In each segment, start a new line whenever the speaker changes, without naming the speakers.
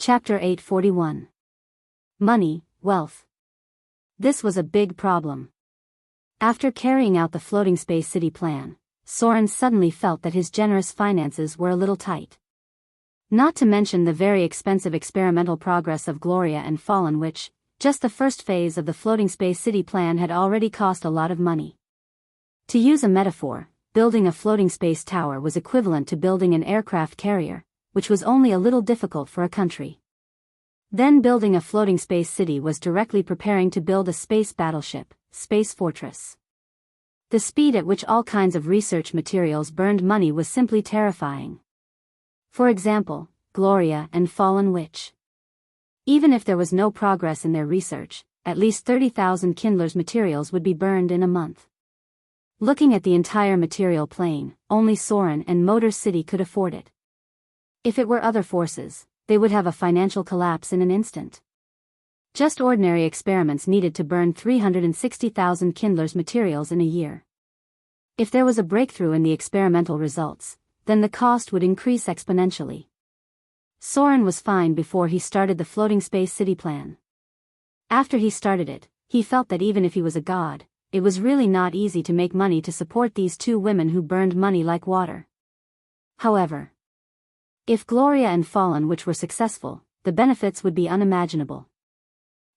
Chapter 841. Money, Wealth. This was a big problem. After carrying out the floating space city plan, Soren suddenly felt that his generous finances were a little tight. Not to mention the very expensive experimental progress of Gloria and Fallen, which, just the first phase of the floating space city plan, had already cost a lot of money. To use a metaphor, building a floating space tower was equivalent to building an aircraft carrier, which was only a little difficult for a country. Then building a floating space city was directly preparing to build a space battleship, space fortress. The speed at which all kinds of research materials burned money was simply terrifying. For example, Gloria and Fallen Witch. Even if there was no progress in their research, at least 30,000 Kindler's materials would be burned in a month. Looking at the entire material plane, only Soren and Motor City could afford it. If it were other forces, they would have a financial collapse in an instant. Just ordinary experiments needed to burn 360,000 Kindler's materials in a year. If there was a breakthrough in the experimental results, then the cost would increase exponentially. Soren was fine before he started the floating space city plan. After he started it, he felt that even if he was a god, it was really not easy to make money to support these two women who burned money like water. However, if Gloria and Fallen Witch were successful, the benefits would be unimaginable.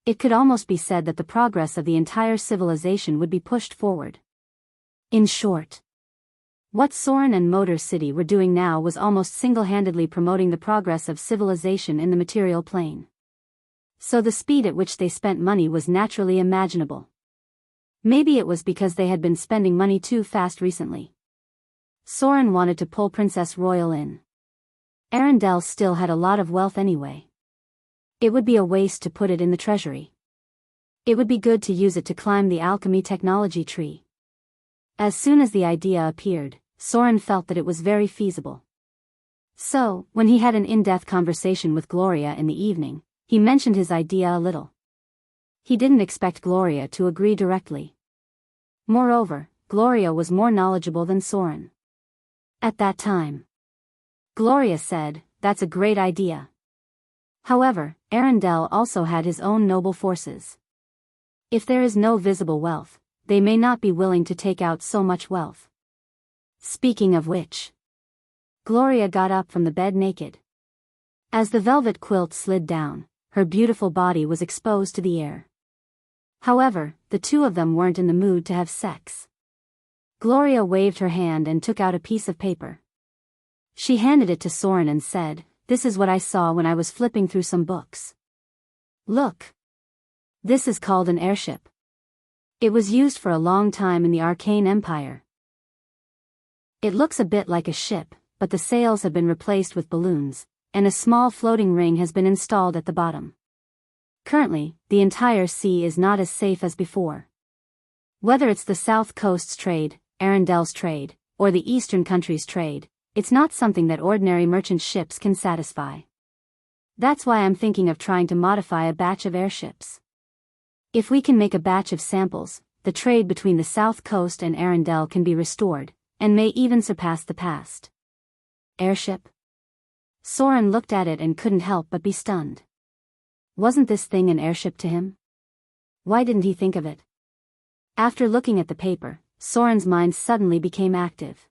It could almost be said that the progress of the entire civilization would be pushed forward. In short, what Soren and Motor City were doing now was almost single-handedly promoting the progress of civilization in the material plane. So the speed at which they spent money was naturally imaginable. Maybe it was because they had been spending money too fast recently. Soren wanted to pull Princess Royal in. Arendelle still had a lot of wealth anyway. It would be a waste to put it in the treasury. It would be good to use it to climb the alchemy technology tree. As soon as the idea appeared, Soren felt that it was very feasible. So, when he had an in-depth conversation with Gloria in the evening, he mentioned his idea a little. He didn't expect Gloria to agree directly. Moreover, Gloria was more knowledgeable than Soren. At that time, Gloria said, "That's a great idea." However, Arendelle also had his own noble forces. If there is no visible wealth, they may not be willing to take out so much wealth. Speaking of which, Gloria got up from the bed naked. As the velvet quilt slid down, her beautiful body was exposed to the air. However, the two of them weren't in the mood to have sex. Gloria waved her hand and took out a piece of paper. She handed it to Soren and said, "This is what I saw when I was flipping through some books. Look. This is called an airship. It was used for a long time in the Arcane Empire. It looks a bit like a ship, but the sails have been replaced with balloons, and a small floating ring has been installed at the bottom. Currently, the entire sea is not as safe as before. Whether it's the South Coast's trade, Arendelle's trade, or the Eastern countries' trade, it's not something that ordinary merchant ships can satisfy. That's why I'm thinking of trying to modify a batch of airships. If we can make a batch of samples, the trade between the South Coast and Arendelle can be restored, and may even surpass the past." Airship? Soren looked at it and couldn't help but be stunned. Wasn't this thing an airship to him? Why didn't he think of it? After looking at the paper, Soren's mind suddenly became active.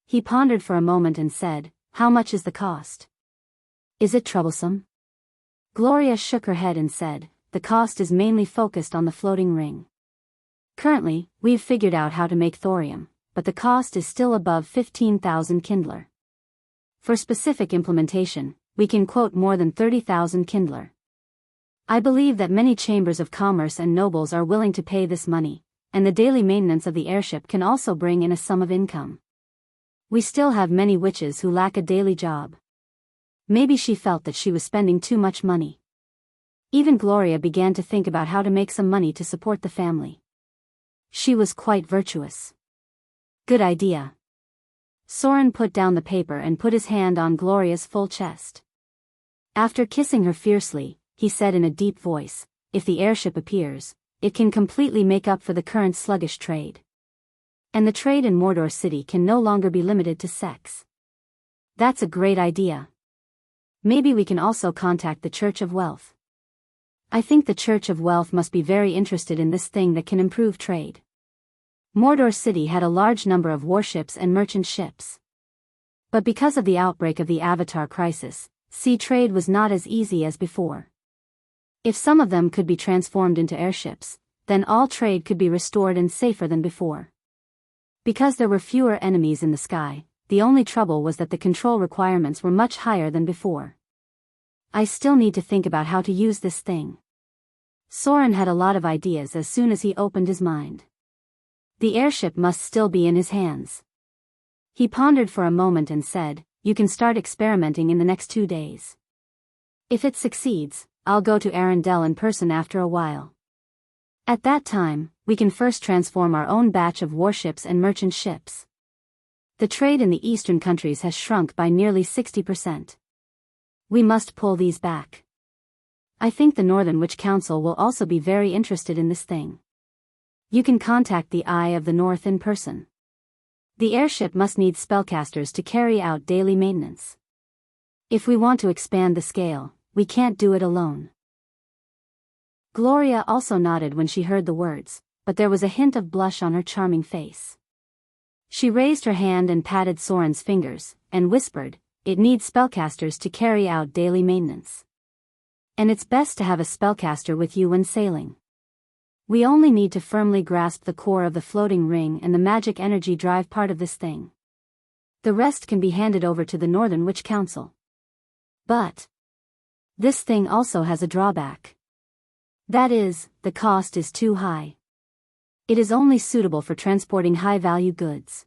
He pondered for a moment and said, "How much is the cost? Is it troublesome?" Gloria shook her head and said, "The cost is mainly focused on the floating ring. Currently, we've figured out how to make thorium, but the cost is still above 15,000 Kindler. For specific implementation, we can quote more than 30,000 Kindler. I believe that many chambers of commerce and nobles are willing to pay this money, and the daily maintenance of the airship can also bring in a sum of income. We still have many witches who lack a daily job." Maybe she felt that she was spending too much money. Even Gloria began to think about how to make some money to support the family. She was quite virtuous. "Good idea." Soren put down the paper and put his hand on Gloria's full chest. After kissing her fiercely, he said in a deep voice, "If the airship appears, it can completely make up for the current sluggish trade. And the trade in Mordor City can no longer be limited to sex. That's a great idea. Maybe we can also contact the Church of Wealth. I think the Church of Wealth must be very interested in this thing that can improve trade. Mordor City had a large number of warships and merchant ships. But because of the outbreak of the Avatar crisis, sea trade was not as easy as before. If some of them could be transformed into airships, then all trade could be restored and safer than before. Because there were fewer enemies in the sky, the only trouble was that the control requirements were much higher than before. I still need to think about how to use this thing. Soren had a lot of ideas as soon as he opened his mind. The airship must still be in his hands. He pondered for a moment and said, "You can start experimenting in the next 2 days. If it succeeds, I'll go to Arendelle in person after a while. At that time, we can first transform our own batch of warships and merchant ships. The trade in the eastern countries has shrunk by nearly 60%. We must pull these back. I think the Northern Witch Council will also be very interested in this thing. You can contact the Eye of the North in person. The airship must need spellcasters to carry out daily maintenance. If we want to expand the scale, we can't do it alone." Gloria also nodded when she heard the words, but there was a hint of blush on her charming face. She raised her hand and patted Soren's fingers, and whispered, "It needs spellcasters to carry out daily maintenance. And it's best to have a spellcaster with you when sailing. We only need to firmly grasp the core of the floating ring and the magic energy drive part of this thing. The rest can be handed over to the Northern Witch Council. But this thing also has a drawback. That is, the cost is too high. It is only suitable for transporting high-value goods.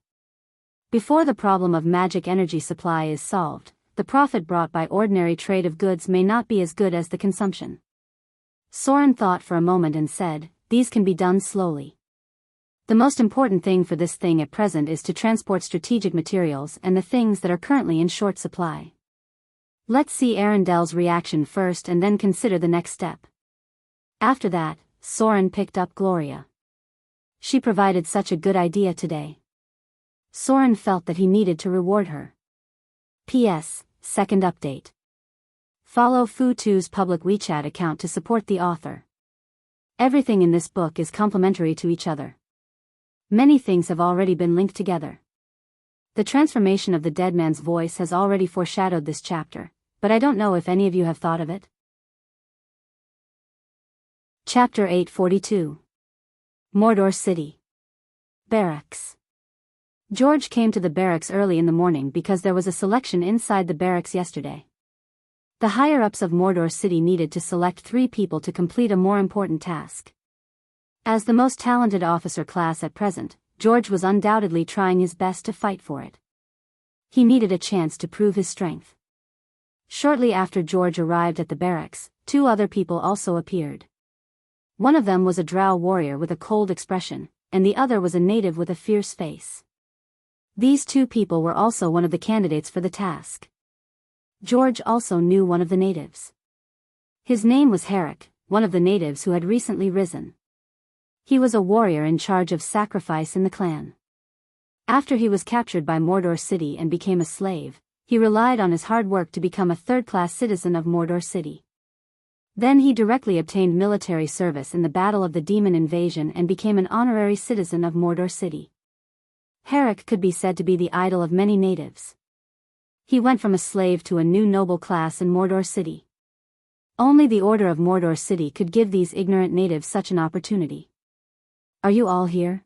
Before the problem of magic energy supply is solved, the profit brought by ordinary trade of goods may not be as good as the consumption." Soren thought for a moment and said, "These can be done slowly. The most important thing for this thing at present is to transport strategic materials and the things that are currently in short supply. Let's see Arendelle's reaction first and then consider the next step." After that, Soren picked up Gloria. She provided such a good idea today. Soren felt that he needed to reward her. P.S. Second update. Follow Fu2's public WeChat account to support the author. Everything in this book is complementary to each other. Many things have already been linked together. The transformation of the dead man's voice has already foreshadowed this chapter, but I don't know if any of you have thought of it. Chapter 842. Mordor City. Barracks. George came to the barracks early in the morning because there was a selection inside the barracks yesterday. The higher-ups of Mordor City needed to select 3 people to complete a more important task. As the most talented officer class at present, George was undoubtedly trying his best to fight for it. He needed a chance to prove his strength. Shortly after George arrived at the barracks, 2 other people also appeared. One of them was a drow warrior with a cold expression, and the other was a native with a fierce face. These 2 people were also one of the candidates for the task. George also knew one of the natives. His name was Herrick, one of the natives who had recently risen. He was a warrior in charge of sacrifice in the clan. After he was captured by Mordor City and became a slave, he relied on his hard work to become a third-class citizen of Mordor City. Then he directly obtained military service in the Battle of the Demon Invasion and became an honorary citizen of Mordor City. Herrick could be said to be the idol of many natives. He went from a slave to a new noble class in Mordor City. Only the Order of Mordor City could give these ignorant natives such an opportunity. "Are you all here?"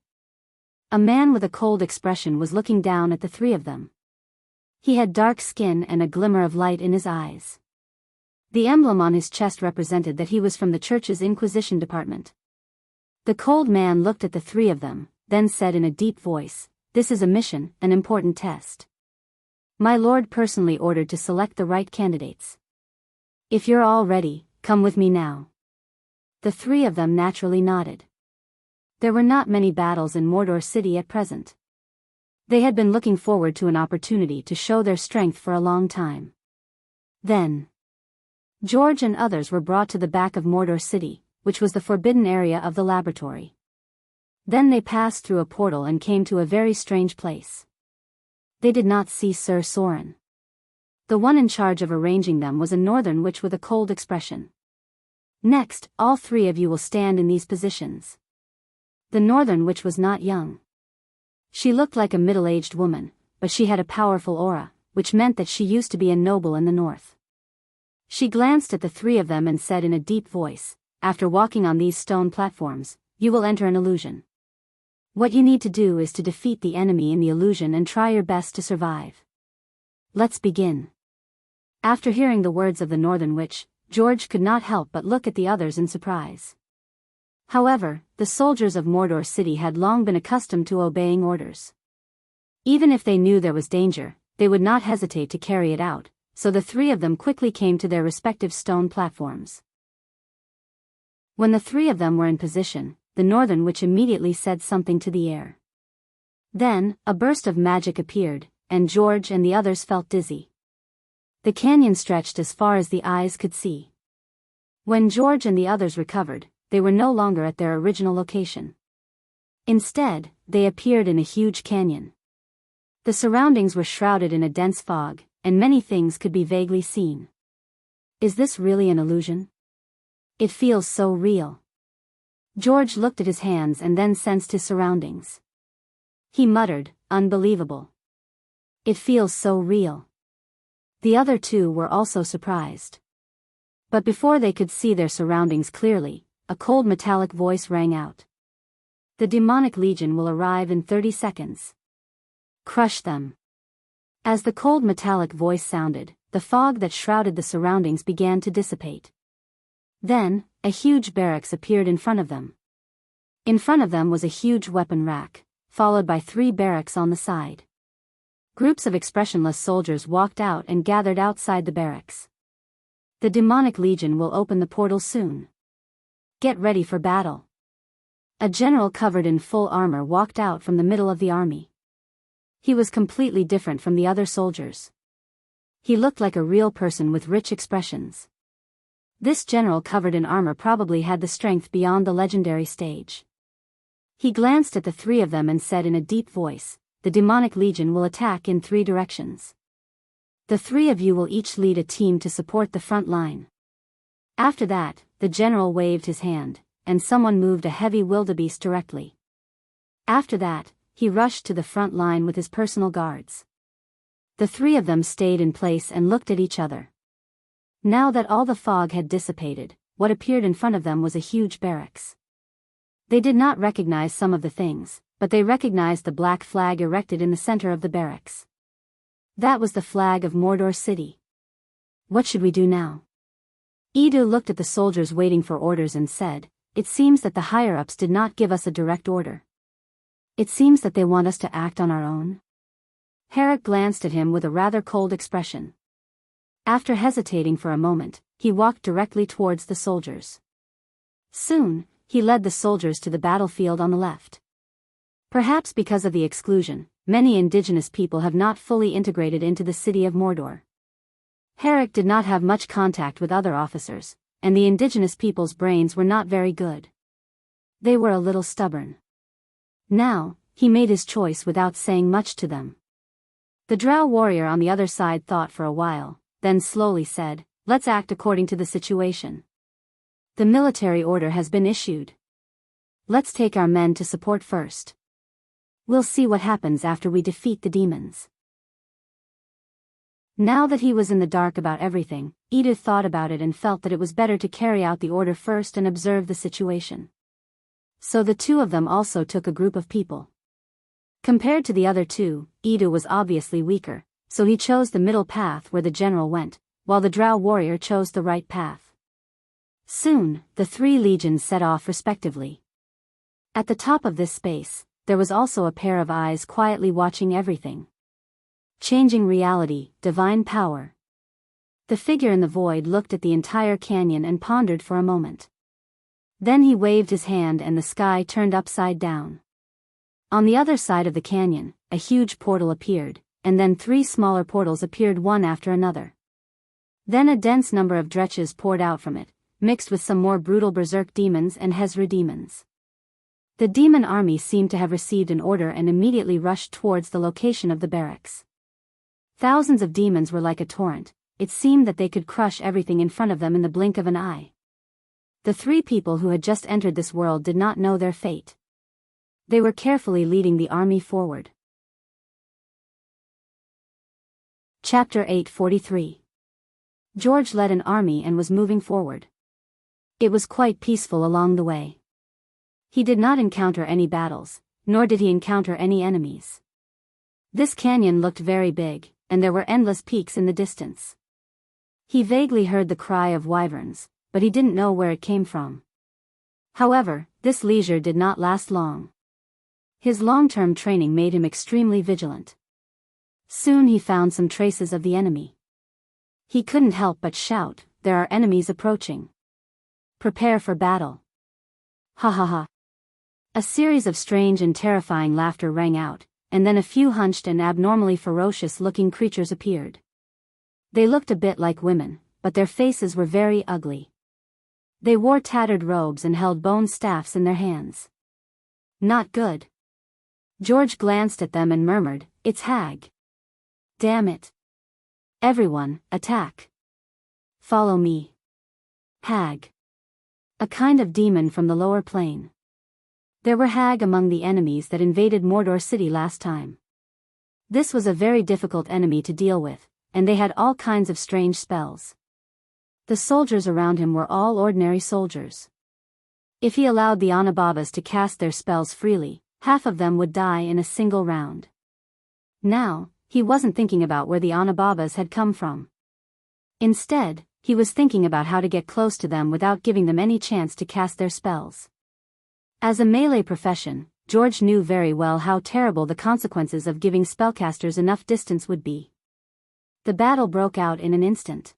A man with a cold expression was looking down at the 3 of them. He had dark skin and a glimmer of light in his eyes. The emblem on his chest represented that he was from the church's Inquisition department. The cold man looked at the 3 of them, then said in a deep voice, "This is a mission, an important test. My lord personally ordered to select the right candidates. If you're all ready, come with me now." The 3 of them naturally nodded. There were not many battles in Mordor City at present. They had been looking forward to an opportunity to show their strength for a long time. Then George and others were brought to the back of Mordor City, which was the forbidden area of the laboratory. Then they passed through a portal and came to a very strange place. They did not see Sir Soren. The one in charge of arranging them was a northern witch with a cold expression. Next, all three of you will stand in these positions. The northern witch was not young. She looked like a middle-aged woman, but she had a powerful aura, which meant that she used to be a noble in the north. She glanced at the three of them and said in a deep voice, "After walking on these stone platforms, you will enter an illusion. What you need to do is to defeat the enemy in the illusion and try your best to survive. Let's begin." After hearing the words of the northern witch, George could not help but look at the others in surprise. However, the soldiers of Mordor City had long been accustomed to obeying orders. Even if they knew there was danger, they would not hesitate to carry it out, so the three of them quickly came to their respective stone platforms. When the three of them were in position, the northern witch immediately said something to the air. Then, a burst of magic appeared, and George and the others felt dizzy. The canyon stretched as far as the eyes could see. When George and the others recovered, they were no longer at their original location. Instead, they appeared in a huge canyon. The surroundings were shrouded in a dense fog, and many things could be vaguely seen. Is this really an illusion? It feels so real. George looked at his hands and then sensed his surroundings. He muttered, "Unbelievable. It feels so real." The other two were also surprised. But before they could see their surroundings clearly, a cold metallic voice rang out. "The demonic legion will arrive in 30 seconds. Crush them." As the cold metallic voice sounded, the fog that shrouded the surroundings began to dissipate. Then, a huge barracks appeared in front of them. In front of them was a huge weapon rack, followed by 3 barracks on the side. Groups of expressionless soldiers walked out and gathered outside the barracks. "The demonic legion will open the portal soon. Get ready for battle." A general covered in full armor walked out from the middle of the army. He was completely different from the other soldiers. He looked like a real person with rich expressions. This general covered in armor probably had the strength beyond the legendary stage. He glanced at the three of them and said in a deep voice, "The demonic legion will attack in 3 directions. The 3 of you will each lead a team to support the front line." After that, the general waved his hand, and someone moved a heavy wildebeest directly. After that, he rushed to the front line with his personal guards. The 3 of them stayed in place and looked at each other. Now that all the fog had dissipated, what appeared in front of them was a huge barracks. They did not recognize some of the things, but they recognized the black flag erected in the center of the barracks. That was the flag of Mordor City. "What should we do now?" Edu looked at the soldiers waiting for orders and said, "It seems that the higher-ups did not give us a direct order. It seems that they want us to act on our own." Herrick glanced at him with a rather cold expression. After hesitating for a moment, he walked directly towards the soldiers. Soon, he led the soldiers to the battlefield on the left. Perhaps because of the exclusion, many indigenous people have not fully integrated into the city of Mordor. Herrick did not have much contact with other officers, and the indigenous people's brains were not very good. They were a little stubborn. Now, he made his choice without saying much to them. The drow warrior on the other side thought for a while, then slowly said, "Let's act according to the situation. The military order has been issued. Let's take our men to support first. We'll see what happens after we defeat the demons." Now that he was in the dark about everything, Edith thought about it and felt that it was better to carry out the order first and observe the situation. So the 2 of them also took a group of people. Compared to the other 2, Edu was obviously weaker, so he chose the middle path where the general went, while the drow warrior chose the right path. Soon, the 3 legions set off respectively. At the top of this space, there was also a pair of eyes quietly watching everything. Changing reality, divine power. The figure in the void looked at the entire canyon and pondered for a moment. Then he waved his hand and the sky turned upside down. On the other side of the canyon, a huge portal appeared, and then 3 smaller portals appeared one after another. Then a dense number of dretches poured out from it, mixed with some more brutal berserk demons and Hezra demons. The demon army seemed to have received an order and immediately rushed towards the location of the barracks. Thousands of demons were like a torrent. It seemed that they could crush everything in front of them in the blink of an eye. The three people who had just entered this world did not know their fate. They were carefully leading the army forward. Chapter 843. George led an army and was moving forward. It was quite peaceful along the way. He did not encounter any battles, nor did he encounter any enemies. This canyon looked very big, and there were endless peaks in the distance. He vaguely heard the cry of wyverns, but he didn't know where it came from. However, this leisure did not last long. His long-term training made him extremely vigilant. Soon he found some traces of the enemy. He couldn't help but shout, "There are enemies approaching. Prepare for battle." Ha ha ha. A series of strange and terrifying laughter rang out, and then a few hunched and abnormally ferocious-looking creatures appeared. They looked a bit like women, but their faces were very ugly. They wore tattered robes and held bone staffs in their hands. Not good. George glanced at them and murmured, "It's Hag. Damn it. Everyone, attack. Follow me." Hag. A kind of demon from the lower plane. There were Hag among the enemies that invaded Mordor City last time. This was a very difficult enemy to deal with, and they had all kinds of strange spells. The soldiers around him were all ordinary soldiers. If he allowed the Anababas to cast their spells freely, half of them would die in a single round. Now, he wasn't thinking about where the Anababas had come from. Instead, he was thinking about how to get close to them without giving them any chance to cast their spells. As a melee profession, George knew very well how terrible the consequences of giving spellcasters enough distance would be. The battle broke out in an instant.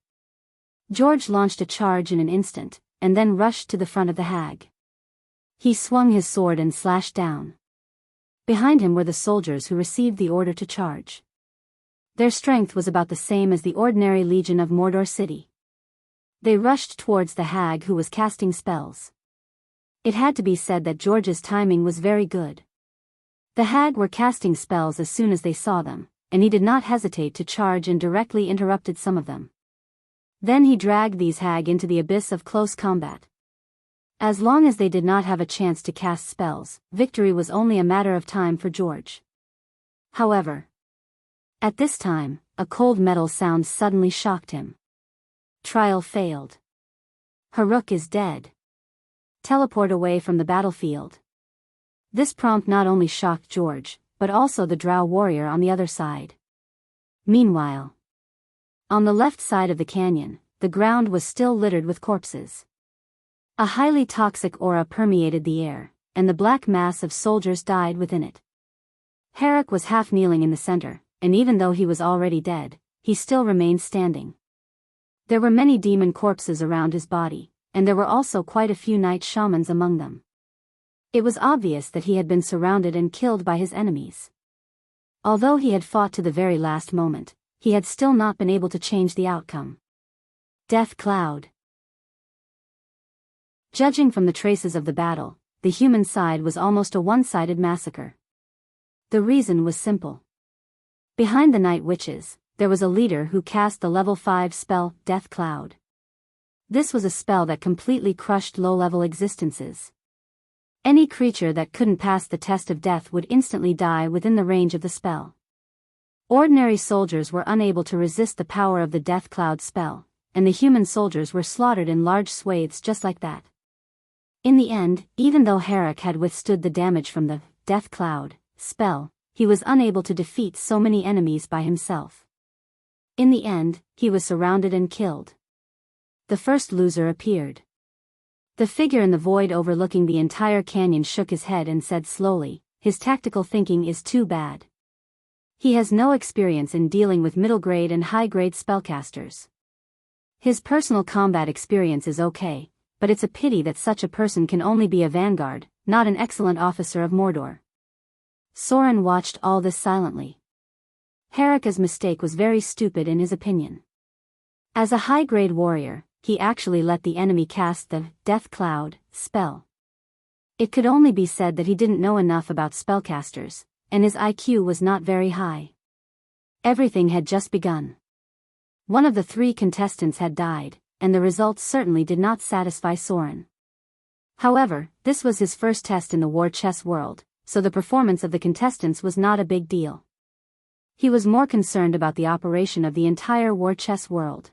George launched a charge in an instant, and then rushed to the front of the Hag. He swung his sword and slashed down. Behind him were the soldiers who received the order to charge. Their strength was about the same as the ordinary legion of Mordor City. They rushed towards the Hag who was casting spells. It had to be said that George's timing was very good. The Hag were casting spells as soon as they saw them, and he did not hesitate to charge and directly interrupted some of them. Then he dragged these Hag into the abyss of close combat. As long as they did not have a chance to cast spells, victory was only a matter of time for George. However, at this time, a cold metal sound suddenly shocked him. Trial failed. Haruk is dead. Teleport away from the battlefield. This prompt not only shocked George, but also the Drow warrior on the other side. Meanwhile, on the left side of the canyon, the ground was still littered with corpses. A highly toxic aura permeated the air, and the black mass of soldiers died within it. Haruk was half kneeling in the center, and even though he was already dead, he still remained standing. There were many demon corpses around his body, and there were also quite a few night shamans among them. It was obvious that he had been surrounded and killed by his enemies. Although he had fought to the very last moment, he had still not been able to change the outcome. Death cloud. Judging from the traces of the battle, the human side was almost a one-sided massacre. The reason was simple. Behind the Night Witches, there was a leader who cast the level 5 spell, Death Cloud. This was a spell that completely crushed low-level existences. Any creature that couldn't pass the test of death would instantly die within the range of the spell. Ordinary soldiers were unable to resist the power of the Death Cloud spell, and the human soldiers were slaughtered in large swathes just like that. In the end, even though Haruk had withstood the damage from the Death Cloud spell, he was unable to defeat so many enemies by himself. In the end, he was surrounded and killed. The first loser appeared. The figure in the void overlooking the entire canyon shook his head and said slowly, "His tactical thinking is too bad. He has no experience in dealing with middle-grade and high-grade spellcasters. His personal combat experience is okay, but it's a pity that such a person can only be a vanguard, not an excellent officer of Mordor." Soren watched all this silently. Haruk's mistake was very stupid in his opinion. As a high-grade warrior, he actually let the enemy cast the Death Cloud spell. It could only be said that he didn't know enough about spellcasters, and his IQ was not very high. Everything had just begun. One of the 3 contestants had died, and the results certainly did not satisfy Soren. However, this was his first test in the war chess world, so the performance of the contestants was not a big deal. He was more concerned about the operation of the entire war chess world.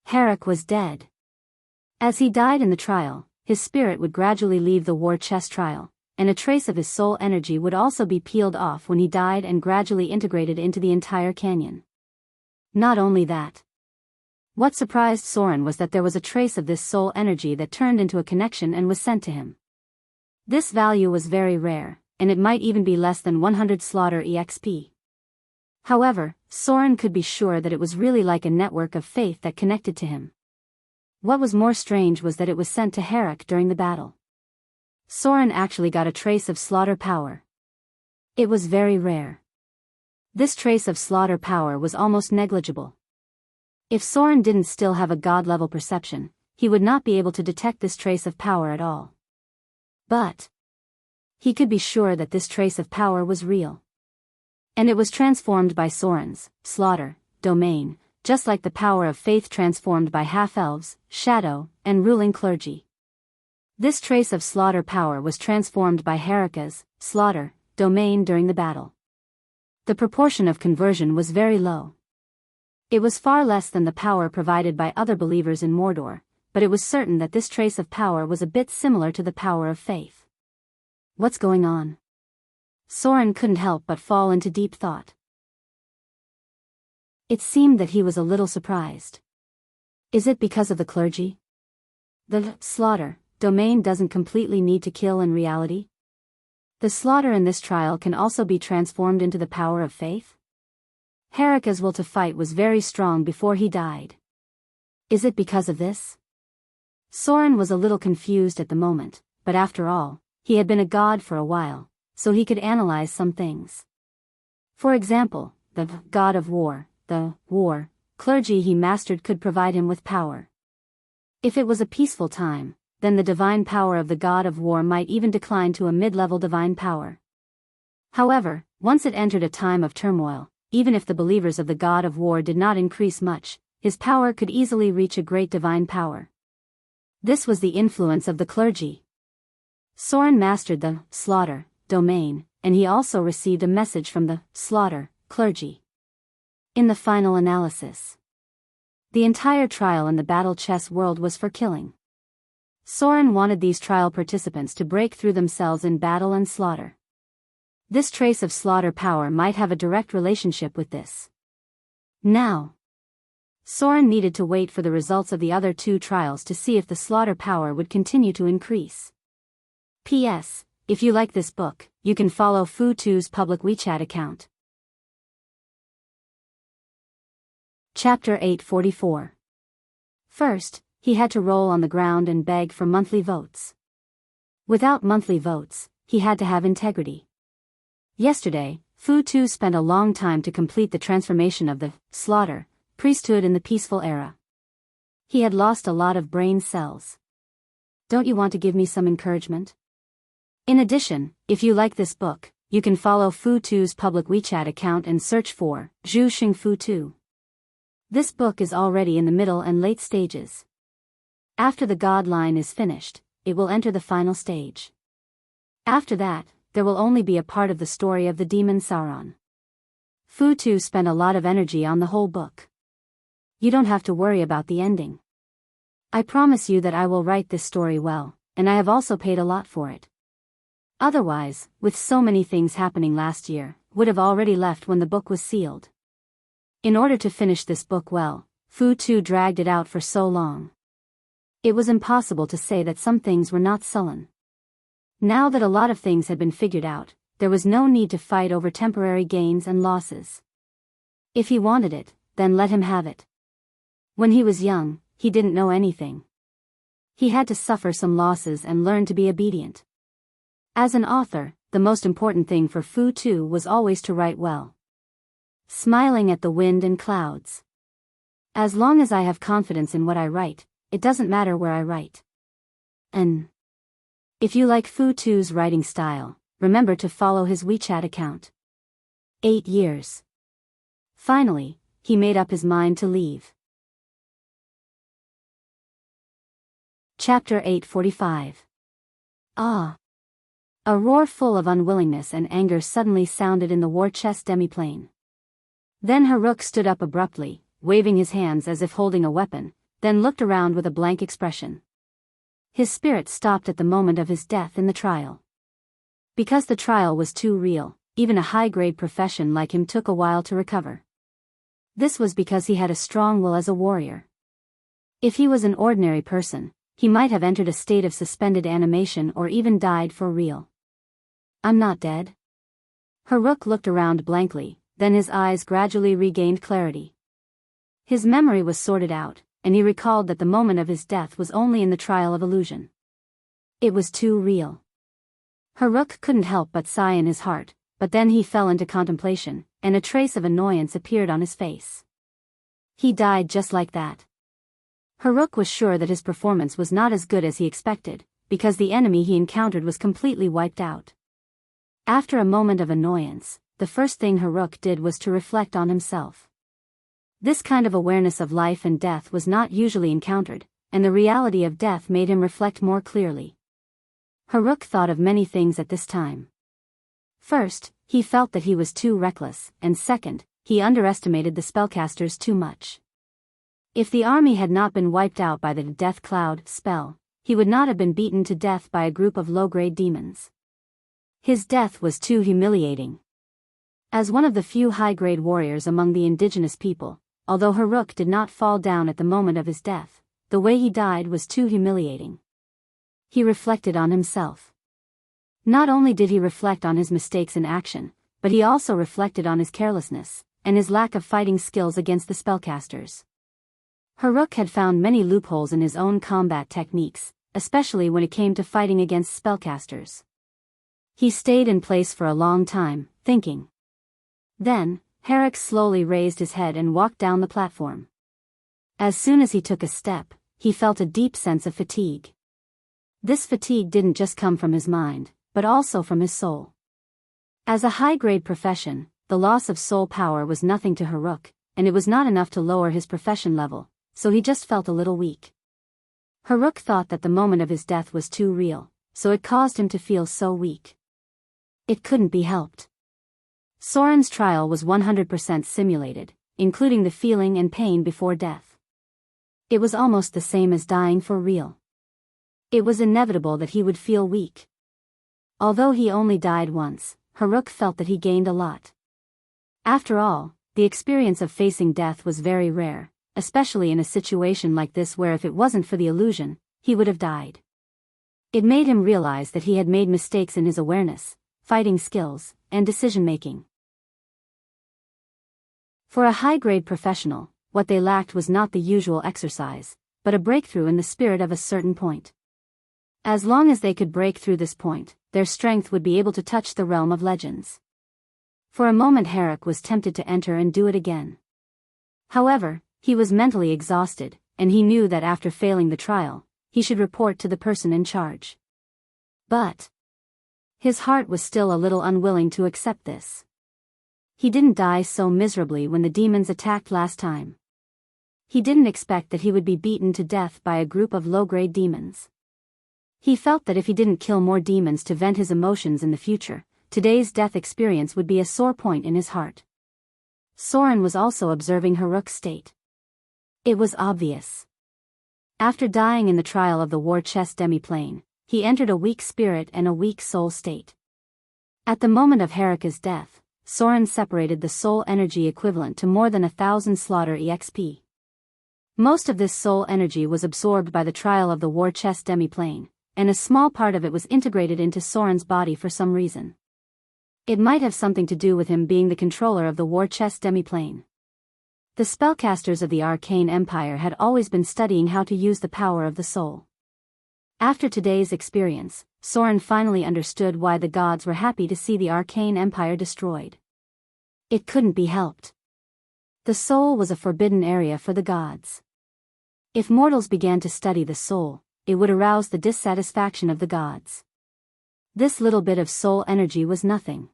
Herrick was dead. As he died in the trial, his spirit would gradually leave the war chess trial, and a trace of his soul energy would also be peeled off when he died and gradually integrated into the entire canyon. Not only that. What surprised Soren was that there was a trace of this soul energy that turned into a connection and was sent to him. This value was very rare, and it might even be less than 100 slaughter EXP. However, Soren could be sure that it was really like a network of faith that connected to him. What was more strange was that it was sent to Herrick during the battle. Soren actually got a trace of slaughter power. It was very rare. This trace of slaughter power was almost negligible. If Soren didn't still have a god-level perception, he would not be able to detect this trace of power at all. But he could be sure that this trace of power was real. And it was transformed by Soren's slaughter domain, just like the power of faith transformed by half-elves, shadow, and ruling clergy. This trace of slaughter power was transformed by Herrick's slaughter domain during the battle. The proportion of conversion was very low. It was far less than the power provided by other believers in Mordor, but it was certain that this trace of power was a bit similar to the power of faith. What's going on? Soren couldn't help but fall into deep thought. It seemed that he was a little surprised. Is it because of the clergy? The slaughter domain doesn't completely need to kill in reality? The slaughter in this trial can also be transformed into the power of faith? Herrick's will to fight was very strong before he died. Is it because of this? Soren was a little confused at the moment, but after all, he had been a god for a while, so he could analyze some things. For example, the god of war, the war clergy he mastered could provide him with power. If it was a peaceful time, then the divine power of the god of war might even decline to a mid-level divine power. However, once it entered a time of turmoil, even if the believers of the god of war did not increase much, his power could easily reach a great divine power. This was the influence of the clergy. Soren mastered the slaughter domain, and he also received a message from the slaughter clergy. In the final analysis, the entire trial in the battle chess world was for killing. Soren wanted these trial participants to break through themselves in battle and slaughter. This trace of slaughter power might have a direct relationship with this. Now, Soren needed to wait for the results of the other 2 trials to see if the slaughter power would continue to increase. P.S. If you like this book, you can follow Fu2's public WeChat account. Chapter 844. First, he had to roll on the ground and beg for monthly votes. Without monthly votes, he had to have integrity. Yesterday, Fu2 spent a long time to complete the transformation of the slaughter priesthood in the peaceful era. He had lost a lot of brain cells. Don't you want to give me some encouragement? In addition, if you like this book, you can follow Fu2's public WeChat account and search for Zhu Xing Fu2. This book is already in the middle and late stages. After the God line is finished, it will enter the final stage. After that, there will only be a part of the story of the demon Sauron. Fu2 spent a lot of energy on the whole book. You don't have to worry about the ending. I promise you that I will write this story well, and I have also paid a lot for it. Otherwise, with so many things happening last year, would have already left when the book was sealed. In order to finish this book well, Fu2 dragged it out for so long. It was impossible to say that some things were not sullen. Now that a lot of things had been figured out, there was no need to fight over temporary gains and losses. If he wanted it, then let him have it. When he was young, he didn't know anything. He had to suffer some losses and learn to be obedient. As an author, the most important thing for Fu2 was always to write well. Smiling at the wind and clouds. As long as I have confidence in what I write, it doesn't matter where I write. And if you like Fu2's writing style, remember to follow his WeChat account. 8 years. Finally, he made up his mind to leave. Chapter 845. Ah! A roar full of unwillingness and anger suddenly sounded in the war chest demiplane. Then Haruk stood up abruptly, waving his hands as if holding a weapon, then looked around with a blank expression. His spirit stopped at the moment of his death in the trial. Because the trial was too real, even a high-grade profession like him took a while to recover. This was because he had a strong will as a warrior. If he was an ordinary person, he might have entered a state of suspended animation or even died for real. I'm not dead. Haruk looked around blankly, then his eyes gradually regained clarity. His memory was sorted out, and he recalled that the moment of his death was only in the trial of illusion. It was too real. Haruk couldn't help but sigh in his heart, but then he fell into contemplation, and a trace of annoyance appeared on his face. He died just like that. Haruk was sure that his performance was not as good as he expected, because the enemy he encountered was completely wiped out. After a moment of annoyance, the first thing Haruk did was to reflect on himself. This kind of awareness of life and death was not usually encountered, and the reality of death made him reflect more clearly. Haruk thought of many things at this time. First, he felt that he was too reckless, and second, he underestimated the spellcasters too much. If the army had not been wiped out by the death cloud spell, he would not have been beaten to death by a group of low-grade demons. His death was too humiliating. As one of the few high-grade warriors among the indigenous people, although Haruk did not fall down at the moment of his death, the way he died was too humiliating. He reflected on himself. Not only did he reflect on his mistakes in action, but he also reflected on his carelessness, and his lack of fighting skills against the spellcasters. Haruk had found many loopholes in his own combat techniques, especially when it came to fighting against spellcasters. He stayed in place for a long time, thinking. Then, Haruk slowly raised his head and walked down the platform. As soon as he took a step, he felt a deep sense of fatigue. This fatigue didn't just come from his mind, but also from his soul. As a high-grade profession, the loss of soul power was nothing to Haruk, and it was not enough to lower his profession level, so he just felt a little weak. Haruk thought that the moment of his death was too real, so it caused him to feel so weak. It couldn't be helped. Soren's trial was 100% simulated, including the feeling and pain before death. It was almost the same as dying for real. It was inevitable that he would feel weak. Although he only died once, Haruk felt that he gained a lot. After all, the experience of facing death was very rare, especially in a situation like this where if it wasn't for the illusion, he would have died. It made him realize that he had made mistakes in his awareness, fighting skills, and decision-making. For a high-grade professional, what they lacked was not the usual exercise, but a breakthrough in the spirit of a certain point. As long as they could break through this point, their strength would be able to touch the realm of legends. For a moment Haruk was tempted to enter and do it again. However, he was mentally exhausted, and he knew that after failing the trial, he should report to the person in charge. But his heart was still a little unwilling to accept this. He didn't die so miserably when the demons attacked last time. He didn't expect that he would be beaten to death by a group of low-grade demons. He felt that if he didn't kill more demons to vent his emotions in the future, today's death experience would be a sore point in his heart. Soren was also observing Haruk's state. It was obvious. After dying in the trial of the war chest demiplane, he entered a weak spirit and a weak soul state. At the moment of Haruk's death, Soren separated the soul energy equivalent to more than 1,000 slaughter EXP. Most of this soul energy was absorbed by the trial of the war chest demiplane, and a small part of it was integrated into Soren's body for some reason. It might have something to do with him being the controller of the war chest demiplane. The spellcasters of the Arcane Empire had always been studying how to use the power of the soul. After today's experience, Soren finally understood why the gods were happy to see the Arcane Empire destroyed. It couldn't be helped. The soul was a forbidden area for the gods. If mortals began to study the soul, it would arouse the dissatisfaction of the gods. This little bit of soul energy was nothing.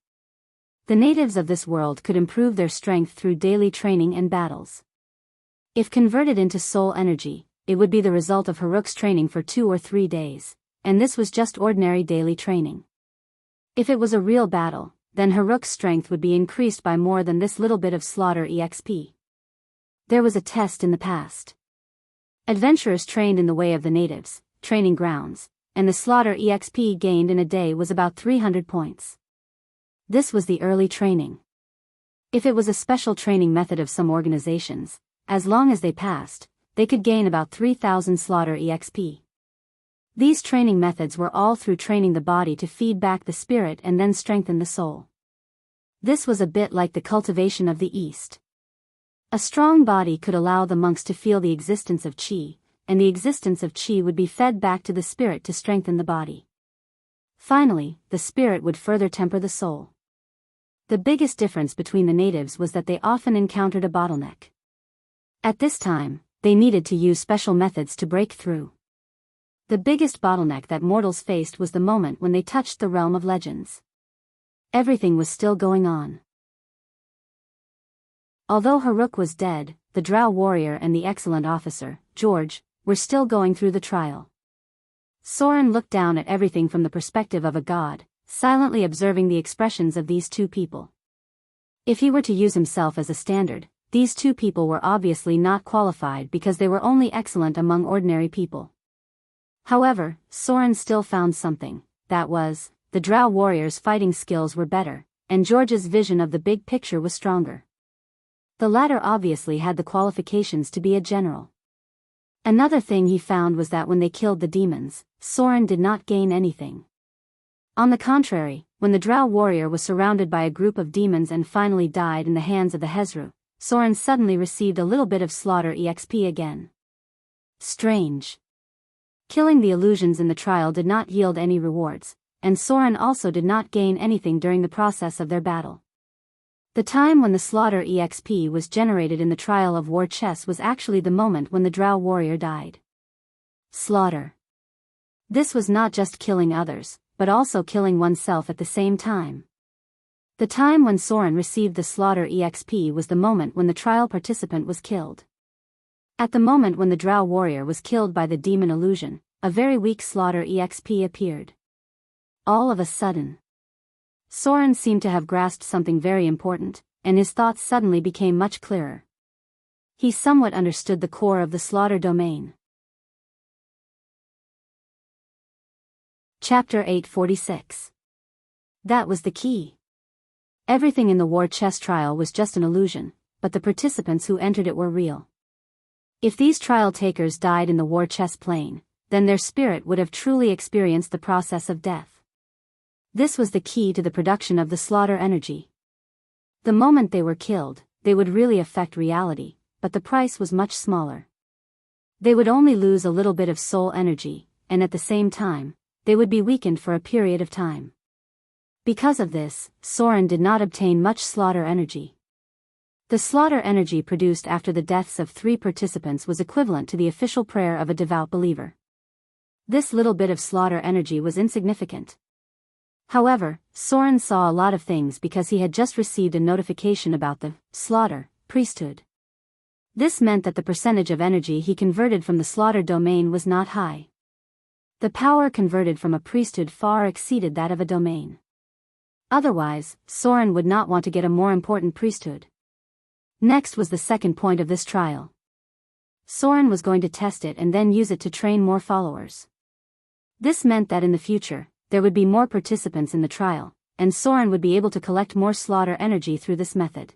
The natives of this world could improve their strength through daily training and battles. If converted into soul energy, it would be the result of Haruk's training for 2 or 3 days, and this was just ordinary daily training. If it was a real battle, then Haruk's strength would be increased by more than this little bit of slaughter exp. There was a test in the past. Adventurers trained in the way of the natives, training grounds, and the slaughter exp gained in a day was about 300 points. This was the early training. If it was a special training method of some organizations, as long as they passed, they could gain about 3,000 slaughter exp. These training methods were all through training the body to feed back the spirit and then strengthen the soul. This was a bit like the cultivation of the East. A strong body could allow the monks to feel the existence of qi, and the existence of qi would be fed back to the spirit to strengthen the body. Finally, the spirit would further temper the soul. The biggest difference between the natives was that they often encountered a bottleneck. At this time, they needed to use special methods to break through. The biggest bottleneck that mortals faced was the moment when they touched the realm of legends. Everything was still going on. Although Haruk was dead, the drow warrior and the excellent officer, George, were still going through the trial. Soren looked down at everything from the perspective of a god, silently observing the expressions of these two people. If he were to use himself as a standard, these two people were obviously not qualified because they were only excellent among ordinary people. However, Soren still found something, that was, the drow warrior's fighting skills were better, and George's vision of the big picture was stronger. The latter obviously had the qualifications to be a general. Another thing he found was that when they killed the demons, Soren did not gain anything. On the contrary, when the drow warrior was surrounded by a group of demons and finally died in the hands of the Hezru, Soren suddenly received a little bit of slaughter exp again. Strange. Killing the illusions in the trial did not yield any rewards, and Soren also did not gain anything during the process of their battle. The time when the slaughter exp was generated in the trial of war chess was actually the moment when the drow warrior died. Slaughter. This was not just killing others, but also killing oneself at the same time. The time when Soren received the slaughter exp was the moment when the trial participant was killed. At the moment when the drow warrior was killed by the demon illusion, a very weak slaughter exp appeared. All of a sudden, Soren seemed to have grasped something very important, and his thoughts suddenly became much clearer. He somewhat understood the core of the slaughter domain. Chapter 846. That was the key. Everything in the war chess trial was just an illusion, but the participants who entered it were real. If these trial takers died in the war chess plane, then their spirit would have truly experienced the process of death. This was the key to the production of the slaughter energy. The moment they were killed, they would really affect reality, but the price was much smaller. They would only lose a little bit of soul energy, and at the same time, they would be weakened for a period of time. Because of this, Soren did not obtain much slaughter energy. The slaughter energy produced after the deaths of 3 participants was equivalent to the official prayer of a devout believer. This little bit of slaughter energy was insignificant. However, Soren saw a lot of things because he had just received a notification about the slaughter priesthood. This meant that the percentage of energy he converted from the slaughter domain was not high. The power converted from a priesthood far exceeded that of a domain. Otherwise, Soren would not want to get a more important priesthood. Next was the second point of this trial. Soren was going to test it and then use it to train more followers. This meant that in the future, there would be more participants in the trial, and Soren would be able to collect more slaughter energy through this method.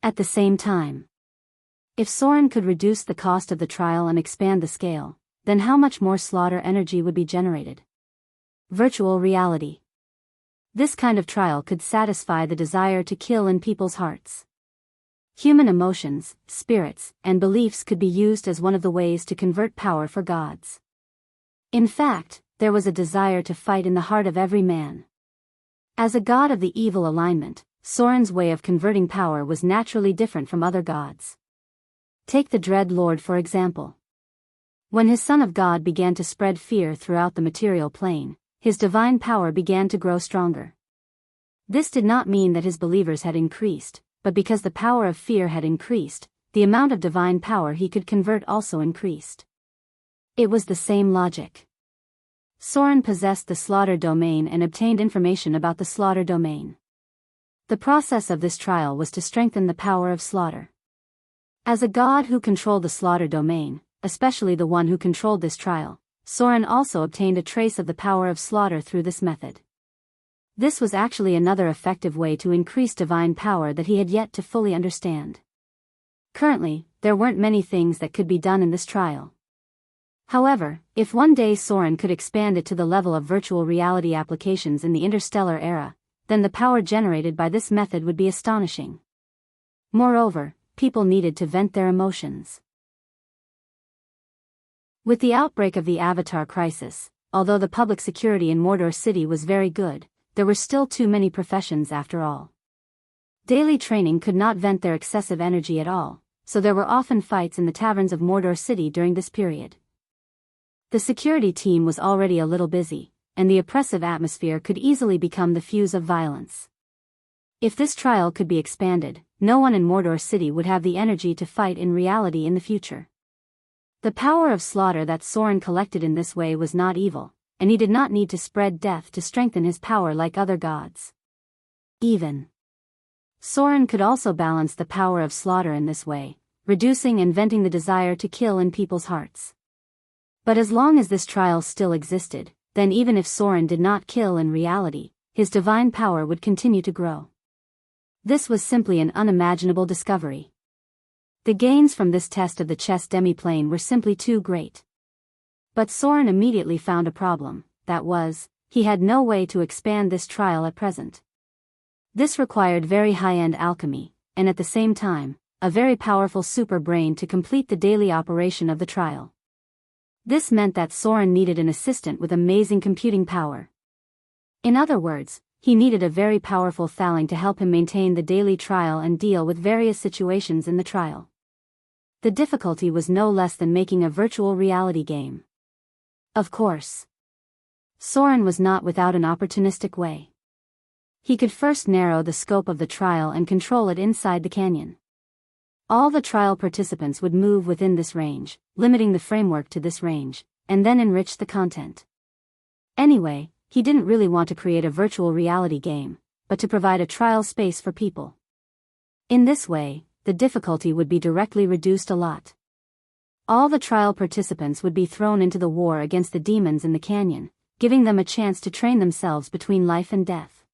At the same time, if Soren could reduce the cost of the trial and expand the scale, then how much more slaughter energy would be generated? Virtual reality. This kind of trial could satisfy the desire to kill in people's hearts. Human emotions, spirits, and beliefs could be used as one of the ways to convert power for gods. In fact, there was a desire to fight in the heart of every man. As a god of the evil alignment, Soren's way of converting power was naturally different from other gods. Take the Dread Lord for example. When his Son of God began to spread fear throughout the material plane, his divine power began to grow stronger. This did not mean that his believers had increased, but because the power of fear had increased, the amount of divine power he could convert also increased. It was the same logic. Soren possessed the slaughter domain and obtained information about the slaughter domain. The process of this trial was to strengthen the power of slaughter. As a god who controlled the slaughter domain, especially the one who controlled this trial, Soren also obtained a trace of the power of slaughter through this method. This was actually another effective way to increase divine power that he had yet to fully understand. Currently, there weren't many things that could be done in this trial. However, if one day Soren could expand it to the level of virtual reality applications in the interstellar era, then the power generated by this method would be astonishing. Moreover, people needed to vent their emotions. With the outbreak of the Avatar crisis, although the public security in Mordor City was very good, there were still too many professions after all. Daily training could not vent their excessive energy at all, so there were often fights in the taverns of Mordor City during this period. The security team was already a little busy, and the oppressive atmosphere could easily become the fuse of violence. If this trial could be expanded, no one in Mordor City would have the energy to fight in reality in the future. The power of slaughter that Soren collected in this way was not evil, and he did not need to spread death to strengthen his power like other gods. Soren could also balance the power of slaughter in this way, reducing and venting the desire to kill in people's hearts. But as long as this trial still existed, then even if Soren did not kill in reality, his divine power would continue to grow. This was simply an unimaginable discovery. The gains from this test of the chess demiplane were simply too great. But Soren immediately found a problem, that was, he had no way to expand this trial at present. This required very high-end alchemy, and at the same time, a very powerful super brain to complete the daily operation of the trial. This meant that Soren needed an assistant with amazing computing power. In other words, he needed a very powerful Thaling to help him maintain the daily trial and deal with various situations in the trial. The difficulty was no less than making a virtual reality game. Of course, Soren was not without an opportunistic way. He could first narrow the scope of the trial and control it inside the canyon. All the trial participants would move within this range, limiting the framework to this range, and then enrich the content. Anyway, he didn't really want to create a virtual reality game, but to provide a trial space for people. In this way, the difficulty would be directly reduced a lot. All the trial participants would be thrown into the war against the demons in the canyon, giving them a chance to train themselves between life and death.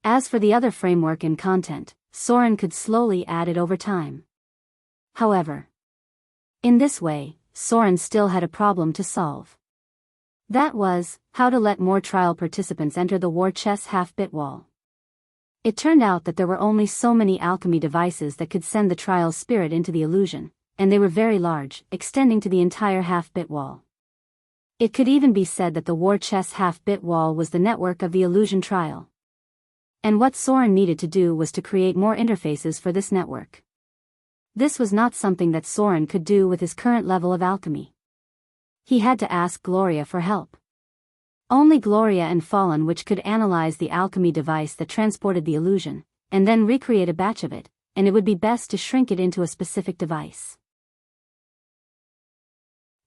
As for the other framework and content, Soren could slowly add it over time. However, in this way, Soren still had a problem to solve. That was, how to let more trial participants enter the war chess half-bit wall. It turned out that there were only so many alchemy devices that could send the trial spirit into the illusion, and they were very large, extending to the entire half-bit wall. It could even be said that the war chess half-bit wall was the network of the illusion trial. And what Soren needed to do was to create more interfaces for this network. This was not something that Soren could do with his current level of alchemy. He had to ask Gloria for help. Only Gloria and Fallen which could analyze the alchemy device that transported the illusion, and then recreate a batch of it, and it would be best to shrink it into a specific device.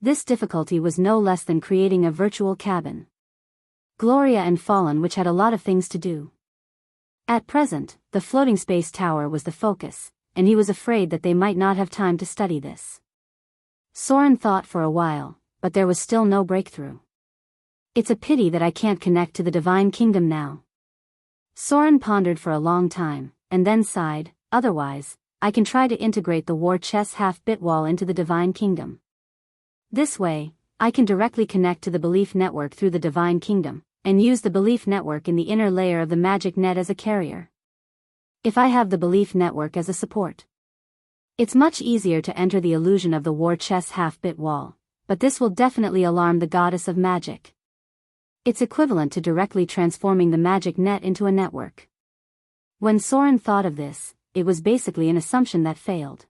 This difficulty was no less than creating a virtual cabin. Gloria and Fallen which had a lot of things to do. At present, the floating space tower was the focus, and he was afraid that they might not have time to study this. Soren thought for a while, but there was still no breakthrough. It's a pity that I can't connect to the Divine Kingdom now. Soren pondered for a long time, and then sighed, otherwise, I can try to integrate the war chess half-bit wall into the Divine Kingdom. This way, I can directly connect to the belief network through the Divine Kingdom, and use the belief network in the inner layer of the magic net as a carrier. If I have the belief network as a support, it's much easier to enter the illusion of the war chess half-bit wall, but this will definitely alarm the goddess of magic. It's equivalent to directly transforming the magic net into a network. When Soren thought of this, it was basically an assumption that failed.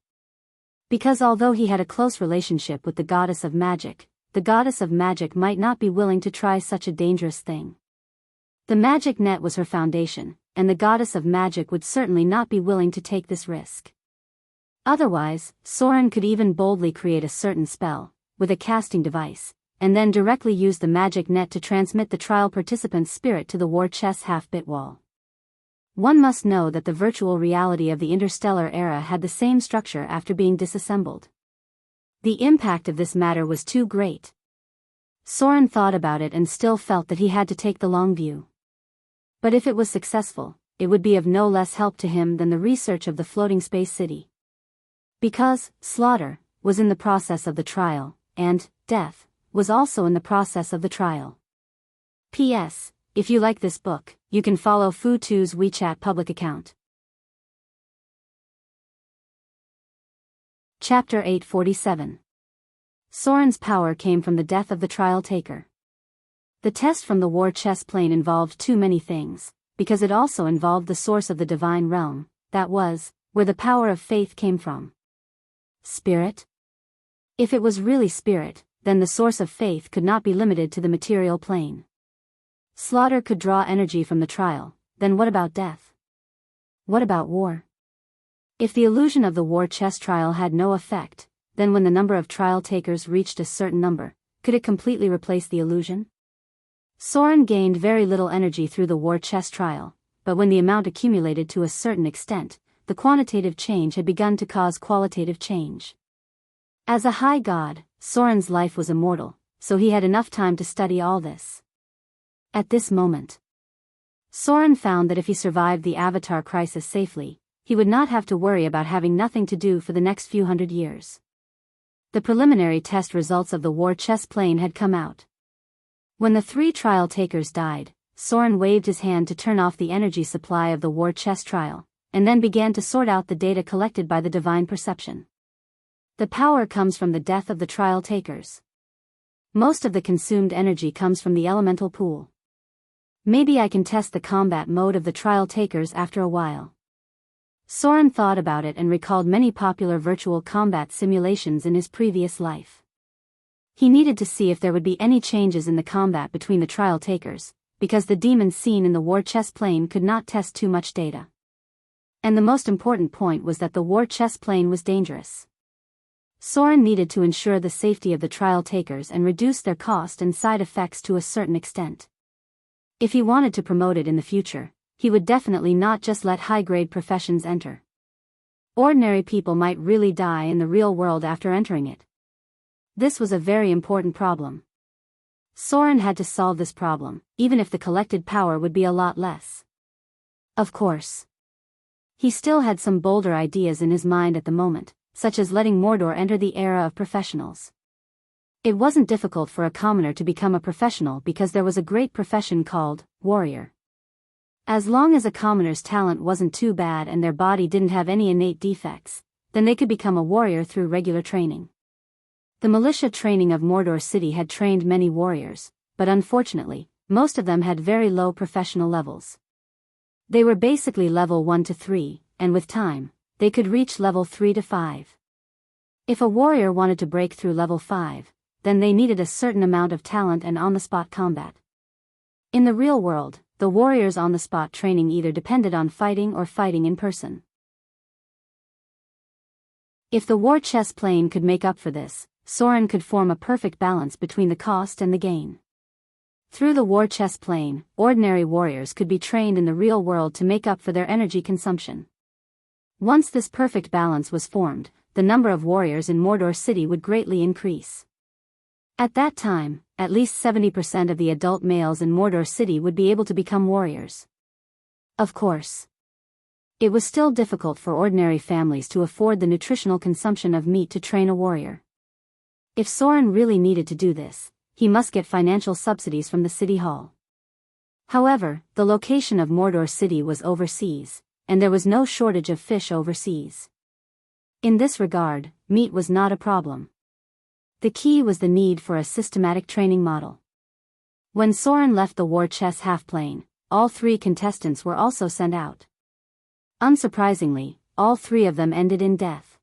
Because although he had a close relationship with the goddess of magic might not be willing to try such a dangerous thing. The magic net was her foundation, and the goddess of magic would certainly not be willing to take this risk. Otherwise, Soren could even boldly create a certain spell, with a casting device, and then directly use the magic net to transmit the trial participant's spirit to the war chest's half-bit wall. One must know that the virtual reality of the interstellar era had the same structure after being disassembled. The impact of this matter was too great. Soren thought about it and still felt that he had to take the long view. But if it was successful, it would be of no less help to him than the research of the floating space city. Because slaughter was in the process of the trial, and death was also in the process of the trial. P.S. If you like this book, you can follow Fu2's WeChat public account. Chapter 847. Soren's power came from the death of the trial taker. The test from the war chess plane involved too many things, because it also involved the source of the divine realm, that was, where the power of faith came from. Spirit? If it was really spirit, then the source of faith could not be limited to the material plane. Slaughter could draw energy from the trial, then what about death? What about war? If the illusion of the war chess trial had no effect, then when the number of trial takers reached a certain number, could it completely replace the illusion? Soren gained very little energy through the war chess trial, but when the amount accumulated to a certain extent, the quantitative change had begun to cause qualitative change. As a high god, Soren's life was immortal, so he had enough time to study all this. At this moment, Soren found that if he survived the Avatar crisis safely, he would not have to worry about having nothing to do for the next few hundred years. The preliminary test results of the war chess plane had come out. When the 3 trial takers died, Soren waved his hand to turn off the energy supply of the war chess trial, and then began to sort out the data collected by the divine perception. The power comes from the death of the trial takers. Most of the consumed energy comes from the elemental pool. Maybe I can test the combat mode of the trial takers after a while. Soren thought about it and recalled many popular virtual combat simulations in his previous life. He needed to see if there would be any changes in the combat between the trial takers, because the demons seen in the war chess plane could not test too much data. And the most important point was that the war chess plane was dangerous. Soren needed to ensure the safety of the trial takers and reduce their cost and side effects to a certain extent. If he wanted to promote it in the future, he would definitely not just let high-grade professions enter. Ordinary people might really die in the real world after entering it. This was a very important problem. Soren had to solve this problem, even if the collected power would be a lot less. Of course. He still had some bolder ideas in his mind at the moment, such as letting Mordor enter the era of professionals. It wasn't difficult for a commoner to become a professional because there was a great profession called warrior. As long as a commoner's talent wasn't too bad and their body didn't have any innate defects, then they could become a warrior through regular training. The militia training of Mordor City had trained many warriors, but unfortunately, most of them had very low professional levels. They were basically level 1 to 3, and with time, they could reach level 3 to 5. If a warrior wanted to break through level 5, then they needed a certain amount of talent and on-the-spot combat. In the real world, the warriors' on-the-spot training either depended on fighting or fighting in person. If the war chess plane could make up for this, Soren could form a perfect balance between the cost and the gain. Through the war chess plane, ordinary warriors could be trained in the real world to make up for their energy consumption. Once this perfect balance was formed, the number of warriors in Mordor City would greatly increase. At that time, at least 70% of the adult males in Mordor City would be able to become warriors. Of course, it was still difficult for ordinary families to afford the nutritional consumption of meat to train a warrior. If Soren really needed to do this, he must get financial subsidies from the city hall. However, the location of Mordor City was overseas, and there was no shortage of fish overseas. In this regard, meat was not a problem. The key was the need for a systematic training model. When Soren left the war chess half-plane, all 3 contestants were also sent out. Unsurprisingly, all 3 of them ended in death.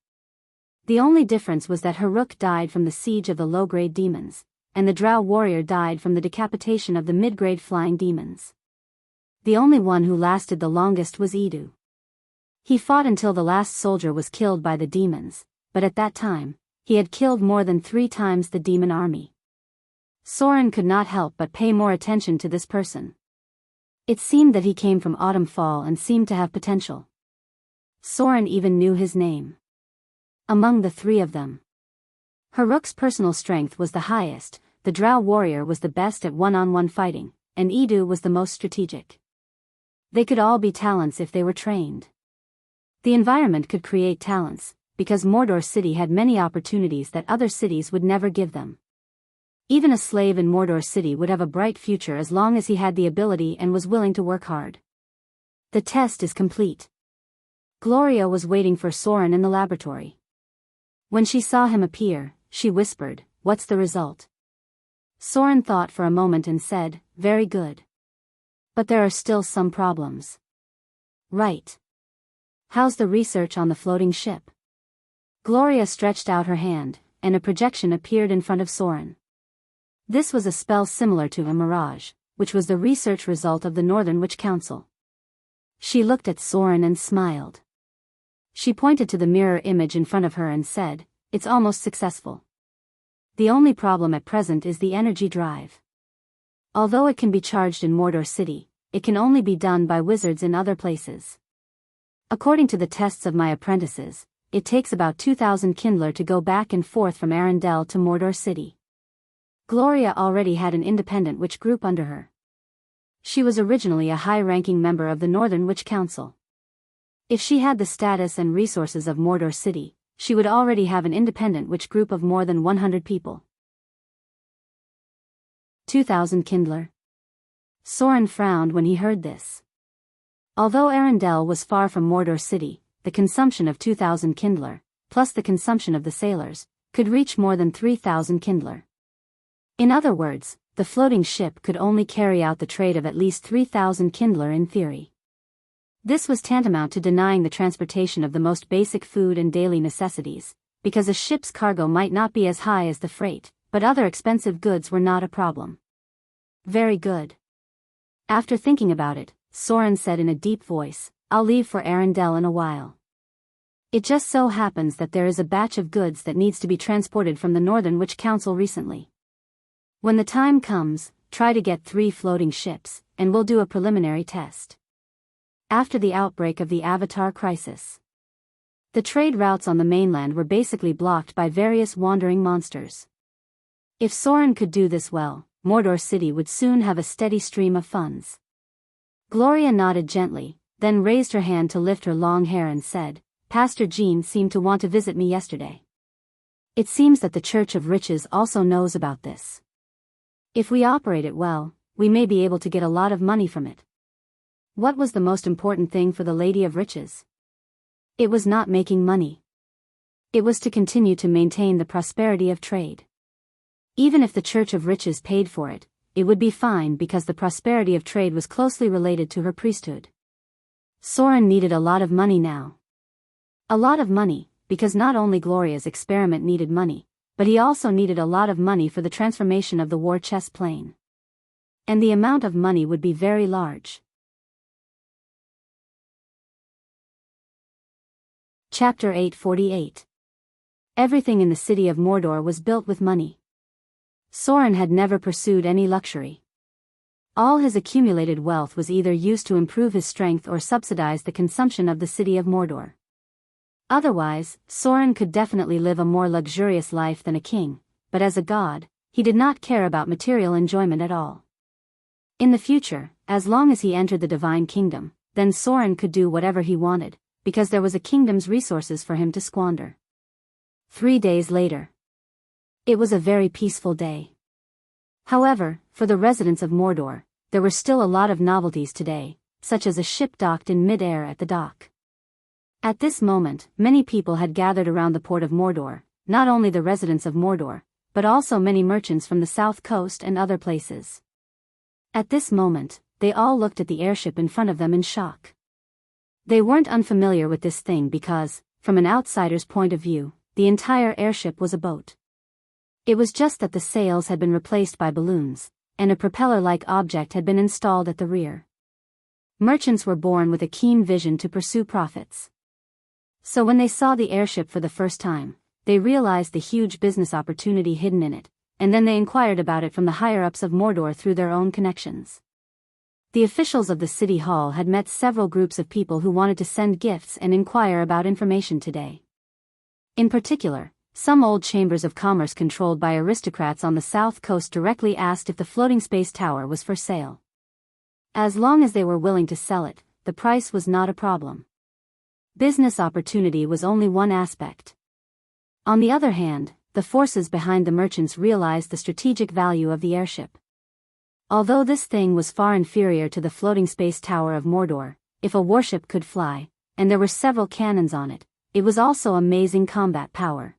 The only difference was that Haruk died from the siege of the low-grade demons, and the drow warrior died from the decapitation of the mid-grade flying demons. The only one who lasted the longest was Edu. He fought until the last soldier was killed by the demons, but at that time, he had killed more than 3 times the demon army. Soren could not help but pay more attention to this person. It seemed that he came from Autumn Fall and seemed to have potential. Soren even knew his name. Among the 3 of them, Haruk's personal strength was the highest, the Drow warrior was the best at one-on-one fighting, and Edu was the most strategic. They could all be talents if they were trained. The environment could create talents, because Mordor City had many opportunities that other cities would never give them. Even a slave in Mordor City would have a bright future as long as he had the ability and was willing to work hard. The test is complete. Gloria was waiting for Soren in the laboratory. When she saw him appear, she whispered, "What's the result?" Soren thought for a moment and said, "Very good. But there are still some problems." "Right. How's the research on the floating ship?" Gloria stretched out her hand, and a projection appeared in front of Soren. This was a spell similar to a mirage, which was the research result of the Northern Witch Council. She looked at Soren and smiled. She pointed to the mirror image in front of her and said, "It's almost successful. The only problem at present is the energy drive. Although it can be charged in Mordor City, it can only be done by wizards in other places. According to the tests of my apprentices, it takes about 2,000 Kindler to go back and forth from Arendelle to Mordor City." Gloria already had an independent witch group under her. She was originally a high-ranking member of the Northern Witch Council. If she had the status and resources of Mordor City, she would already have an independent witch group of more than 100 people. 2,000 Kindler. Soren frowned when he heard this. Although Arendelle was far from Mordor City, the consumption of 2,000 Kindler, plus the consumption of the sailors, could reach more than 3,000 Kindler. In other words, the floating ship could only carry out the trade of at least 3,000 Kindler in theory. This was tantamount to denying the transportation of the most basic food and daily necessities, because a ship's cargo might not be as high as the freight, but other expensive goods were not a problem. Very good. After thinking about it, Soren said in a deep voice, "I'll leave for Arendelle in a while. It just so happens that there is a batch of goods that needs to be transported from the Northern Witch Council recently. When the time comes, try to get 3 floating ships, and we'll do a preliminary test." After the outbreak of the Avatar crisis, the trade routes on the mainland were basically blocked by various wandering monsters. If Soren could do this well, Mordor City would soon have a steady stream of funds. Gloria nodded gently, then raised her hand to lift her long hair and said, "Pastor Jean seemed to want to visit me yesterday. It seems that the Church of Riches also knows about this. If we operate it well, we may be able to get a lot of money from it." What was the most important thing for the Lady of Riches? It was not making money. It was to continue to maintain the prosperity of trade. Even if the Church of Riches paid for it, it would be fine because the prosperity of trade was closely related to her priesthood. Soren needed a lot of money now. A lot of money, because not only Gloria's experiment needed money, but he also needed a lot of money for the transformation of the war chess plane. And the amount of money would be very large. Chapter 848. Everything in the city of Mordor was built with money. Soren had never pursued any luxury. All his accumulated wealth was either used to improve his strength or subsidize the consumption of the city of Mordor. Otherwise, Soren could definitely live a more luxurious life than a king, but as a god, he did not care about material enjoyment at all. In the future, as long as he entered the Divine Kingdom, then Soren could do whatever he wanted, because there was a kingdom's resources for him to squander. 3 days later. It was a very peaceful day. However, for the residents of Mordor, there were still a lot of novelties today, such as a ship docked in mid-air at the dock. At this moment, many people had gathered around the port of Mordor, not only the residents of Mordor, but also many merchants from the south coast and other places. At this moment, they all looked at the airship in front of them in shock. They weren't unfamiliar with this thing because, from an outsider's point of view, the entire airship was a boat. It was just that the sails had been replaced by balloons, and a propeller-like object had been installed at the rear. Merchants were born with a keen vision to pursue profits. So when they saw the airship for the first time, they realized the huge business opportunity hidden in it, and then they inquired about it from the higher-ups of Mordor through their own connections. The officials of the city hall had met several groups of people who wanted to send gifts and inquire about information today. In particular, some old chambers of commerce controlled by aristocrats on the south coast directly asked if the floating space tower was for sale. As long as they were willing to sell it, the price was not a problem. Business opportunity was only one aspect. On the other hand, the forces behind the merchants realized the strategic value of the airship. Although this thing was far inferior to the floating space tower of Mordor, if a warship could fly, and there were several cannons on it, it was also amazing combat power.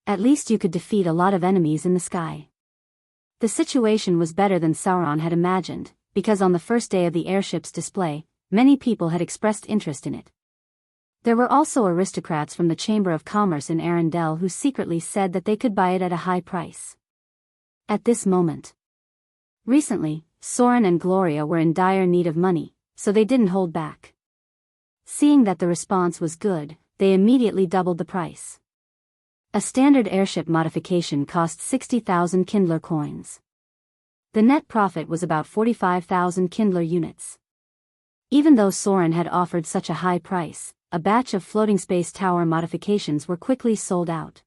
At least you could defeat a lot of enemies in the sky. The situation was better than Sauron had imagined, because on the first day of the airship's display, many people had expressed interest in it. There were also aristocrats from the Chamber of Commerce in Arendelle who secretly said that they could buy it at a high price. At this moment. Recently, Soren and Gloria were in dire need of money, so they didn't hold back. Seeing that the response was good, they immediately doubled the price. A standard airship modification cost 60,000 Kindler coins. The net profit was about 45,000 Kindler units. Even though Soren had offered such a high price, a batch of floating space tower modifications were quickly sold out.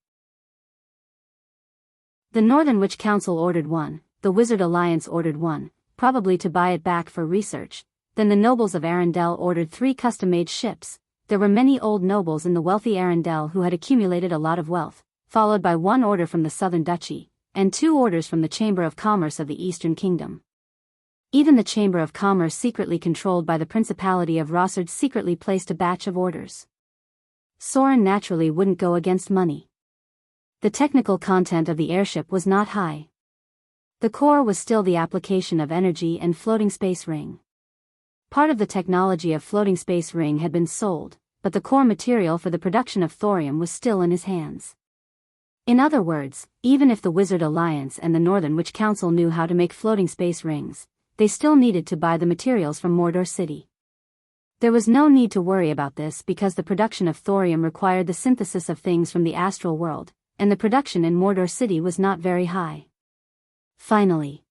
The Northern Witch Council ordered one, the Wizard Alliance ordered one, probably to buy it back for research. Then the nobles of Arendelle ordered 3 custom-made ships. There were many old nobles in the wealthy Arendelle who had accumulated a lot of wealth, followed by 1 order from the Southern Duchy, and 2 orders from the Chamber of Commerce of the Eastern Kingdom. Even the Chamber of Commerce secretly controlled by the Principality of Rossard secretly placed a batch of orders. Soren naturally wouldn't go against money. The technical content of the airship was not high. The core was still the application of energy and floating space ring. Part of the technology of floating space ring had been sold, but the core material for the production of thorium was still in his hands. In other words, even if the Wizard Alliance and the Northern Witch Council knew how to make floating space rings, they still needed to buy the materials from Mordor City. There was no need to worry about this because the production of thorium required the synthesis of things from the astral world, and the production in Mordor City was not very high. Finally,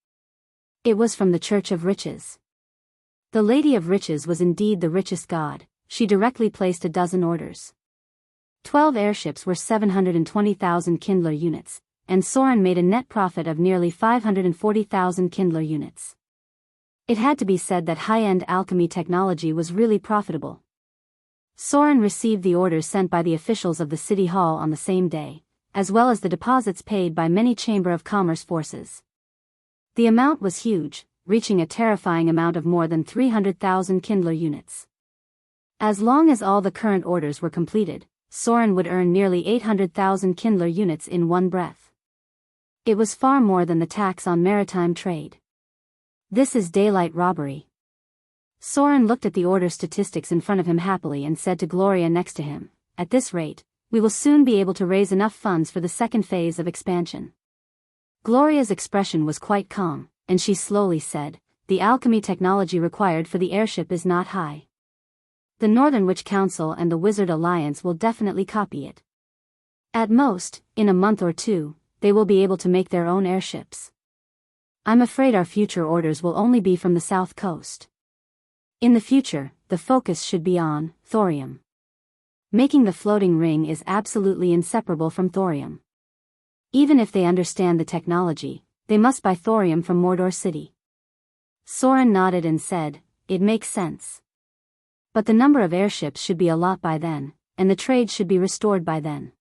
it was from the Church of Riches. The Lady of Riches was indeed the richest god. She directly placed a dozen orders. 12 airships were 720,000 Kindler units, and Soren made a net profit of nearly 540,000 Kindler units. It had to be said that high-end alchemy technology was really profitable. Soren received the orders sent by the officials of the City Hall on the same day, as well as the deposits paid by many Chamber of Commerce forces. The amount was huge, reaching a terrifying amount of more than 300,000 Kindler units. As long as all the current orders were completed, Soren would earn nearly 800,000 Kindler units in one breath. It was far more than the tax on maritime trade. This is daylight robbery. Soren looked at the order statistics in front of him happily and said to Gloria next to him, "At this rate, we will soon be able to raise enough funds for the second phase of expansion." Gloria's expression was quite calm, and she slowly said, "The alchemy technology required for the airship is not high. The Northern Witch Council and the Wizard Alliance will definitely copy it. At most, in a month or 2, they will be able to make their own airships. I'm afraid our future orders will only be from the south coast. In the future, the focus should be on thorium. Making the floating ring is absolutely inseparable from thorium. Even if they understand the technology, they must buy thorium from Mordor City." Soren nodded and said, "It makes sense. But the number of airships should be a lot by then, and the trade should be restored by then.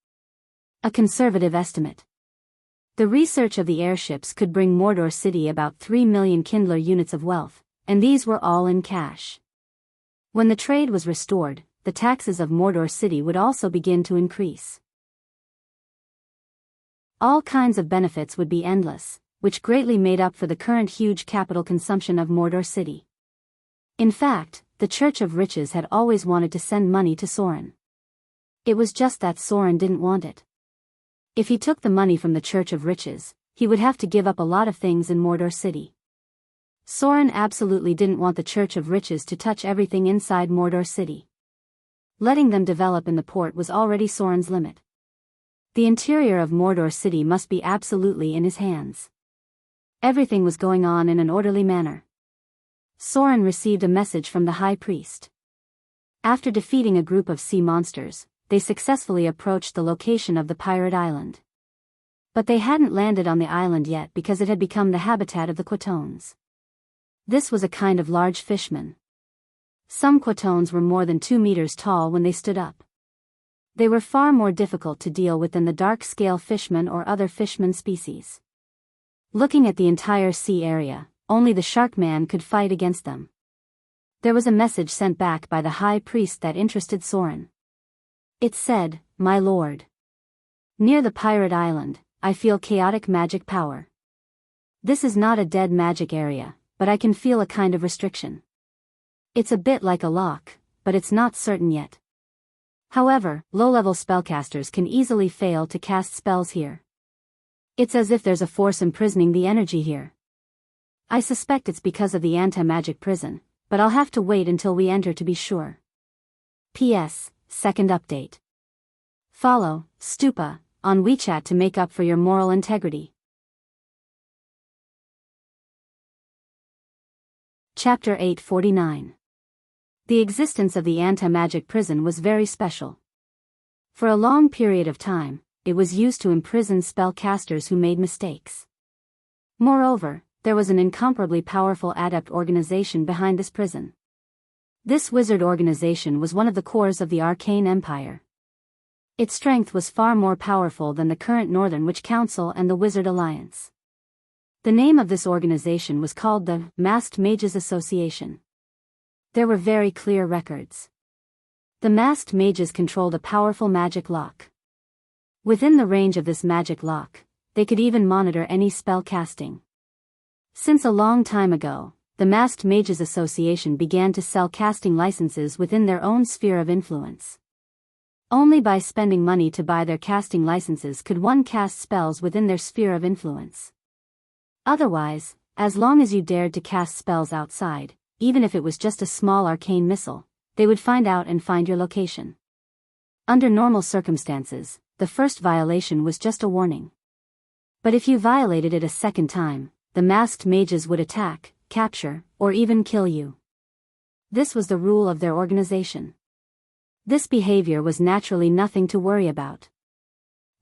A conservative estimate. The research of the airships could bring Mordor City about 3 million Kindler units of wealth, and these were all in cash. When the trade was restored, the taxes of Mordor City would also begin to increase. All kinds of benefits would be endless, which greatly made up for the current huge capital consumption of Mordor City. In fact, the Church of Riches had always wanted to send money to Soren. It was just that Soren didn't want it. If he took the money from the Church of Riches, he would have to give up a lot of things in Mordor City. Soren absolutely didn't want the Church of Riches to touch everything inside Mordor City. Letting them develop in the port was already Soren's limit. The interior of Mordor City must be absolutely in his hands. Everything was going on in an orderly manner. Soren received a message from the High Priest. After defeating a group of sea monsters, they successfully approached the location of the pirate island. But they hadn't landed on the island yet because it had become the habitat of the Quatones. This was a kind of large fishman. Some Quatones were more than 2 meters tall when they stood up. They were far more difficult to deal with than the dark-scale fishmen or other fishman species. Looking at the entire sea area, only the Sharkman could fight against them. There was a message sent back by the High Priest that interested Soren. It said, "My lord. Near the pirate island, I feel chaotic magic power. This is not a dead magic area, but I can feel a kind of restriction. It's a bit like a lock, but it's not certain yet. However, low-level spellcasters can easily fail to cast spells here. It's as if there's a force imprisoning the energy here. I suspect it's because of the anti-magic prison, but I'll have to wait until we enter to be sure. P.S. Second update. Follow Stupa on WeChat to make up for your moral integrity." Chapter 849. The existence of the anti-magic prison was very special. For a long period of time, it was used to imprison spellcasters who made mistakes. Moreover, there was an incomparably powerful adept organization behind this prison. This wizard organization was one of the cores of the Arcane Empire. Its strength was far more powerful than the current Northern Witch Council and the Wizard Alliance. The name of this organization was called the Masked Mages Association. There were very clear records. The Masked Mages controlled a powerful magic lock. Within the range of this magic lock, they could even monitor any spell casting. Since a long time ago, the Masked Mages Association began to sell casting licenses within their own sphere of influence. Only by spending money to buy their casting licenses could one cast spells within their sphere of influence. Otherwise, as long as you dared to cast spells outside, even if it was just a small arcane missile, they would find out and find your location. Under normal circumstances, the first violation was just a warning. But if you violated it a second time, the masked mages would attack, capture, or even kill you. This was the rule of their organization. This behavior was naturally nothing to worry about.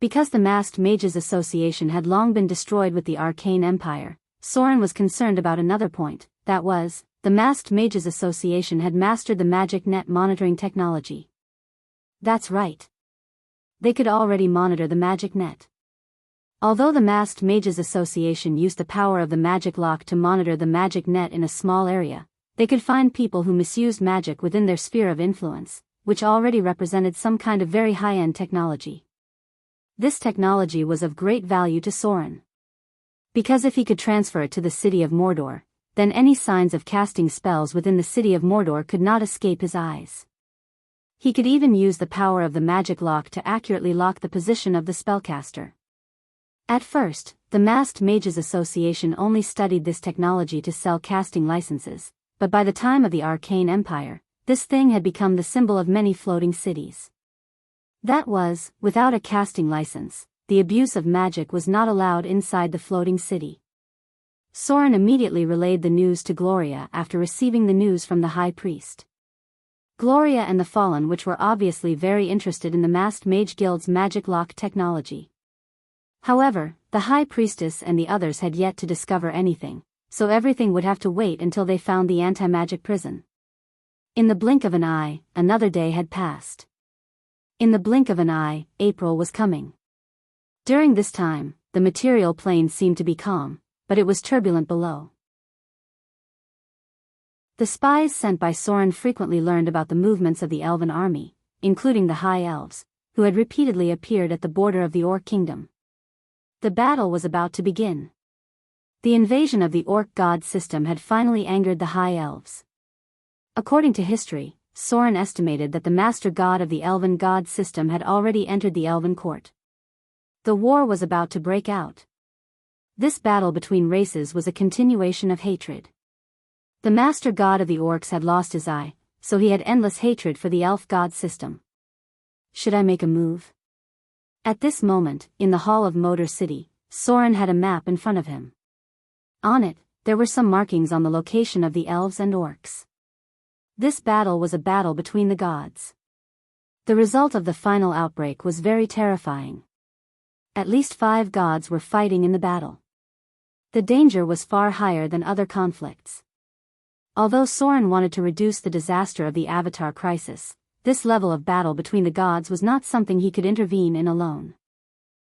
Because the Masked Mages Association had long been destroyed with the Arcane Empire, Soren was concerned about another point, that was, the Masked Mages Association had mastered the magic net monitoring technology. That's right. They could already monitor the magic net. Although the Masked Mages Association used the power of the magic lock to monitor the magic net in a small area, they could find people who misused magic within their sphere of influence, which already represented some kind of very high-end technology. This technology was of great value to Soren. Because if he could transfer it to the city of Mordor, then any signs of casting spells within the city of Mordor could not escape his eyes. He could even use the power of the magic lock to accurately lock the position of the spellcaster. At first, the Masked Mages Association only studied this technology to sell casting licenses, but by the time of the Arcane Empire, this thing had become the symbol of many floating cities. That was, without a casting license, the abuse of magic was not allowed inside the floating city. Soren immediately relayed the news to Gloria after receiving the news from the High Priest. Gloria and the Fallen, which were obviously very interested in the Masked Mage Guild's magic lock technology. However, the High Priestess and the others had yet to discover anything, so everything would have to wait until they found the anti-magic prison. In the blink of an eye, another day had passed. In the blink of an eye, April was coming. During this time, the material plane seemed to be calm, but it was turbulent below. The spies sent by Soren frequently learned about the movements of the elven army, including the High Elves, who had repeatedly appeared at the border of the Orc Kingdom. The battle was about to begin. The invasion of the Orc god system had finally angered the High Elves. According to history, Soren estimated that the master god of the elven god system had already entered the elven court. The war was about to break out. This battle between races was a continuation of hatred. The master god of the orcs had lost his eye, so he had endless hatred for the elf god system. Should I make a move? At this moment, in the hall of Motor City, Soren had a map in front of him. On it, there were some markings on the location of the elves and orcs. This battle was a battle between the gods. The result of the final outbreak was very terrifying. At least 5 gods were fighting in the battle. The danger was far higher than other conflicts. Although Soren wanted to reduce the disaster of the Avatar crisis, this level of battle between the gods was not something he could intervene in alone.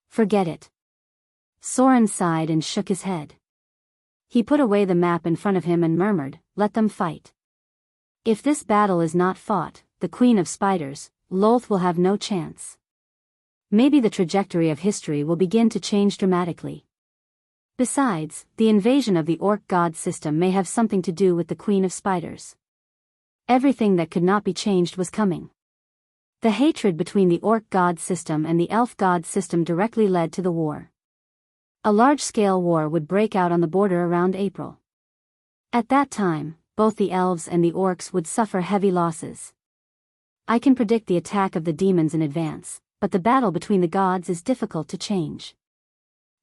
Forget it. Soren sighed and shook his head. He put away the map in front of him and murmured, "Let them fight. If this battle is not fought, the Queen of Spiders, Lolth, will have no chance. Maybe the trajectory of history will begin to change dramatically. Besides, the invasion of the orc god system may have something to do with the Queen of Spiders." Everything that could not be changed was coming. The hatred between the orc god system and the elf god system directly led to the war. A large-scale war would break out on the border around April. At that time, both the elves and the orcs would suffer heavy losses. I can predict the attack of the demons in advance, but the battle between the gods is difficult to change.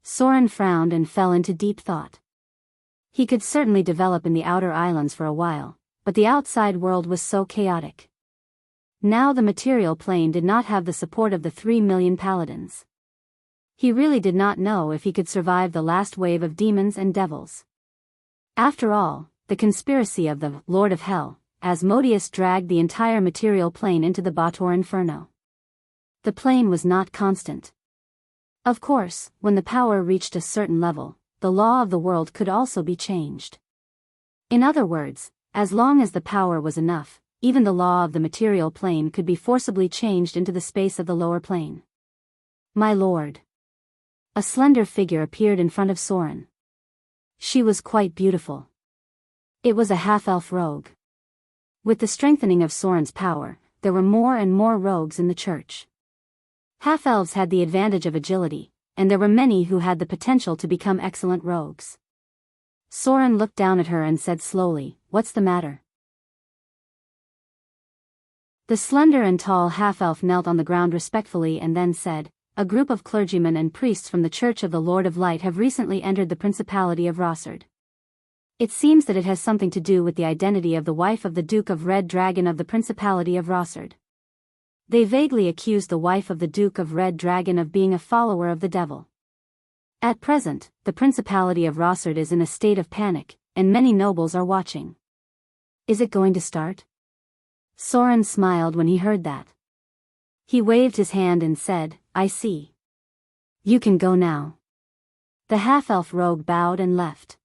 Soren frowned and fell into deep thought. He could certainly develop in the outer islands for a while, but the outside world was so chaotic. Now the material plane did not have the support of the 3 million paladins. He really did not know if he could survive the last wave of demons and devils. After all, the conspiracy of the Lord of Hell, Asmodeus, dragged the entire material plane into the Bator Inferno. The plane was not constant. Of course, when the power reached a certain level, the law of the world could also be changed. In other words, as long as the power was enough, even the law of the material plane could be forcibly changed into the space of the lower plane. "My lord." A slender figure appeared in front of Soren. She was quite beautiful. It was a half-elf rogue. With the strengthening of Soren's power, there were more and more rogues in the church. Half-elves had the advantage of agility, and there were many who had the potential to become excellent rogues. Soren looked down at her and said slowly, "What's the matter?" The slender and tall half-elf knelt on the ground respectfully and then said, "A group of clergymen and priests from the Church of the Lord of Light have recently entered the Principality of Rossard. It seems that it has something to do with the identity of the wife of the Duke of Red Dragon of the Principality of Rossard. They vaguely accused the wife of the Duke of Red Dragon of being a follower of the devil. At present, the Principality of Rossard is in a state of panic, and many nobles are watching." "Is it going to start?" Soren smiled when he heard that. He waved his hand and said, "I see. You can go now." The half-elf rogue bowed and left.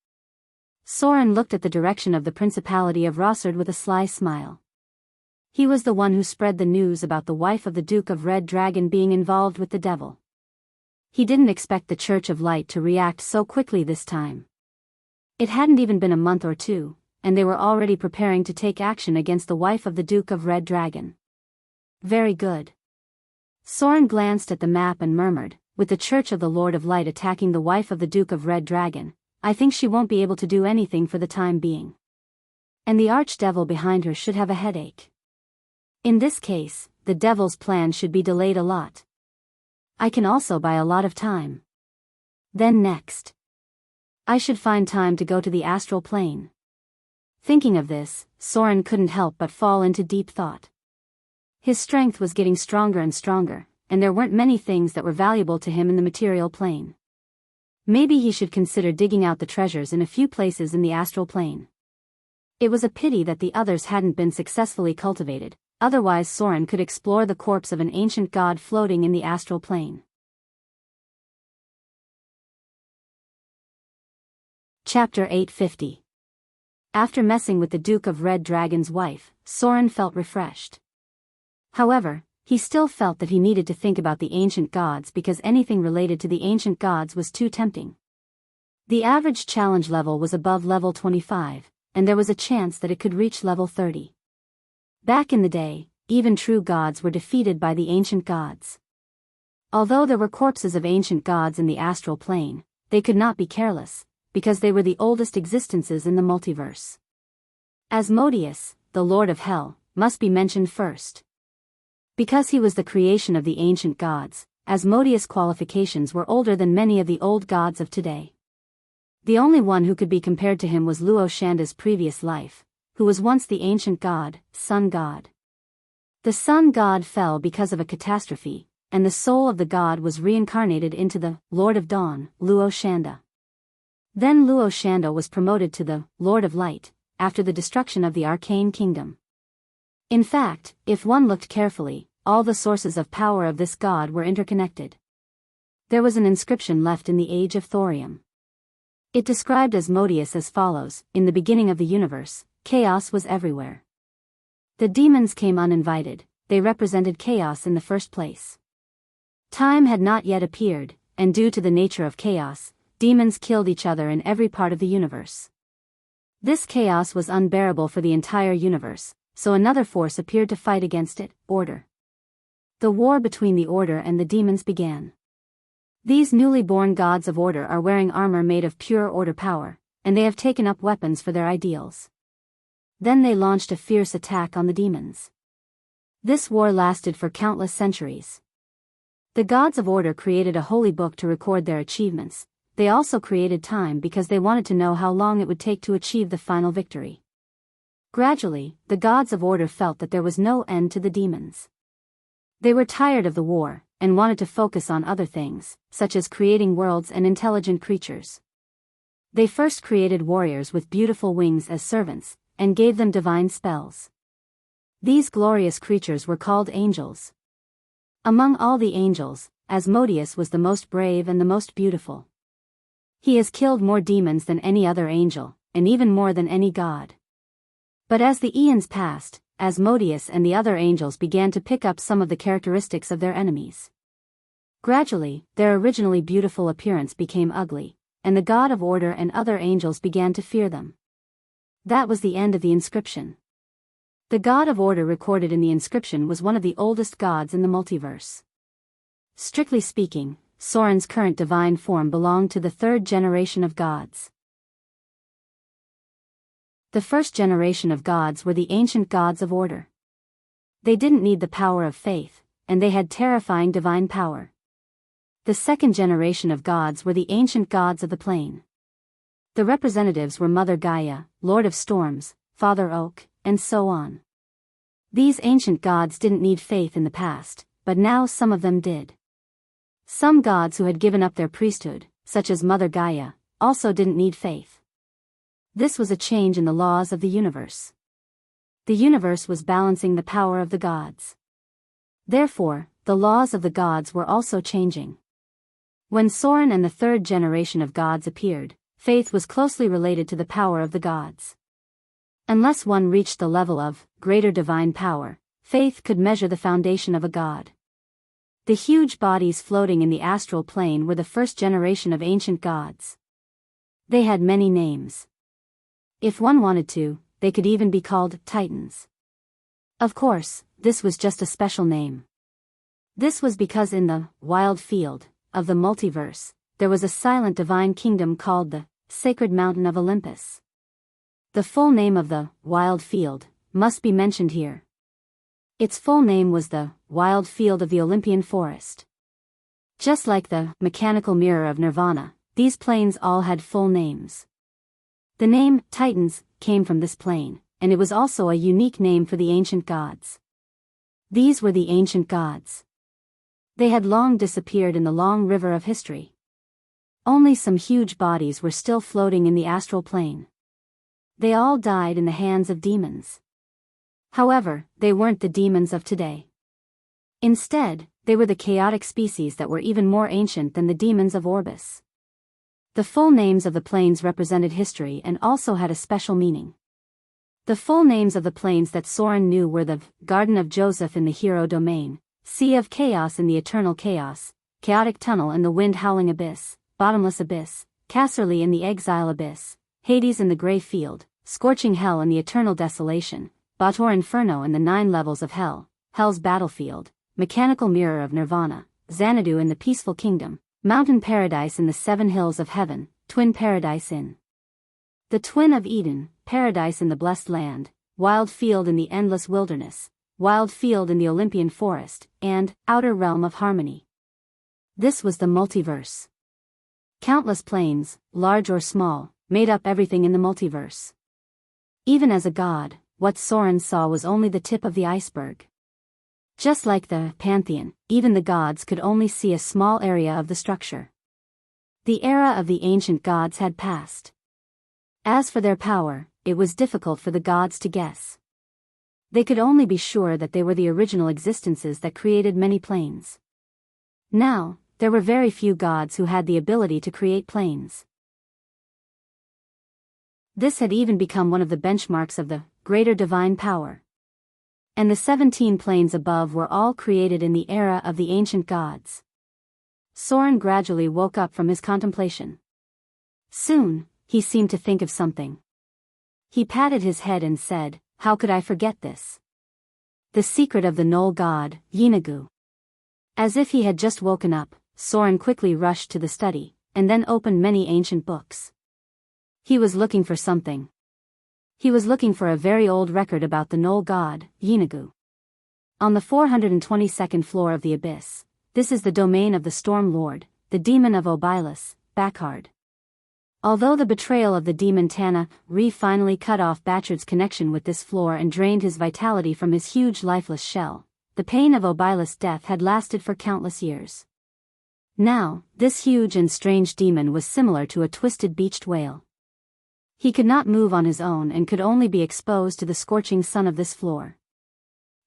Soren looked at the direction of the Principality of Rossard with a sly smile. He was the one who spread the news about the wife of the Duke of Red Dragon being involved with the devil. He didn't expect the Church of Light to react so quickly this time. It hadn't even been a month or two, and they were already preparing to take action against the wife of the Duke of Red Dragon. Very good. Soren glanced at the map and murmured, "With the Church of the Lord of Light attacking the wife of the Duke of Red Dragon, I think she won't be able to do anything for the time being. And the archdevil behind her should have a headache. In this case, the devil's plan should be delayed a lot. I can also buy a lot of time. Then next, I should find time to go to the astral plane." Thinking of this, Soren couldn't help but fall into deep thought. His strength was getting stronger and stronger, and there weren't many things that were valuable to him in the material plane. Maybe he should consider digging out the treasures in a few places in the astral plane. It was a pity that the others hadn't been successfully cultivated, otherwise Soren could explore the corpse of an ancient god floating in the astral plane. Chapter 850. After messing with the Duke of Red Dragon's wife, Soren felt refreshed. However, he still felt that he needed to think about the ancient gods because anything related to the ancient gods was too tempting. The average challenge level was above level 25, and there was a chance that it could reach level 30. Back in the day, even true gods were defeated by the ancient gods. Although there were corpses of ancient gods in the astral plane, they could not be careless, because they were the oldest existences in the multiverse. Asmodeus, the Lord of Hell, must be mentioned first. Because he was the creation of the ancient gods, Asmodeus' qualifications were older than many of the old gods of today. The only one who could be compared to him was Luoshanda's previous life, who was once the ancient god, sun god. The sun god fell because of a catastrophe, and the soul of the god was reincarnated into the Lord of Dawn, Luoshanda. Then Luoshanda was promoted to the Lord of Light, after the destruction of the arcane kingdom. In fact, if one looked carefully, all the sources of power of this god were interconnected. There was an inscription left in the age of thorium. It described Asmodeus as follows: in the beginning of the universe, chaos was everywhere. The demons came uninvited, they represented chaos in the first place. Time had not yet appeared, and due to the nature of chaos, demons killed each other in every part of the universe. This chaos was unbearable for the entire universe, so another force appeared to fight against it, order. The war between the order and the demons began. These newly born gods of order are wearing armor made of pure order power, and they have taken up weapons for their ideals. Then they launched a fierce attack on the demons. This war lasted for countless centuries. The gods of order created a holy book to record their achievements. They also created time because they wanted to know how long it would take to achieve the final victory. Gradually, the gods of order felt that there was no end to the demons. They were tired of the war, and wanted to focus on other things, such as creating worlds and intelligent creatures. They first created warriors with beautiful wings as servants, and gave them divine spells. These glorious creatures were called angels. Among all the angels, Asmodeus was the most brave and the most beautiful. He has killed more demons than any other angel, and even more than any god. But as the eons passed, Asmodeus and the other angels began to pick up some of the characteristics of their enemies. Gradually, their originally beautiful appearance became ugly, and the god of order and other angels began to fear them. That was the end of the inscription. The god of order recorded in the inscription was one of the oldest gods in the multiverse. Strictly speaking, Soren's current divine form belonged to the third generation of gods. The first generation of gods were the ancient gods of order. They didn't need the power of faith, and they had terrifying divine power. The second generation of gods were the ancient gods of the plane. The representatives were Mother Gaia, Lord of Storms, Father Oak, and so on. These ancient gods didn't need faith in the past, but now some of them did. Some gods who had given up their priesthood, such as Mother Gaia, also didn't need faith. This was a change in the laws of the universe. The universe was balancing the power of the gods. Therefore, the laws of the gods were also changing. When Soren and the third generation of gods appeared, faith was closely related to the power of the gods. Unless one reached the level of greater divine power, faith could measure the foundation of a god. The huge bodies floating in the astral plane were the first generation of ancient gods. They had many names. If one wanted to, they could even be called Titans. Of course, this was just a special name. This was because in the wild field of the multiverse, there was a silent divine kingdom called the Sacred Mountain of Olympus. The full name of the wild field must be mentioned here. Its full name was the Wild Field of the Olympian Forest. Just like the mechanical mirror of Nirvana, these planes all had full names. The name Titans came from this plane, and it was also a unique name for the ancient gods. These were the ancient gods. They had long disappeared in the long river of history. Only some huge bodies were still floating in the astral plane. They all died in the hands of demons. However, they weren't the demons of today. Instead, they were the chaotic species that were even more ancient than the demons of Orbis. The full names of the planes represented history and also had a special meaning. The full names of the planes that Soren knew were the Garden of Joseph in the Hero Domain, Sea of Chaos in the Eternal Chaos, Chaotic Tunnel in the Wind-Howling Abyss, Bottomless Abyss, Casterly in the Exile Abyss, Hades in the Grey Field, Scorching Hell in the Eternal Desolation, Bator Inferno in the 9 Levels of Hell, Hell's Battlefield, Mechanical Mirror of Nirvana, Xanadu in the Peaceful Kingdom, Mountain Paradise in the 7 Hills of Heaven, Twin Paradise in the Twin of Eden, paradise in the blessed land, wild field in the endless wilderness, wild field in the Olympian forest, and outer realm of harmony. This was the multiverse. Countless planes, large or small, made up everything in the multiverse. Even as a god, what Soren saw was only the tip of the iceberg. Just like the pantheon, even the gods could only see a small area of the structure. The era of the ancient gods had passed. As for their power, it was difficult for the gods to guess. They could only be sure that they were the original existences that created many planes. Now, there were very few gods who had the ability to create planes. This had even become one of the benchmarks of the greater divine power. And the 17 planes above were all created in the era of the ancient gods. Soren gradually woke up from his contemplation. Soon, he seemed to think of something. He patted his head and said, "How could I forget this? The secret of the Knoll god, Yinagu." As if he had just woken up, Soren quickly rushed to the study, and then opened many ancient books. He was looking for something. He was looking for a very old record about the Knoll god, Yinagu. On the 422nd floor of the abyss, this is the domain of the Storm Lord, the demon of Obylis, Bacchard. Although the betrayal of the demon Tana Re finally cut off Bacchard's connection with this floor and drained his vitality from his huge lifeless shell, the pain of Obylis' death had lasted for countless years. Now, this huge and strange demon was similar to a twisted beached whale. He could not move on his own and could only be exposed to the scorching sun of this floor.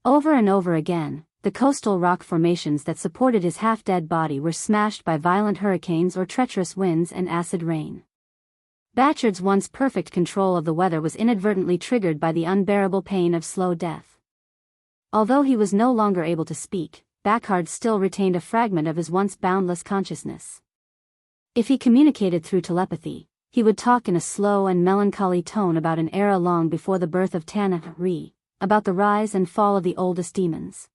Over and over again, the coastal rock formations that supported his half-dead body were smashed by violent hurricanes or treacherous winds and acid rain. Bacchard's once perfect control of the weather was inadvertently triggered by the unbearable pain of slow death. Although he was no longer able to speak, Bacchard still retained a fragment of his once boundless consciousness. If he communicated through telepathy, he would talk in a slow and melancholy tone about an era long before the birth of Tana Re, about the rise and fall of the oldest demons.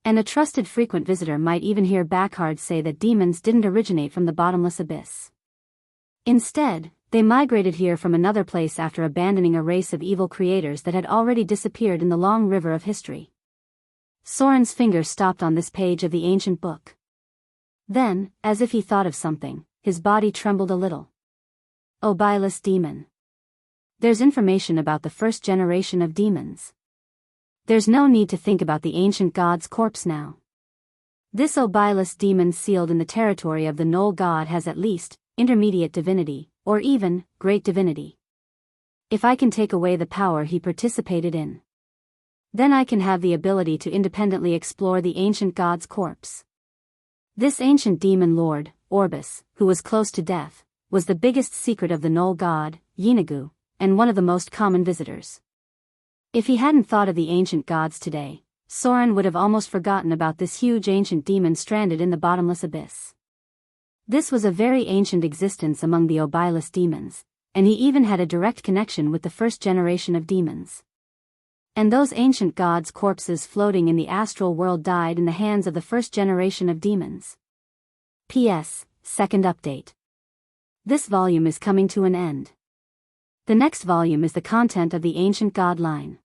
And a trusted frequent visitor might even hear Bacchard say that demons didn't originate from the bottomless abyss. Instead, they migrated here from another place after abandoning a race of evil creators that had already disappeared in the long river of history. Soren's finger stopped on this page of the ancient book. Then, as if he thought of something, his body trembled a little. Obylis demon. There's information about the first generation of demons. There's no need to think about the ancient god's corpse now. This Obylis demon sealed in the territory of the Knoll god has at least intermediate divinity, or even great divinity. If I can take away the power he participated in, then I can have the ability to independently explore the ancient god's corpse. This ancient demon lord, Orbis, who was close to death, was the biggest secret of the Knoll god, Yinagu, and one of the most common visitors. If he hadn't thought of the ancient gods today, Soren would have almost forgotten about this huge ancient demon stranded in the bottomless abyss. This was a very ancient existence among the Obylis demons, and he even had a direct connection with the first generation of demons. And those ancient gods' corpses floating in the astral world died in the hands of the first generation of demons. P.S. Second update. This volume is coming to an end. The next volume is the content of the ancient god line.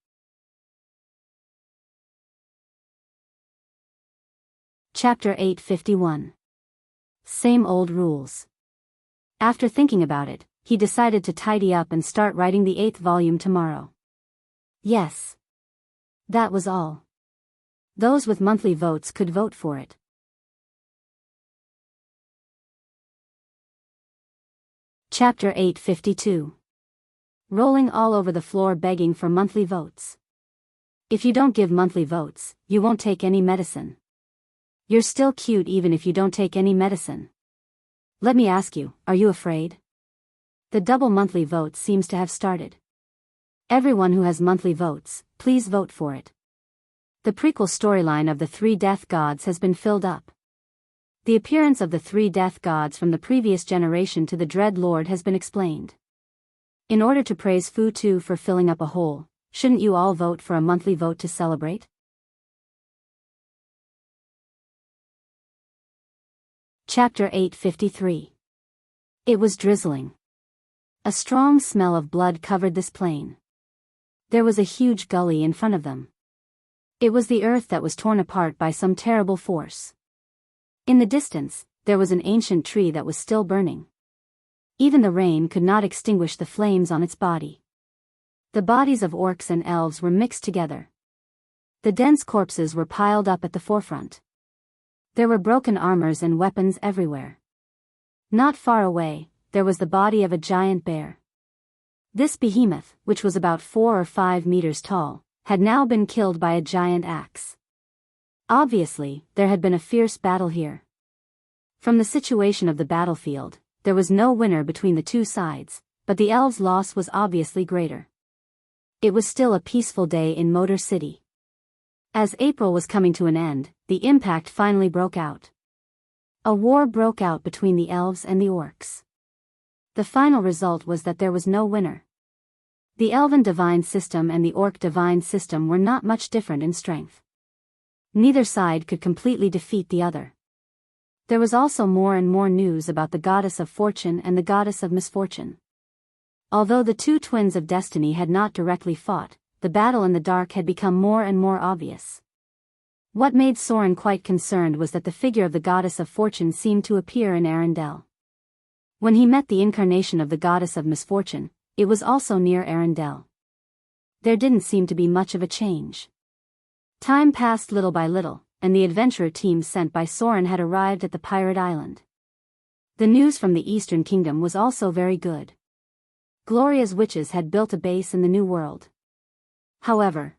Chapter 851. Same old rules. After thinking about it, he decided to tidy up and start writing the 8th volume tomorrow. Yes. That was all. Those with monthly votes could vote for it. Chapter 852. Rolling all over the floor begging for monthly votes. If you don't give monthly votes, you won't take any medicine. You're still cute even if you don't take any medicine. Let me ask you, are you afraid? The double monthly vote seems to have started. Everyone who has monthly votes, please vote for it. The prequel storyline of the 3 death gods has been filled up. The appearance of the 3 death gods from the previous generation to the Dread Lord has been explained. In order to praise Fu Tu for filling up a hole, shouldn't you all vote for a monthly vote to celebrate? Chapter 853. It was drizzling. A strong smell of blood covered this plain. There was a huge gully in front of them. It was the earth that was torn apart by some terrible force. In the distance, there was an ancient tree that was still burning. Even the rain could not extinguish the flames on its body. The bodies of orcs and elves were mixed together. The dense corpses were piled up at the forefront. There were broken armors and weapons everywhere. Not far away, there was the body of a giant bear. This behemoth, which was about 4 or 5 meters tall, had now been killed by a giant axe. Obviously, there had been a fierce battle here. From the situation of the battlefield, there was no winner between the two sides, but the elves' loss was obviously greater. It was still a peaceful day in Motor City. As April was coming to an end, the impact finally broke out. A war broke out between the elves and the orcs. The final result was that there was no winner. The elven divine system and the orc divine system were not much different in strength. Neither side could completely defeat the other. There was also more and more news about the goddess of fortune and the goddess of misfortune. Although the two twins of destiny had not directly fought, the battle in the dark had become more and more obvious. What made Soren quite concerned was that the figure of the goddess of fortune seemed to appear in Arendelle. When he met the incarnation of the goddess of misfortune, it was also near Arendelle. There didn't seem to be much of a change. Time passed little by little, and the adventurer team sent by Soren had arrived at the pirate island. The news from the Eastern Kingdom was also very good. Gloria's witches had built a base in the New World. However,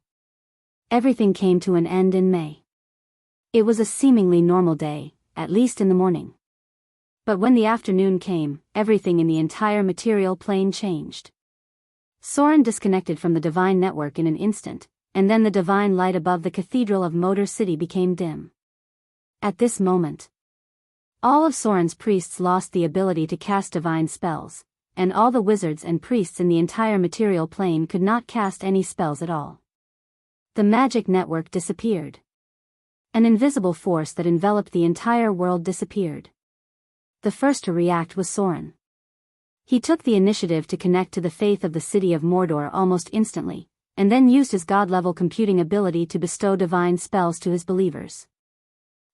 everything came to an end in May. It was a seemingly normal day, at least in the morning. But when the afternoon came, everything in the entire material plane changed. Soren disconnected from the divine network in an instant, and then the divine light above the cathedral of Motor City became dim. At this moment, all of Soren's priests lost the ability to cast divine spells, and all the wizards and priests in the entire material plane could not cast any spells at all. The magic network disappeared. An invisible force that enveloped the entire world disappeared. The first to react was Soren. He took the initiative to connect to the faith of the city of Mordor almost instantly, and then used his god-level computing ability to bestow divine spells to his believers.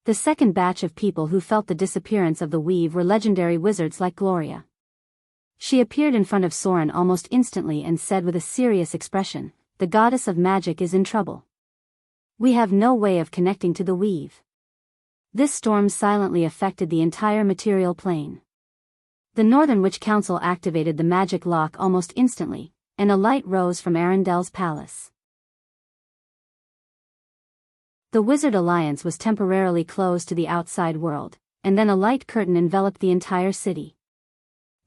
The second batch of people who felt the disappearance of the weave were legendary wizards like Gloria. She appeared in front of Soren almost instantly and said with a serious expression, "The goddess of magic is in trouble. We have no way of connecting to the weave." This storm silently affected the entire material plane. The Northern Witch Council activated the magic lock almost instantly, and a light rose from Arendelle's palace. The Wizard Alliance was temporarily closed to the outside world, and then a light curtain enveloped the entire city.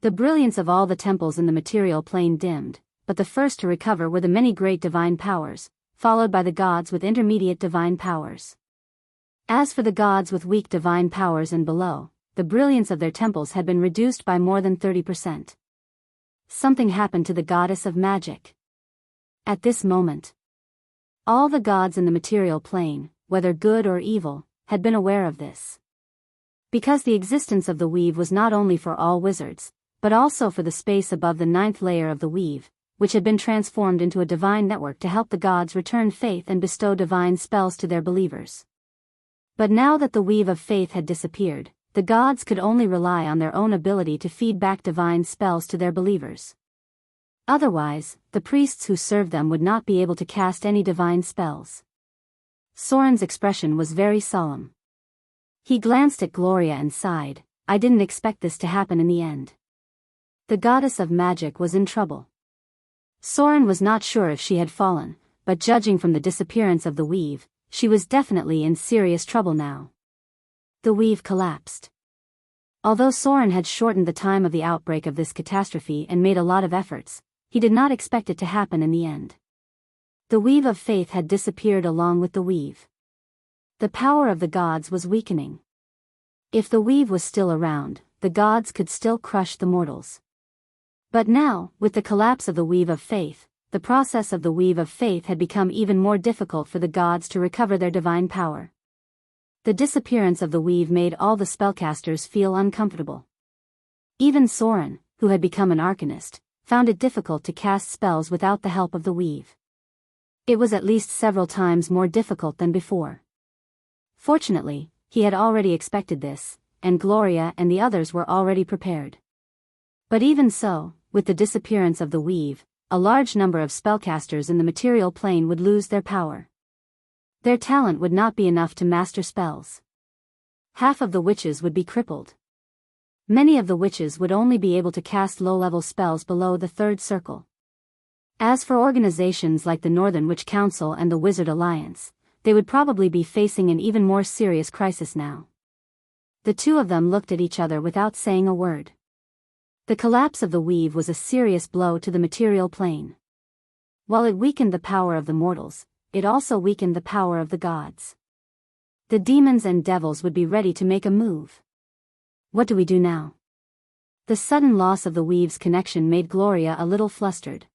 The brilliance of all the temples in the material plane dimmed, but the first to recover were the many great divine powers, followed by the gods with intermediate divine powers. As for the gods with weak divine powers and below, the brilliance of their temples had been reduced by more than 30%. Something happened to the goddess of magic. At this moment, all the gods in the material plane, whether good or evil, had been aware of this. Because the existence of the weave was not only for all wizards, but also for the space above the 9th layer of the weave, which had been transformed into a divine network to help the gods return faith and bestow divine spells to their believers. But now that the weave of faith had disappeared, the gods could only rely on their own ability to feed back divine spells to their believers. Otherwise, the priests who served them would not be able to cast any divine spells. Soren's expression was very solemn. He glanced at Gloria and sighed, "I didn't expect this to happen in the end." The goddess of magic was in trouble. Soren was not sure if she had fallen, but judging from the disappearance of the weave, she was definitely in serious trouble now. The weave collapsed. Although Soren had shortened the time of the outbreak of this catastrophe and made a lot of efforts, he did not expect it to happen in the end. The weave of faith had disappeared along with the weave. The power of the gods was weakening. If the weave was still around, the gods could still crush the mortals. But now, with the collapse of the weave of faith, the process of the weave of faith had become even more difficult for the gods to recover their divine power. The disappearance of the weave made all the spellcasters feel uncomfortable. Even Soren, who had become an arcanist, found it difficult to cast spells without the help of the weave. It was at least several times more difficult than before. Fortunately, he had already expected this, and Gloria and the others were already prepared. But even so, with the disappearance of the weave, a large number of spellcasters in the material plane would lose their power. Their talent would not be enough to master spells. Half of the witches would be crippled. Many of the witches would only be able to cast low-level spells below the third circle. As for organizations like the Northern Witch Council and the Wizard Alliance, they would probably be facing an even more serious crisis now. The two of them looked at each other without saying a word. The collapse of the weave was a serious blow to the material plane. While it weakened the power of the mortals, it also weakened the power of the gods. The demons and devils would be ready to make a move. What do we do now? The sudden loss of the weave's connection made Gloria a little flustered.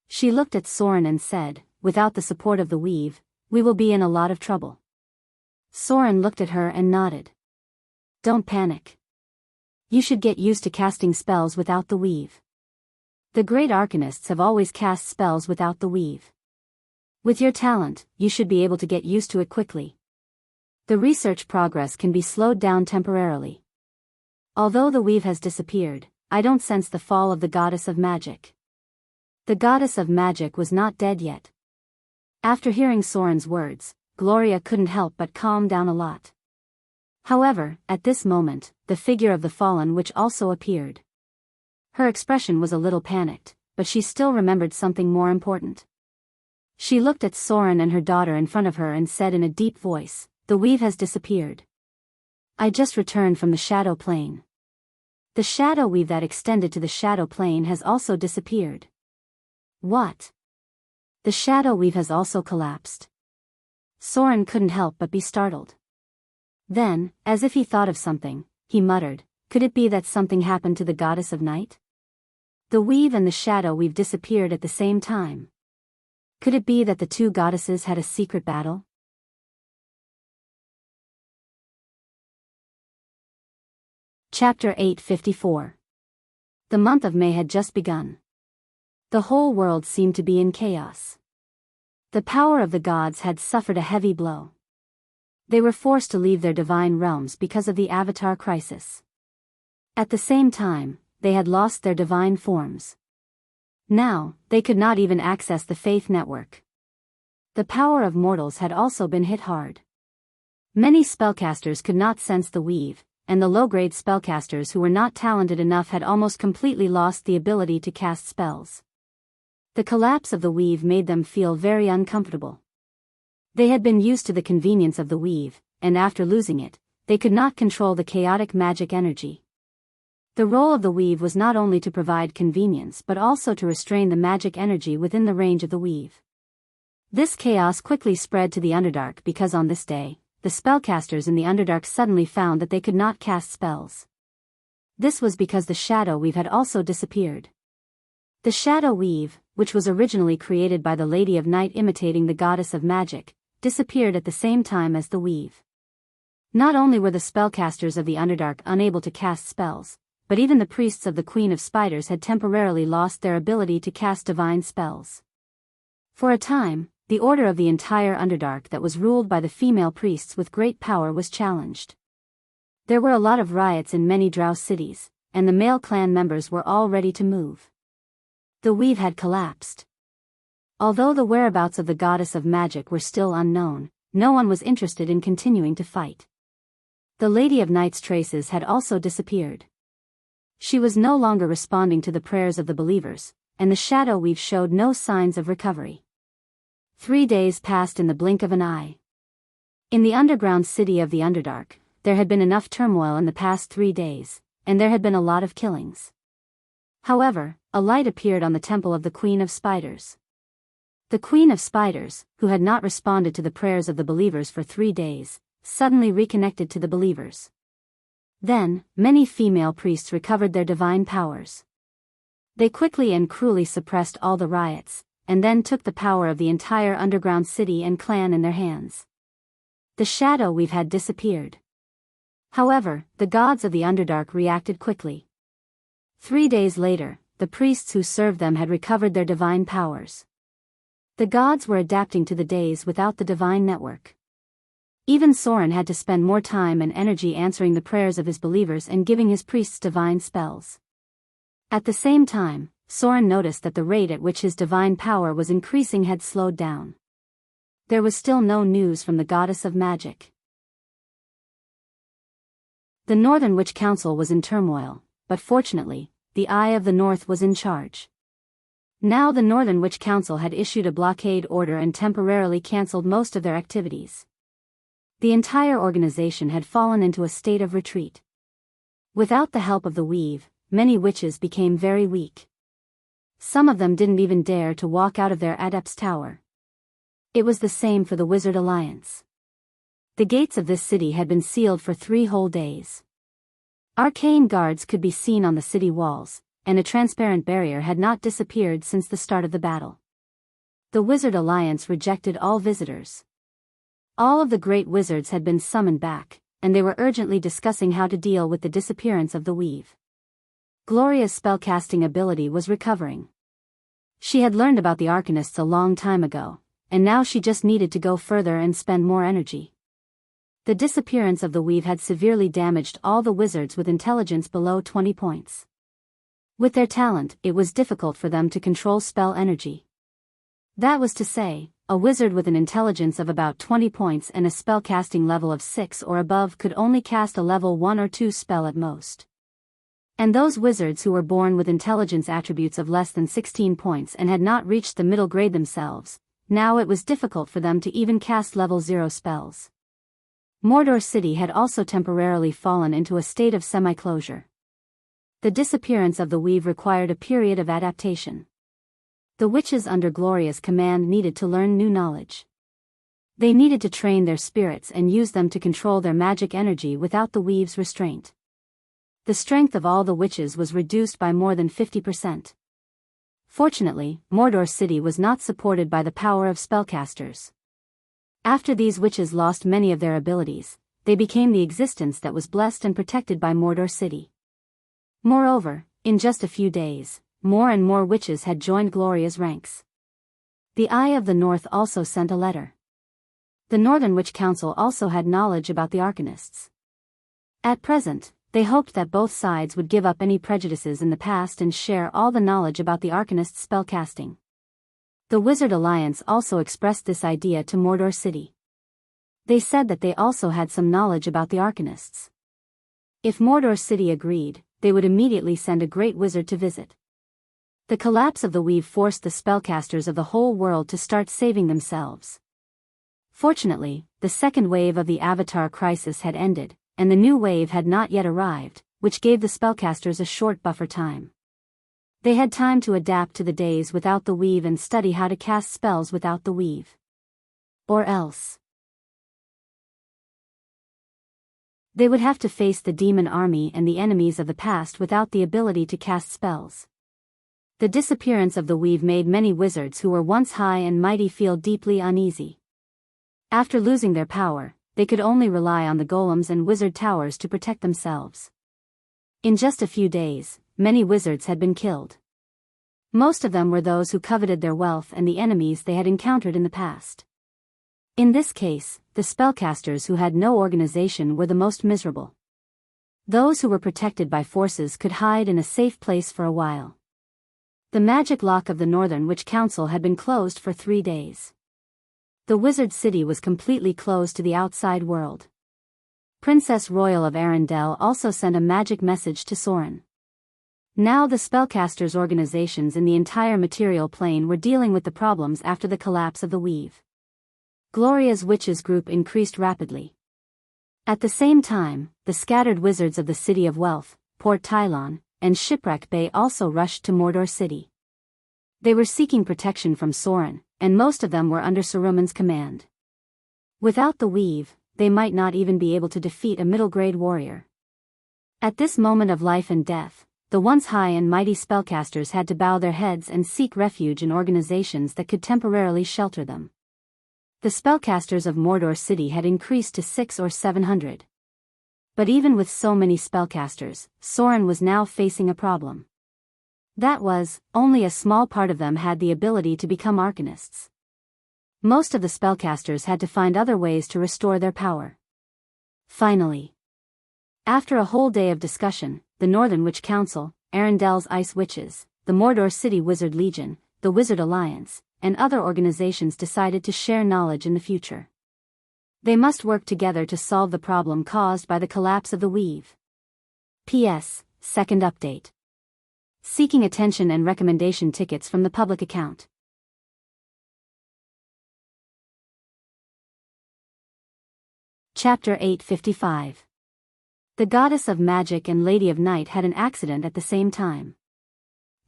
She looked at Soren and said, "Without the support of the weave, we will be in a lot of trouble." Soren looked at her and nodded. "Don't panic. You should get used to casting spells without the weave. The great arcanists have always cast spells without the weave. With your talent, you should be able to get used to it quickly. The research progress can be slowed down temporarily. Although the weave has disappeared, I don't sense the fall of the goddess of magic." The goddess of magic was not dead yet. After hearing Soren's words, Gloria couldn't help but calm down a lot. However, at this moment, the figure of the fallen witch also appeared. Her expression was a little panicked, but she still remembered something more important. She looked at Soren and her daughter in front of her and said in a deep voice, "The weave has disappeared. I just returned from the shadow plane. The shadow weave that extended to the shadow plane has also disappeared." "What? The shadow weave has also collapsed?" Soren couldn't help but be startled. Then, as if he thought of something, he muttered, "Could it be that something happened to the goddess of night? The weave and the shadow weave disappeared at the same time. Could it be that the two goddesses had a secret battle?" Chapter 854. The month of May had just begun. The whole world seemed to be in chaos. The power of the gods had suffered a heavy blow. They were forced to leave their divine realms because of the Avatar crisis. At the same time, they had lost their divine forms. Now, they could not even access the Faith Network. The power of mortals had also been hit hard. Many spellcasters could not sense the weave, and the low-grade spellcasters who were not talented enough had almost completely lost the ability to cast spells. The collapse of the weave made them feel very uncomfortable. They had been used to the convenience of the weave, and after losing it, they could not control the chaotic magic energy. The role of the weave was not only to provide convenience but also to restrain the magic energy within the range of the weave. This chaos quickly spread to the Underdark because on this day, the spellcasters in the Underdark suddenly found that they could not cast spells. This was because the shadow weave had also disappeared. The shadow weave, which was originally created by the Lady of Night imitating the goddess of magic, disappeared at the same time as the weave. Not only were the spellcasters of the Underdark unable to cast spells, but even the priests of the Queen of Spiders had temporarily lost their ability to cast divine spells. For a time, the order of the entire Underdark that was ruled by the female priests with great power was challenged. There were a lot of riots in many drow cities, and the male clan members were all ready to move. The weave had collapsed. Although the whereabouts of the goddess of magic were still unknown, no one was interested in continuing to fight. The Lady of Night's traces had also disappeared. She was no longer responding to the prayers of the believers, and the shadow weave showed no signs of recovery. 3 days passed in the blink of an eye. In the underground city of the Underdark, there had been enough turmoil in the past 3 days, and there had been a lot of killings. However, a light appeared on the temple of the Queen of Spiders. The Queen of Spiders, who had not responded to the prayers of the believers for 3 days, suddenly reconnected to the believers. Then, many female priests recovered their divine powers. They quickly and cruelly suppressed all the riots, and then took the power of the entire underground city and clan in their hands. The shadow weave had disappeared. However, the gods of the Underdark reacted quickly. 3 days later, the priests who served them had recovered their divine powers. The gods were adapting to the days without the divine network. Even Soren had to spend more time and energy answering the prayers of his believers and giving his priests divine spells. At the same time, Soren noticed that the rate at which his divine power was increasing had slowed down. There was still no news from the goddess of magic. The Northern Witch Council was in turmoil, but fortunately, the Eye of the North was in charge. Now the Northern Witch Council had issued a blockade order and temporarily cancelled most of their activities. The entire organization had fallen into a state of retreat. Without the help of the weave, many witches became very weak. Some of them didn't even dare to walk out of their Adept's Tower. It was the same for the Wizard Alliance. The gates of this city had been sealed for 3 whole days. Arcane guards could be seen on the city walls, and a transparent barrier had not disappeared since the start of the battle. The Wizard Alliance rejected all visitors. All of the great wizards had been summoned back, and they were urgently discussing how to deal with the disappearance of the weave. Gloria's spellcasting ability was recovering. She had learned about the Arcanists a long time ago, and now she just needed to go further and spend more energy. The disappearance of the weave had severely damaged all the wizards with intelligence below 20 points. With their talent, it was difficult for them to control spell energy. That was to say, a wizard with an intelligence of about 20 points and a spellcasting level of 6 or above could only cast a level 1 or 2 spell at most. And those wizards who were born with intelligence attributes of less than 16 points and had not reached the middle grade themselves, now it was difficult for them to even cast level 0 spells. Mordor City had also temporarily fallen into a state of semi-closure. The disappearance of the weave required a period of adaptation. The witches under Gloria's command needed to learn new knowledge. They needed to train their spirits and use them to control their magic energy without the weave's restraint. The strength of all the witches was reduced by more than 50%. Fortunately, Mordor City was not supported by the power of spellcasters. After these witches lost many of their abilities, they became the existence that was blessed and protected by Mordor City. Moreover, in just a few days, more and more witches had joined Gloria's ranks. The Eye of the North also sent a letter. The Northern Witch Council also had knowledge about the Arcanists. At present, they hoped that both sides would give up any prejudices in the past and share all the knowledge about the Arcanists' spellcasting. The Wizard Alliance also expressed this idea to Mordor City. They said that they also had some knowledge about the Arcanists. If Mordor City agreed, they would immediately send a great wizard to visit. The collapse of the weave forced the spellcasters of the whole world to start saving themselves. Fortunately, the second wave of the Avatar crisis had ended, and the new wave had not yet arrived, which gave the spellcasters a short buffer time. They had time to adapt to the days without the weave and study how to cast spells without the weave. Or else they would have to face the demon army and the enemies of the past without the ability to cast spells. The disappearance of the weave made many wizards who were once high and mighty feel deeply uneasy. After losing their power, they could only rely on the golems and wizard towers to protect themselves. In just a few days, many wizards had been killed. Most of them were those who coveted their wealth and the enemies they had encountered in the past. In this case, the spellcasters who had no organization were the most miserable. Those who were protected by forces could hide in a safe place for a while. The magic lock of the Northern Witch Council had been closed for 3 days. The wizard city was completely closed to the outside world. Princess Royal of Arendelle also sent a magic message to Soren. Now the spellcasters' organizations in the entire material plane were dealing with the problems after the collapse of the weave. Gloria's witches group increased rapidly. At the same time, the scattered wizards of the City of Wealth, Port Tylon, and Shipwreck Bay also rushed to Mordor City. They were seeking protection from Soren, and most of them were under Saruman's command. Without the weave, they might not even be able to defeat a middle-grade warrior. At this moment of life and death, the once high and mighty spellcasters had to bow their heads and seek refuge in organizations that could temporarily shelter them. The spellcasters of Mordor City had increased to 600 or 700. But even with so many spellcasters, Soren was now facing a problem. That was, only a small part of them had the ability to become arcanists. Most of the spellcasters had to find other ways to restore their power. Finally, after a whole day of discussion, the Northern Witch Council, Arendelle's Ice Witches, the Mordor City Wizard Legion, the Wizard Alliance, and other organizations decided to share knowledge in the future. They must work together to solve the problem caused by the collapse of the Weave. P.S. Second update. Seeking attention and recommendation tickets from the public account. Chapter 855. The Goddess of Magic and Lady of Night had an accident at the same time.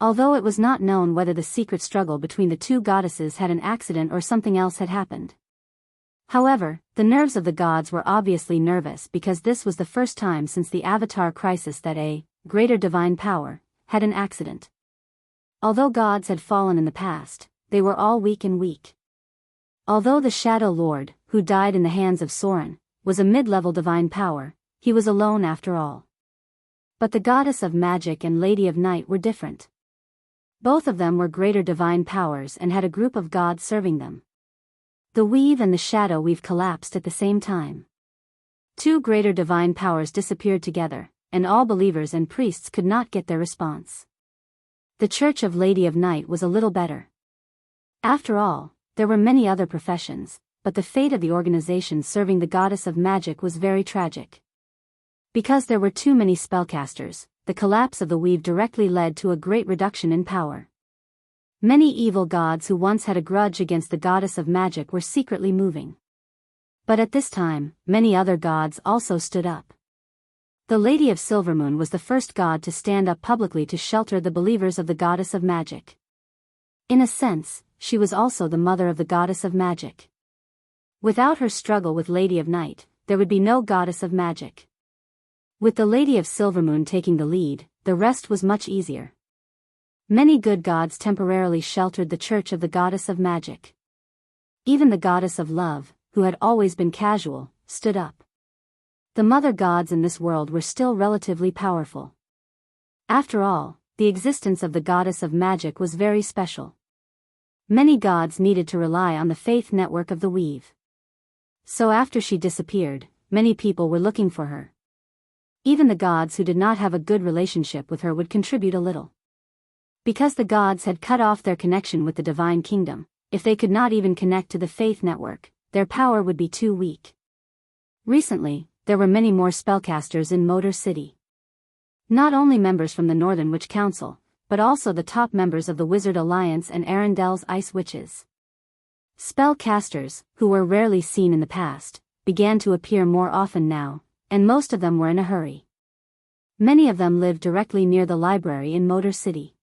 Although it was not known whether the secret struggle between the two goddesses had an accident or something else had happened. However, the nerves of the gods were obviously nervous because this was the first time since the Avatar crisis that a greater divine power had an accident. Although gods had fallen in the past, they were all weak and weak. Although the Shadow Lord, who died in the hands of Soren, was a mid-level divine power, he was alone after all. But the Goddess of Magic and Lady of Night were different. Both of them were greater divine powers and had a group of gods serving them. The Weave and the Shadow Weave collapsed at the same time. Two greater divine powers disappeared together, and all believers and priests could not get their response. The Church of Lady of Night was a little better. After all, there were many other professions, but the fate of the organization serving the Goddess of Magic was very tragic. Because there were too many spellcasters, the collapse of the Weave directly led to a great reduction in power. Many evil gods who once had a grudge against the Goddess of Magic were secretly moving. But at this time, many other gods also stood up. The Lady of Silvermoon was the first god to stand up publicly to shelter the believers of the Goddess of Magic. In a sense, she was also the mother of the Goddess of Magic. Without her struggle with Lady of Night, there would be no Goddess of Magic. With the Lady of Silvermoon taking the lead, the rest was much easier. Many good gods temporarily sheltered the Church of the Goddess of Magic. Even the Goddess of Love, who had always been casual, stood up. The mother gods in this world were still relatively powerful. After all, the existence of the Goddess of Magic was very special. Many gods needed to rely on the faith network of the Weave. So after she disappeared, many people were looking for her. Even the gods who did not have a good relationship with her would contribute a little. Because the gods had cut off their connection with the divine kingdom, if they could not even connect to the faith network, their power would be too weak. Recently, there were many more spellcasters in Mordor City. Not only members from the Northern Witch Council, but also the top members of the Wizard Alliance and Arendelle's Ice Witches. Spellcasters, who were rarely seen in the past, began to appear more often now, and most of them were in a hurry. Many of them lived directly near the library in Mordor City.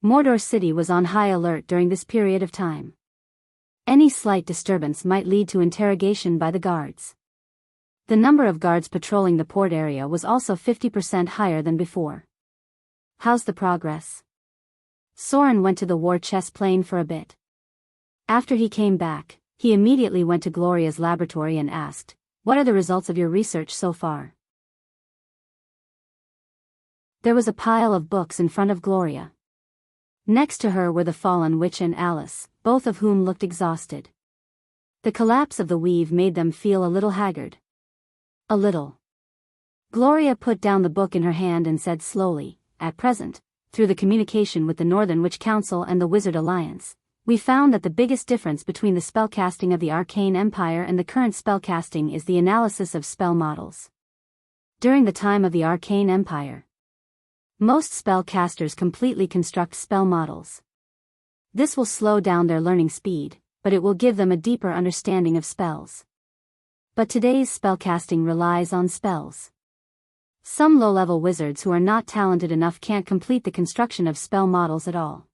Mordor City was on high alert during this period of time. Any slight disturbance might lead to interrogation by the guards. The number of guards patrolling the port area was also 50% higher than before. How's the progress? Soren went to the war chess plane for a bit. After he came back, he immediately went to Gloria's laboratory and asked, "What are the results of your research so far?" There was a pile of books in front of Gloria. Next to her were the fallen witch and Alice, both of whom looked exhausted. The collapse of the Weave made them feel a little haggard. A little. Gloria put down the book in her hand and said slowly, "At present, through the communication with the Northern Witch Council and the Wizard Alliance, we found that the biggest difference between the spellcasting of the Arcane Empire and the current spellcasting is the analysis of spell models. During the time of the Arcane Empire, most spellcasters completely construct spell models. This will slow down their learning speed, but it will give them a deeper understanding of spells. But today's spellcasting relies on spells. Some low-level wizards who are not talented enough can't complete the construction of spell models at all.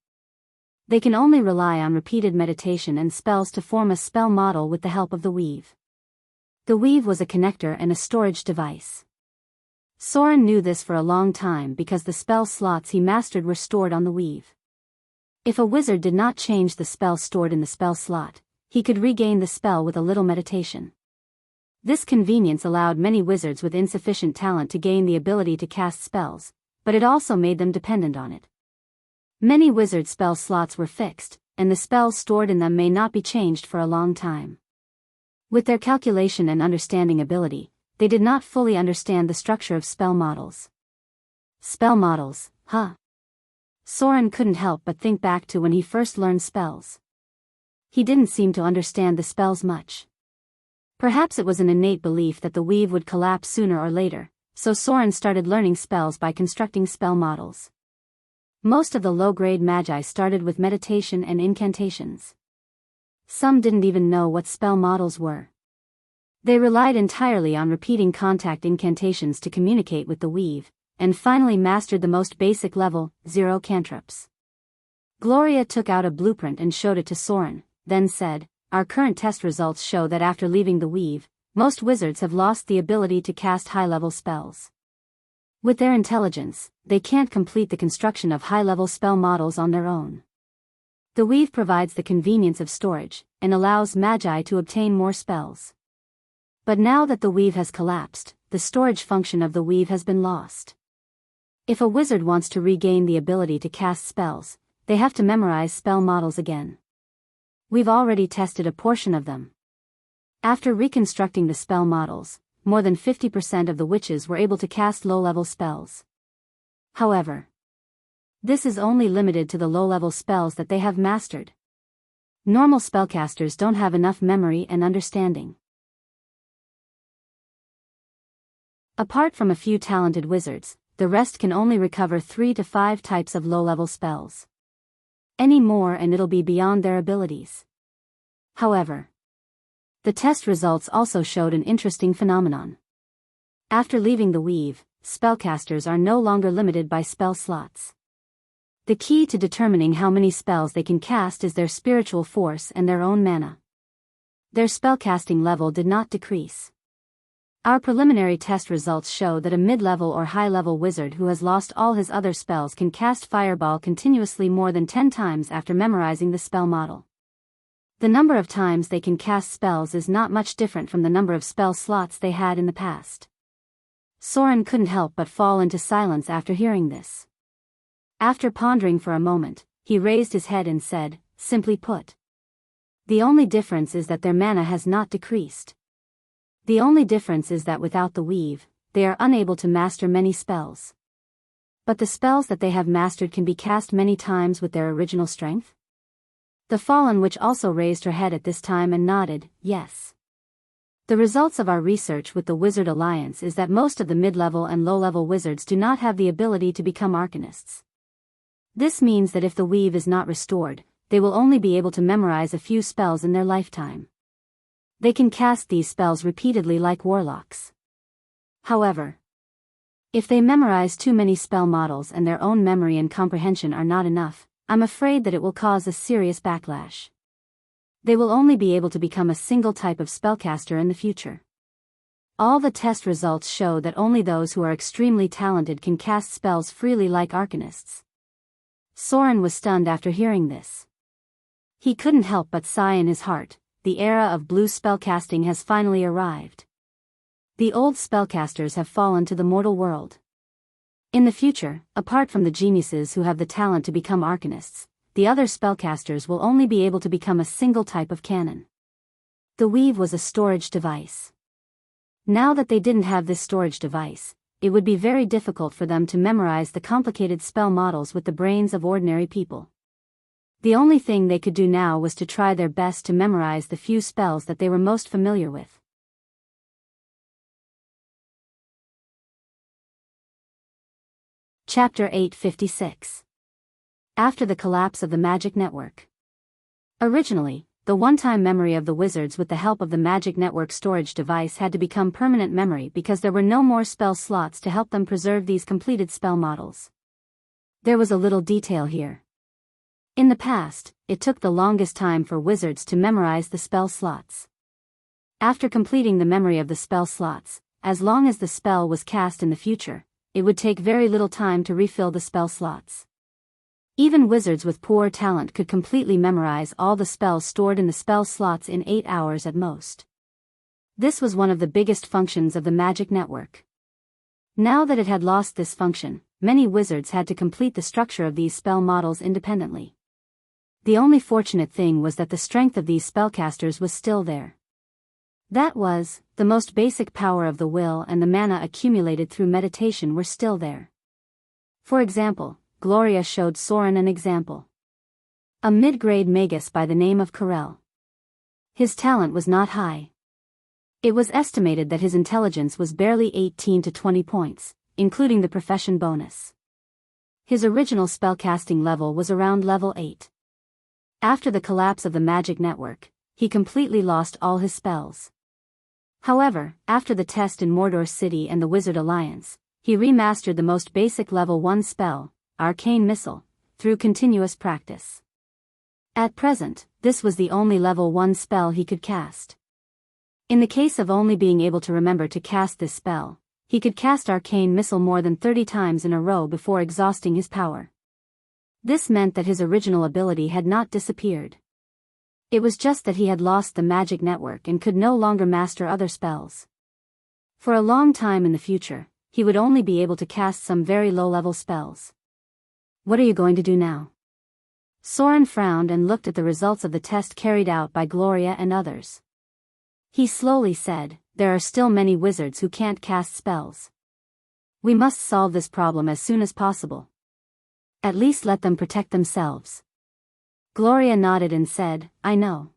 They can only rely on repeated meditation and spells to form a spell model with the help of the Weave. The Weave was a connector and a storage device. Soren knew this for a long time because the spell slots he mastered were stored on the Weave. If a wizard did not change the spell stored in the spell slot, he could regain the spell with a little meditation. This convenience allowed many wizards with insufficient talent to gain the ability to cast spells, but it also made them dependent on it. Many wizard spell slots were fixed, and the spells stored in them may not be changed for a long time. With their calculation and understanding ability, they did not fully understand the structure of spell models. Spell models, huh? Soren couldn't help but think back to when he first learned spells. He didn't seem to understand the spells much. Perhaps it was an innate belief that the weave would collapse sooner or later, so Soren started learning spells by constructing spell models. Most of the low-grade magi started with meditation and incantations. Some didn't even know what spell models were. They relied entirely on repeating contact incantations to communicate with the weave, and finally mastered the most basic level, 0 cantrips. Gloria took out a blueprint and showed it to Soren, then said, "Our current test results show that after leaving the weave, most wizards have lost the ability to cast high-level spells. With their intelligence, they can't complete the construction of high-level spell models on their own. The weave provides the convenience of storage, and allows magi to obtain more spells. But now that the weave has collapsed, the storage function of the weave has been lost. If a wizard wants to regain the ability to cast spells, they have to memorize spell models again. We've already tested a portion of them. After reconstructing the spell models, more than 50% of the witches were able to cast low-level spells. However, this is only limited to the low-level spells that they have mastered. Normal spellcasters don't have enough memory and understanding. Apart from a few talented wizards, the rest can only recover 3 to 5 types of low-level spells. Any more and it'll be beyond their abilities. However, the test results also showed an interesting phenomenon. After leaving the weave, spellcasters are no longer limited by spell slots. The key to determining how many spells they can cast is their spiritual force and their own mana. Their spellcasting level did not decrease. Our preliminary test results show that a mid-level or high-level wizard who has lost all his other spells can cast Fireball continuously more than 10 times after memorizing the spell model. The number of times they can cast spells is not much different from the number of spell slots they had in the past. Soren couldn't help but fall into silence after hearing this. After pondering for a moment, he raised his head and said, "Simply put, the only difference is that their mana has not decreased. The only difference is that without the weave, they are unable to master many spells. But the spells that they have mastered can be cast many times with their original strength?" The Fallen Witch also raised her head at this time and nodded, "Yes. The results of our research with the Wizard Alliance is that most of the mid-level and low-level wizards do not have the ability to become arcanists. This means that if the weave is not restored, they will only be able to memorize a few spells in their lifetime. They can cast these spells repeatedly like warlocks. However, if they memorize too many spell models and their own memory and comprehension are not enough, I'm afraid that it will cause a serious backlash. They will only be able to become a single type of spellcaster in the future. All the test results show that only those who are extremely talented can cast spells freely like arcanists." Soren was stunned after hearing this. He couldn't help but sigh in his heart. The era of blue spellcasting has finally arrived. The old spellcasters have fallen to the mortal world. In the future, apart from the geniuses who have the talent to become arcanists, the other spellcasters will only be able to become a single type of canon. The weave was a storage device. Now that they didn't have this storage device, it would be very difficult for them to memorize the complicated spell models with the brains of ordinary people. The only thing they could do now was to try their best to memorize the few spells that they were most familiar with. Chapter 856. After the collapse of the magic network. Originally, the one-time memory of the wizards with the help of the magic network storage device had to become permanent memory because there were no more spell slots to help them preserve these completed spell models. There was a little detail here. In the past, it took the longest time for wizards to memorize the spell slots. After completing the memory of the spell slots, as long as the spell was cast in the future, it would take very little time to refill the spell slots. Even wizards with poor talent could completely memorize all the spells stored in the spell slots in 8 hours at most. This was one of the biggest functions of the magic network. Now that it had lost this function, many wizards had to complete the structure of these spell models independently. The only fortunate thing was that the strength of these spellcasters was still there. That was, the most basic power of the will and the mana accumulated through meditation were still there. For example, Gloria showed Soren an example. A mid-grade magus by the name of Karel. His talent was not high. It was estimated that his intelligence was barely 18 to 20 points, including the profession bonus. His original spellcasting level was around level 8. After the collapse of the magic network, he completely lost all his spells. However, after the test in Mordor City and the Wizard Alliance, he remastered the most basic level 1 spell, Arcane Missile, through continuous practice. At present, this was the only level 1 spell he could cast. In the case of only being able to remember to cast this spell, he could cast Arcane Missile more than 30 times in a row before exhausting his power. This meant that his original ability had not disappeared. It was just that he had lost the magic network and could no longer master other spells. For a long time in the future, he would only be able to cast some very low-level spells. What are you going to do now? Soren frowned and looked at the results of the test carried out by Gloria and others. He slowly said, "There are still many wizards who can't cast spells. We must solve this problem as soon as possible. At least let them protect themselves." Gloria nodded and said, "I know.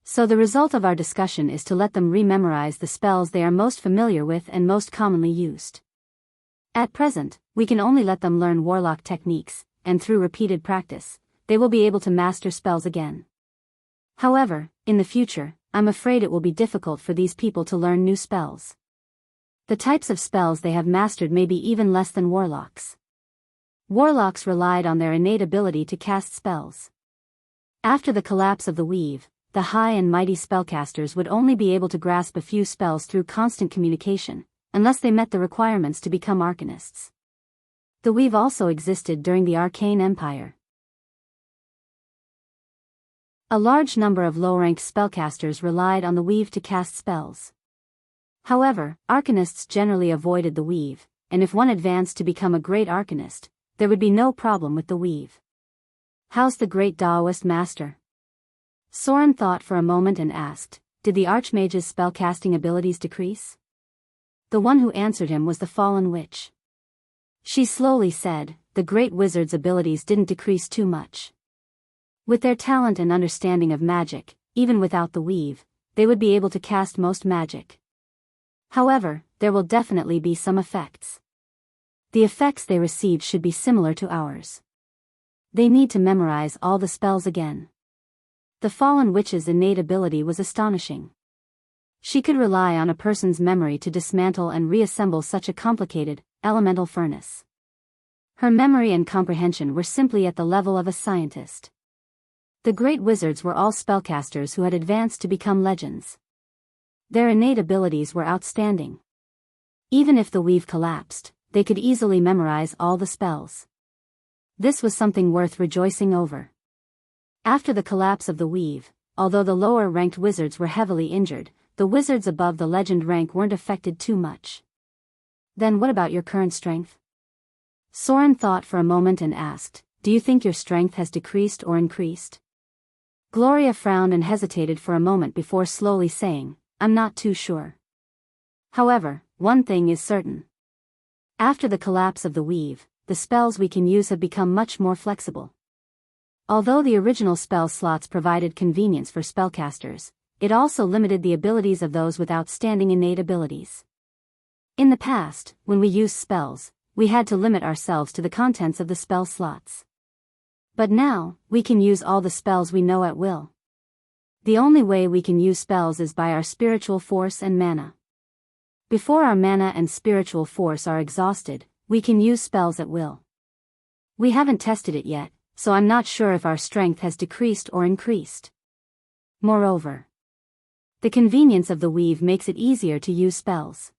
So the result of our discussion is to let them rememorize the spells they are most familiar with and most commonly used. At present, we can only let them learn warlock techniques, and through repeated practice, they will be able to master spells again. However, in the future, I'm afraid it will be difficult for these people to learn new spells. The types of spells they have mastered may be even less than warlocks. Warlocks relied on their innate ability to cast spells. After the collapse of the weave, the high and mighty spellcasters would only be able to grasp a few spells through constant communication, unless they met the requirements to become arcanists. The weave also existed during the Arcane Empire. A large number of low-ranked spellcasters relied on the weave to cast spells. However, arcanists generally avoided the weave, and if one advanced to become a great arcanist, there would be no problem with the weave. "How's the great Daoist master?" Soren thought for a moment and asked, "Did the Archmage's spellcasting abilities decrease?" The one who answered him was the fallen witch. She slowly said, "The great wizard's abilities didn't decrease too much. With their talent and understanding of magic, even without the weave, they would be able to cast most magic. However, there will definitely be some effects. The effects they receive should be similar to ours. They need to memorize all the spells again." The fallen witch's innate ability was astonishing. She could rely on a person's memory to dismantle and reassemble such a complicated, elemental furnace. Her memory and comprehension were simply at the level of a scientist. The great wizards were all spellcasters who had advanced to become legends. Their innate abilities were outstanding. Even if the weave collapsed, they could easily memorize all the spells. This was something worth rejoicing over. After the collapse of the weave, although the lower-ranked wizards were heavily injured, the wizards above the legend rank weren't affected too much. "Then what about your current strength?" Soren thought for a moment and asked, "Do you think your strength has decreased or increased?" Gloria frowned and hesitated for a moment before slowly saying, "I'm not too sure. However, one thing is certain. After the collapse of the weave, the spells we can use have become much more flexible. Although the original spell slots provided convenience for spellcasters, it also limited the abilities of those with outstanding innate abilities. In the past, when we used spells, we had to limit ourselves to the contents of the spell slots. But now, we can use all the spells we know at will. The only way we can use spells is by our spiritual force and mana. Before our mana and spiritual force are exhausted, we can use spells at will. We haven't tested it yet, so I'm not sure if our strength has decreased or increased. Moreover, the convenience of the weave makes it easier to use spells.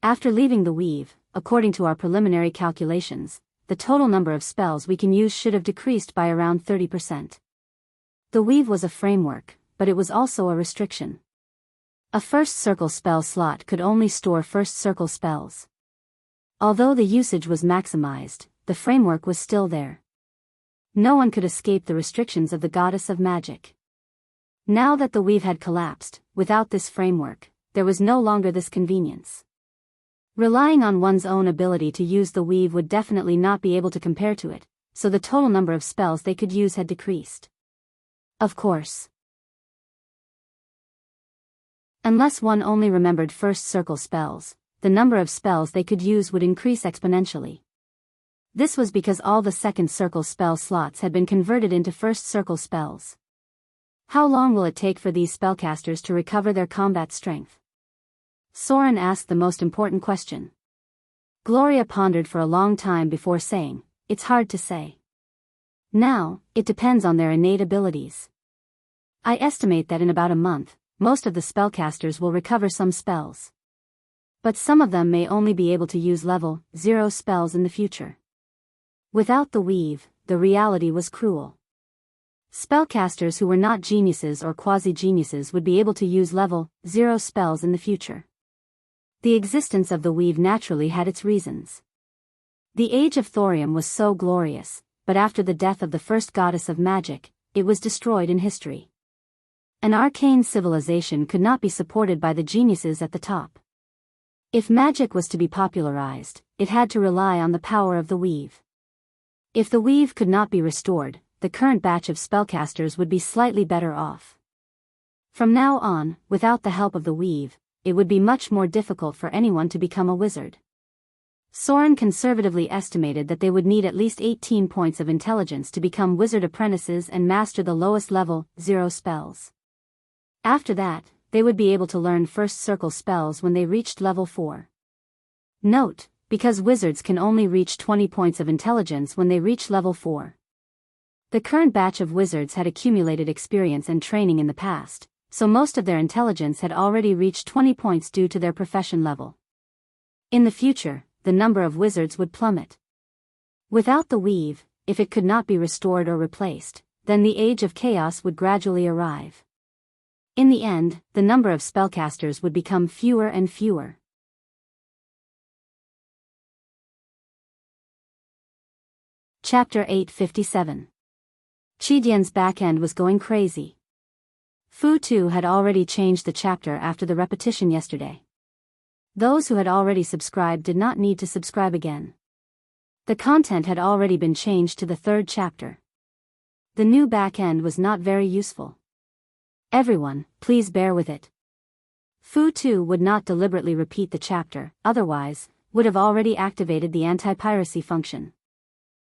After leaving the weave, according to our preliminary calculations, the total number of spells we can use should have decreased by around 30%. The weave was a framework, but it was also a restriction. A first circle spell slot could only store first circle spells. Although the usage was maximized, the framework was still there. No one could escape the restrictions of the goddess of magic. Now that the weave had collapsed, without this framework, there was no longer this convenience. Relying on one's own ability to use the weave would definitely not be able to compare to it, so the total number of spells they could use had decreased. Of course. Unless one only remembered first circle spells, the number of spells they could use would increase exponentially. This was because all the second circle spell slots had been converted into first circle spells. How long will it take for these spellcasters to recover their combat strength? Soren asked the most important question. Gloria pondered for a long time before saying, "It's hard to say. Now, it depends on their innate abilities. I estimate that in about a month, most of the spellcasters will recover some spells. But some of them may only be able to use level 0 spells in the future." Without the weave, the reality was cruel. Spellcasters who were not geniuses or quasi-geniuses would be able to use level 0 spells in the future. The existence of the weave naturally had its reasons. The age of thorium was so glorious, but after the death of the first goddess of magic, it was destroyed in history. An arcane civilization could not be supported by the geniuses at the top. If magic was to be popularized, it had to rely on the power of the weave. If the weave could not be restored, the current batch of spellcasters would be slightly better off. From now on, without the help of the weave, it would be much more difficult for anyone to become a wizard. Soren conservatively estimated that they would need at least 18 points of intelligence to become wizard apprentices and master the lowest level 0 spells. After that, they would be able to learn first circle spells when they reached level 4. Note, because wizards can only reach 20 points of intelligence when they reach level 4. The current batch of wizards had accumulated experience and training in the past, so most of their intelligence had already reached 20 points due to their profession level. In the future, the number of wizards would plummet. Without the weave, if it could not be restored or replaced, then the age of chaos would gradually arrive. In the end, the number of spellcasters would become fewer and fewer. Chapter 857. Chidian's backend was going crazy. Fu Tu had already changed the chapter after the repetition yesterday. Those who had already subscribed did not need to subscribe again. The content had already been changed to the third chapter. The new backend was not very useful. Everyone, please bear with it. Fu Tu would not deliberately repeat the chapter, otherwise, would have already activated the anti-piracy function.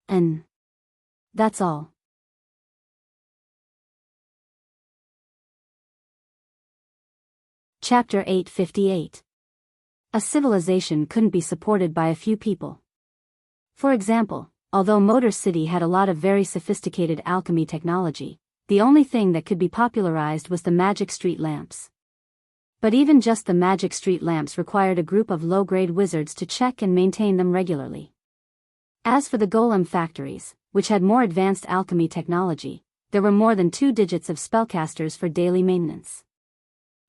And that's all. Chapter 858. A civilization couldn't be supported by a few people. For example, although Motor City had a lot of very sophisticated alchemy technology, the only thing that could be popularized was the magic street lamps. But even just the magic street lamps required a group of low-grade wizards to check and maintain them regularly. As for the golem factories, which had more advanced alchemy technology, there were more than 2 digits of spellcasters for daily maintenance.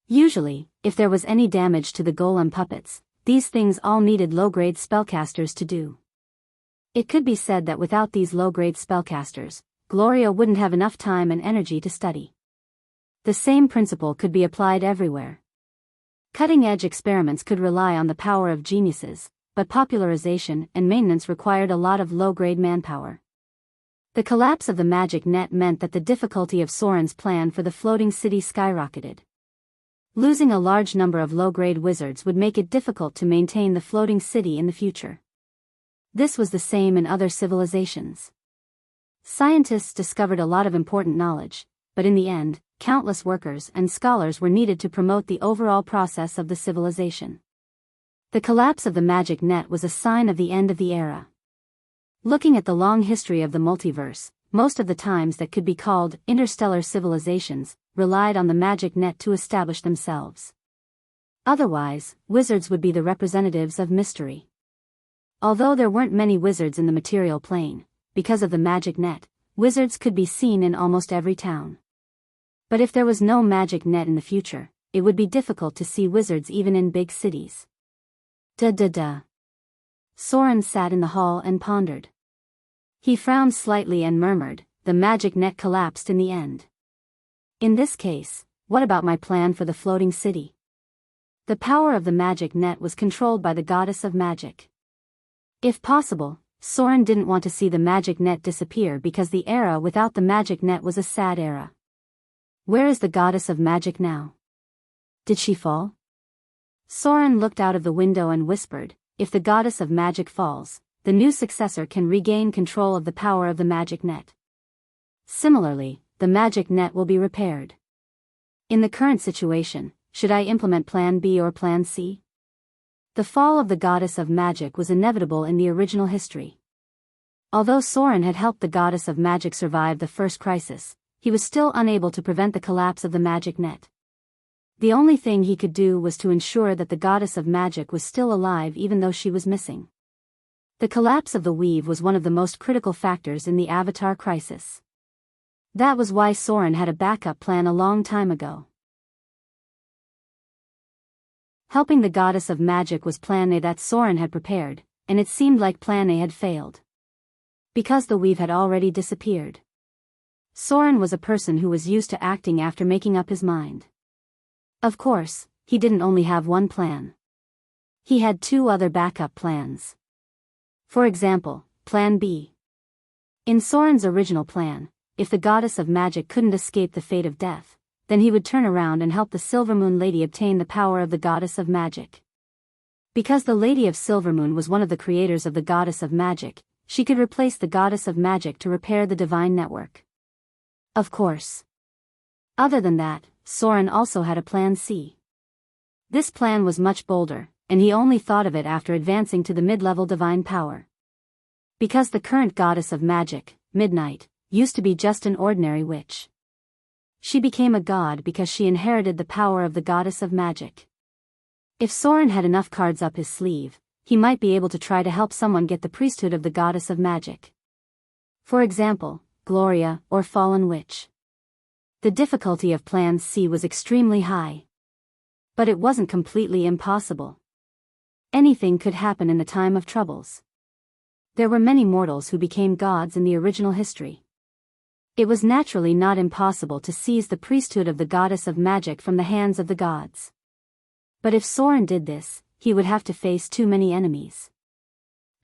Usually, if there was any damage to the golem puppets, these things all needed low-grade spellcasters to do. It could be said that without these low-grade spellcasters, Gloria wouldn't have enough time and energy to study. The same principle could be applied everywhere. Cutting-edge experiments could rely on the power of geniuses, but popularization and maintenance required a lot of low-grade manpower. The collapse of the magic net meant that the difficulty of Soren's plan for the floating city skyrocketed. Losing a large number of low-grade wizards would make it difficult to maintain the floating city in the future. This was the same in other civilizations. Scientists discovered a lot of important knowledge, but in the end, countless workers and scholars were needed to promote the overall process of the civilization. The collapse of the magic net was a sign of the end of the era. Looking at the long history of the multiverse, most of the times that could be called interstellar civilizations relied on the magic net to establish themselves. Otherwise, wizards would be the representatives of mystery. Although there weren't many wizards in the material plane, because of the magic net, wizards could be seen in almost every town. But if there was no magic net in the future, it would be difficult to see wizards even in big cities. Duh. Soren sat in the hall and pondered. He frowned slightly and murmured, "The magic net collapsed in the end. In this case, what about my plan for the floating city?" The power of the magic net was controlled by the goddess of magic. If possible, Soren didn't want to see the magic net disappear because the era without the magic net was a sad era. Where is the goddess of magic now? Did she fall? Soren looked out of the window and whispered, "If the goddess of magic falls, the new successor can regain control of the power of the magic net. Similarly, the magic net will be repaired. In the current situation, should I implement Plan B or Plan C?" The fall of the goddess of magic was inevitable in the original history. Although Soren had helped the goddess of magic survive the first crisis, he was still unable to prevent the collapse of the magic net. The only thing he could do was to ensure that the goddess of magic was still alive even though she was missing. The collapse of the weave was one of the most critical factors in the Avatar crisis. That was why Soren had a backup plan a long time ago. Helping the goddess of magic was Plan A that Soren had prepared, and it seemed like Plan A had failed. Because the weave had already disappeared. Soren was a person who was used to acting after making up his mind. Of course, he didn't only have one plan. He had two other backup plans. For example, Plan B. In Soren's original plan, if the goddess of magic couldn't escape the fate of death, then he would turn around and help the Silvermoon Lady obtain the power of the goddess of magic. Because the Lady of Silvermoon was one of the creators of the goddess of magic, she could replace the goddess of magic to repair the divine network. Of course. Other than that, Soren also had a Plan C. This plan was much bolder, and he only thought of it after advancing to the mid-level divine power. Because the current goddess of magic, Midnight, used to be just an ordinary witch. She became a god because she inherited the power of the goddess of magic. If Soren had enough cards up his sleeve, he might be able to try to help someone get the priesthood of the goddess of magic. For example, Gloria or Fallen Witch. The difficulty of Plan C was extremely high. But it wasn't completely impossible. Anything could happen in the time of troubles. There were many mortals who became gods in the original history. It was naturally not impossible to seize the priesthood of the goddess of magic from the hands of the gods. But if Soren did this, he would have to face too many enemies.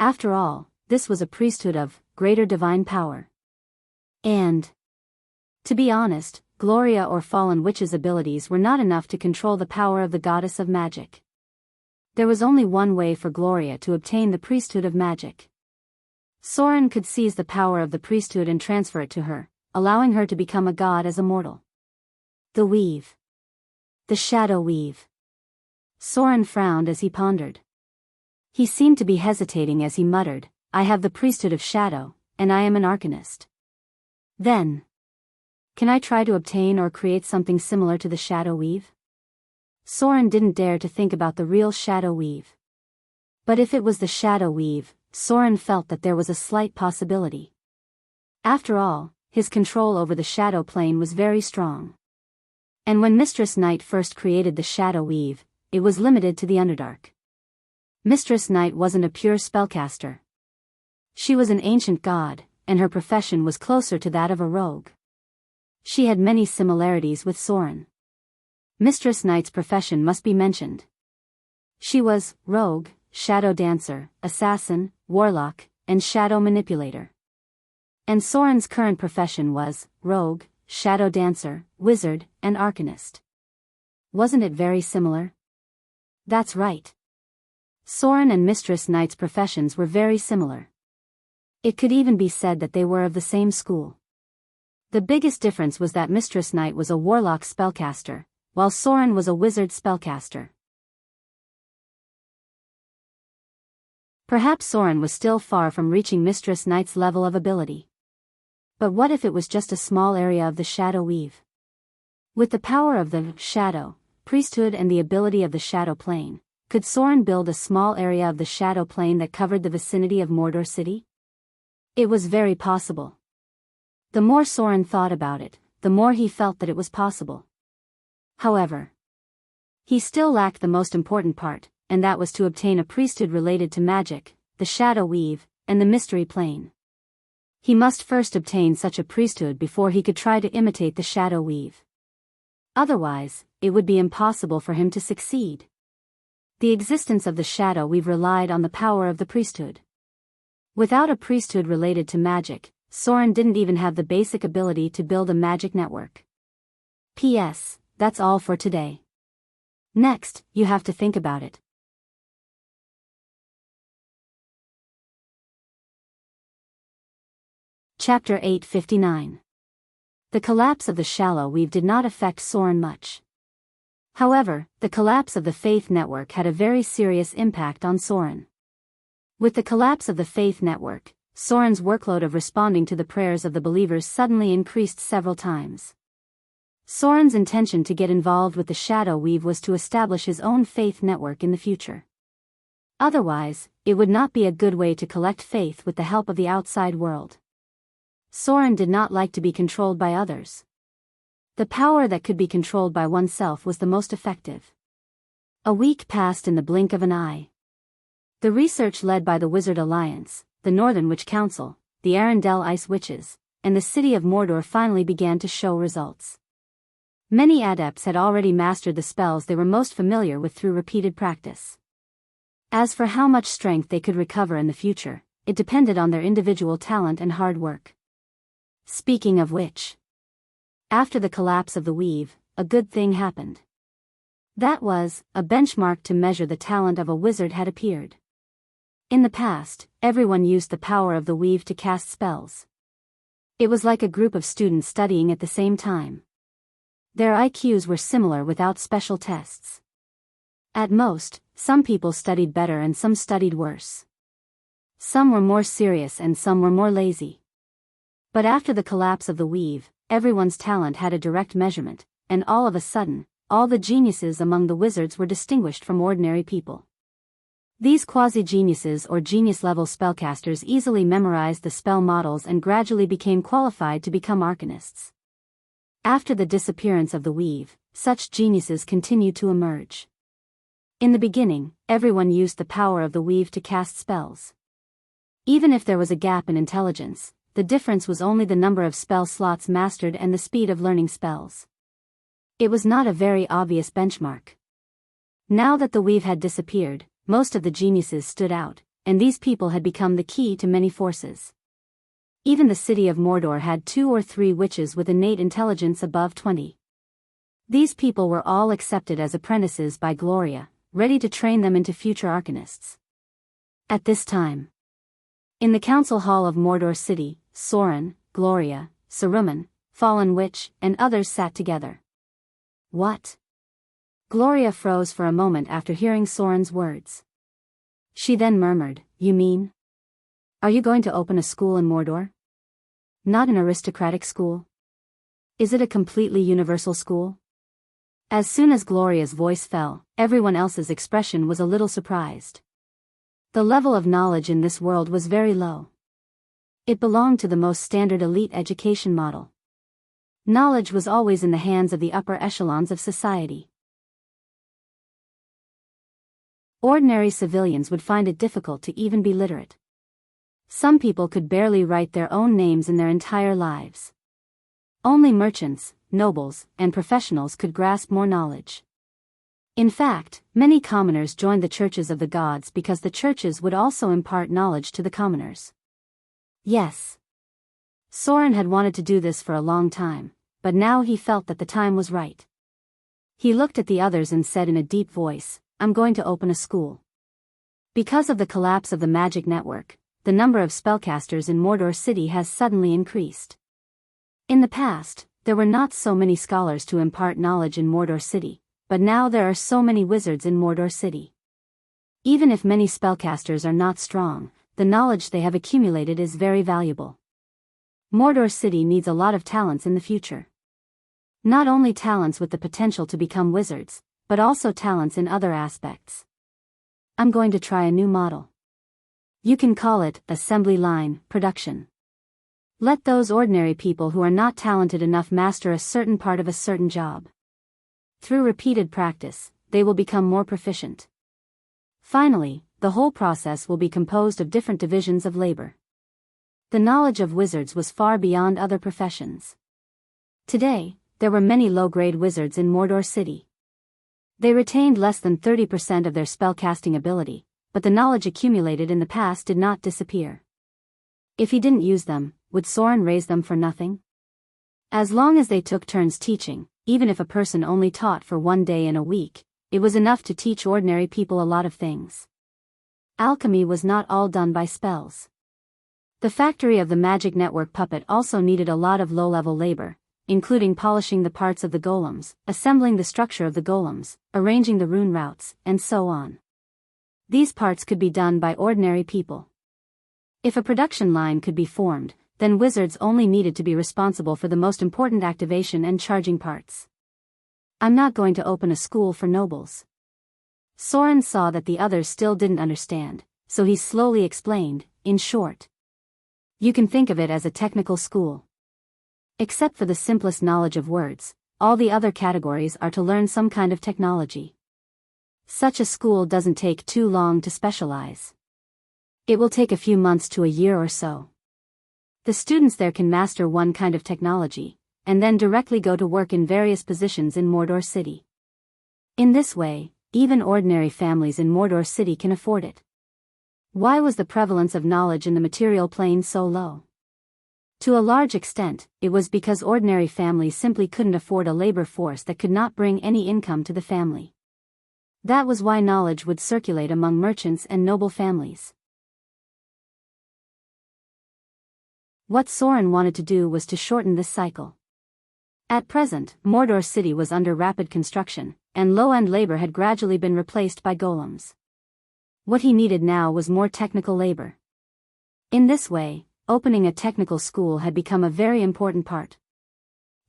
After all, this was a priesthood of greater divine power. And, to be honest, Gloria or Fallen Witch's abilities were not enough to control the power of the goddess of magic. There was only one way for Gloria to obtain the priesthood of magic. Soren could seize the power of the priesthood and transfer it to her, allowing her to become a god as a mortal. The weave. The shadow weave. Soren frowned as he pondered. He seemed to be hesitating as he muttered, "I have the priesthood of shadow, and I am an arcanist. Then, can I try to obtain or create something similar to the shadow weave?" Soren didn't dare to think about the real shadow weave. But if it was the shadow weave, Soren felt that there was a slight possibility. After all, his control over the shadow plane was very strong. And when Mistress Night first created the shadow weave, it was limited to the Underdark. Mistress Night wasn't a pure spellcaster. She was an ancient god, and her profession was closer to that of a rogue. She had many similarities with Soren. Mistress Night's profession must be mentioned. She was rogue, shadow dancer, assassin, warlock, and shadow manipulator. And Soren's current profession was rogue, shadow dancer, wizard, and arcanist. Wasn't it very similar? That's right. Soren and Mistress Night's professions were very similar. It could even be said that they were of the same school. The biggest difference was that Mistress Night was a warlock spellcaster, while Soren was a wizard spellcaster. Perhaps Soren was still far from reaching Mistress Night's level of ability. But what if it was just a small area of the shadow weave? With the power of the shadow priesthood and the ability of the shadow plane, could Soren build a small area of the shadow plane that covered the vicinity of Mordor City? It was very possible. The more Soren thought about it, the more he felt that it was possible. However, He still lacked the most important part, and that was to obtain a priesthood related to magic, the shadow weave, and the mystery plane. He must first obtain such a priesthood before he could try to imitate the shadow weave. Otherwise, it would be impossible for him to succeed. The existence of the shadow weave relied on the power of the priesthood. Without a priesthood related to magic, Soren didn't even have the basic ability to build a magic network. P.S. That's all for today. Next, you have to think about it. Chapter 859. The collapse of the shallow weave did not affect Soren much. However, the collapse of the faith network had a very serious impact on Soren. With the collapse of the faith network, Soren's workload of responding to the prayers of the believers suddenly increased several times. Soren's intention to get involved with the shadow weave was to establish his own faith network in the future. Otherwise, it would not be a good way to collect faith with the help of the outside world. Soren did not like to be controlled by others. The power that could be controlled by oneself was the most effective. A week passed in the blink of an eye. The research led by the Wizard Alliance, the Northern Witch Council, the Arendelle Ice Witches, and the city of Mordor finally began to show results. Many adepts had already mastered the spells they were most familiar with through repeated practice. As for how much strength they could recover in the future, it depended on their individual talent and hard work. Speaking of which, after the collapse of the weave, a good thing happened. That was, a benchmark to measure the talent of a wizard had appeared. In the past, everyone used the power of the weave to cast spells. It was like a group of students studying at the same time. Their IQs were similar without special tests. At most, some people studied better and some studied worse. Some were more serious and some were more lazy. But after the collapse of the weave, everyone's talent had a direct measurement, and all of a sudden, all the geniuses among the wizards were distinguished from ordinary people. These quasi-geniuses or genius-level spellcasters easily memorized the spell models and gradually became qualified to become arcanists. After the disappearance of the weave, such geniuses continued to emerge. In the beginning, everyone used the power of the weave to cast spells. Even if there was a gap in intelligence, the difference was only the number of spell slots mastered and the speed of learning spells. It was not a very obvious benchmark. Now that the weave had disappeared, most of the geniuses stood out, and these people had become the key to many forces. Even the city of Mordor had 2 or 3 witches with innate intelligence above 20. These people were all accepted as apprentices by Gloria, ready to train them into future arcanists. At this time, in the council hall of Mordor City, Soren, Gloria, Saruman, Fallen Witch, and others sat together. What? Gloria froze for a moment after hearing Soren's words. She then murmured, "You mean? Are you going to open a school in Mordor? Not an aristocratic school? Is it a completely universal school?" As soon as Gloria's voice fell, everyone else's expression was a little surprised. The level of knowledge in this world was very low. It belonged to the most standard elite education model. Knowledge was always in the hands of the upper echelons of society. Ordinary civilians would find it difficult to even be literate. Some people could barely write their own names in their entire lives. Only merchants, nobles, and professionals could grasp more knowledge. In fact, many commoners joined the churches of the gods because the churches would also impart knowledge to the commoners. Yes. Soren had wanted to do this for a long time, but now he felt that the time was right. He looked at the others and said in a deep voice, "I'm going to open a school." Because of the collapse of the magic network, the number of spellcasters in Mordor City has suddenly increased. In the past, there were not so many scholars to impart knowledge in Mordor City, but now there are so many wizards in Mordor City. Even if many spellcasters are not strong, the knowledge they have accumulated is very valuable. Mordor City needs a lot of talents in the future. Not only talents with the potential to become wizards, but also talents in other aspects. I'm going to try a new model. You can call it assembly line production. Let those ordinary people who are not talented enough master a certain part of a certain job. Through repeated practice, they will become more proficient. Finally, the whole process will be composed of different divisions of labor. The knowledge of wizards was far beyond other professions. Today, there were many low-grade wizards in Mordor City. They retained less than 30% of their spellcasting ability, but the knowledge accumulated in the past did not disappear. If he didn't use them, would Soren raise them for nothing? As long as they took turns teaching, even if a person only taught for one day in a week, it was enough to teach ordinary people a lot of things. Alchemy was not all done by spells. The factory of the magic network puppet also needed a lot of low-level labor, including polishing the parts of the golems, assembling the structure of the golems, arranging the rune routes, and so on. These parts could be done by ordinary people. If a production line could be formed, then wizards only needed to be responsible for the most important activation and charging parts. I'm not going to open a school for nobles. Soren saw that the others still didn't understand, so he slowly explained, in short. You can think of it as a technical school. Except for the simplest knowledge of words, all the other categories are to learn some kind of technology. Such a school doesn't take too long to specialize. It will take a few months to a year or so. The students there can master one kind of technology, and then directly go to work in various positions in Mordor City. In this way, even ordinary families in Mordor City can afford it. Why was the prevalence of knowledge in the material plane so low? To a large extent, it was because ordinary families simply couldn't afford a labor force that could not bring any income to the family. That was why knowledge would circulate among merchants and noble families. What Soren wanted to do was to shorten this cycle. At present, Mordor City was under rapid construction, and low-end labor had gradually been replaced by golems. What he needed now was more technical labor. In this way, opening a technical school had become a very important part.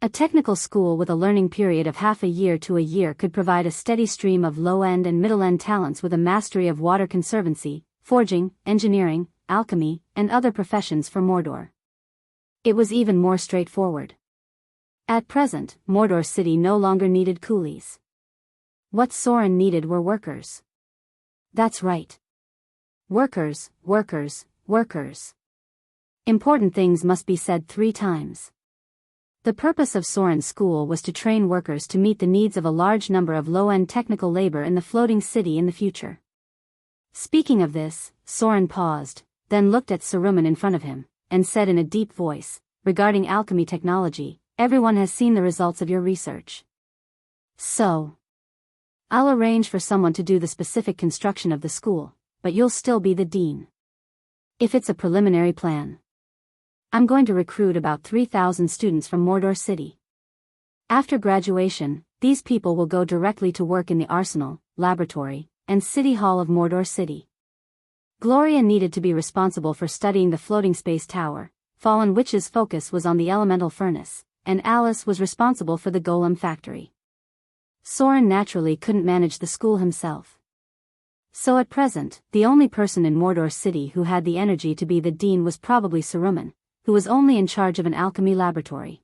A technical school with a learning period of half a year to a year could provide a steady stream of low-end and middle-end talents with a mastery of water conservancy, forging, engineering, alchemy, and other professions for Mordor. It was even more straightforward. At present, Mordor City no longer needed coolies. What Soren needed were workers. That's right. Workers, workers, workers. Important things must be said 3 times. The purpose of Soren's school was to train workers to meet the needs of a large number of low-end technical labor in the floating city in the future. Speaking of this, Soren paused, then looked at Saruman in front of him, and said in a deep voice, regarding alchemy technology, everyone has seen the results of your research. So, I'll arrange for someone to do the specific construction of the school, but you'll still be the dean. If it's a preliminary plan. I'm going to recruit about 3,000 students from Mordor City. After graduation, these people will go directly to work in the arsenal, laboratory, and city hall of Mordor City. Gloria needed to be responsible for studying the floating space tower, Fallen Witch's focus was on the elemental furnace, and Alice was responsible for the golem factory. Soren naturally couldn't manage the school himself. So at present, the only person in Mordor City who had the energy to be the dean was probably Saruman, who was only in charge of an alchemy laboratory.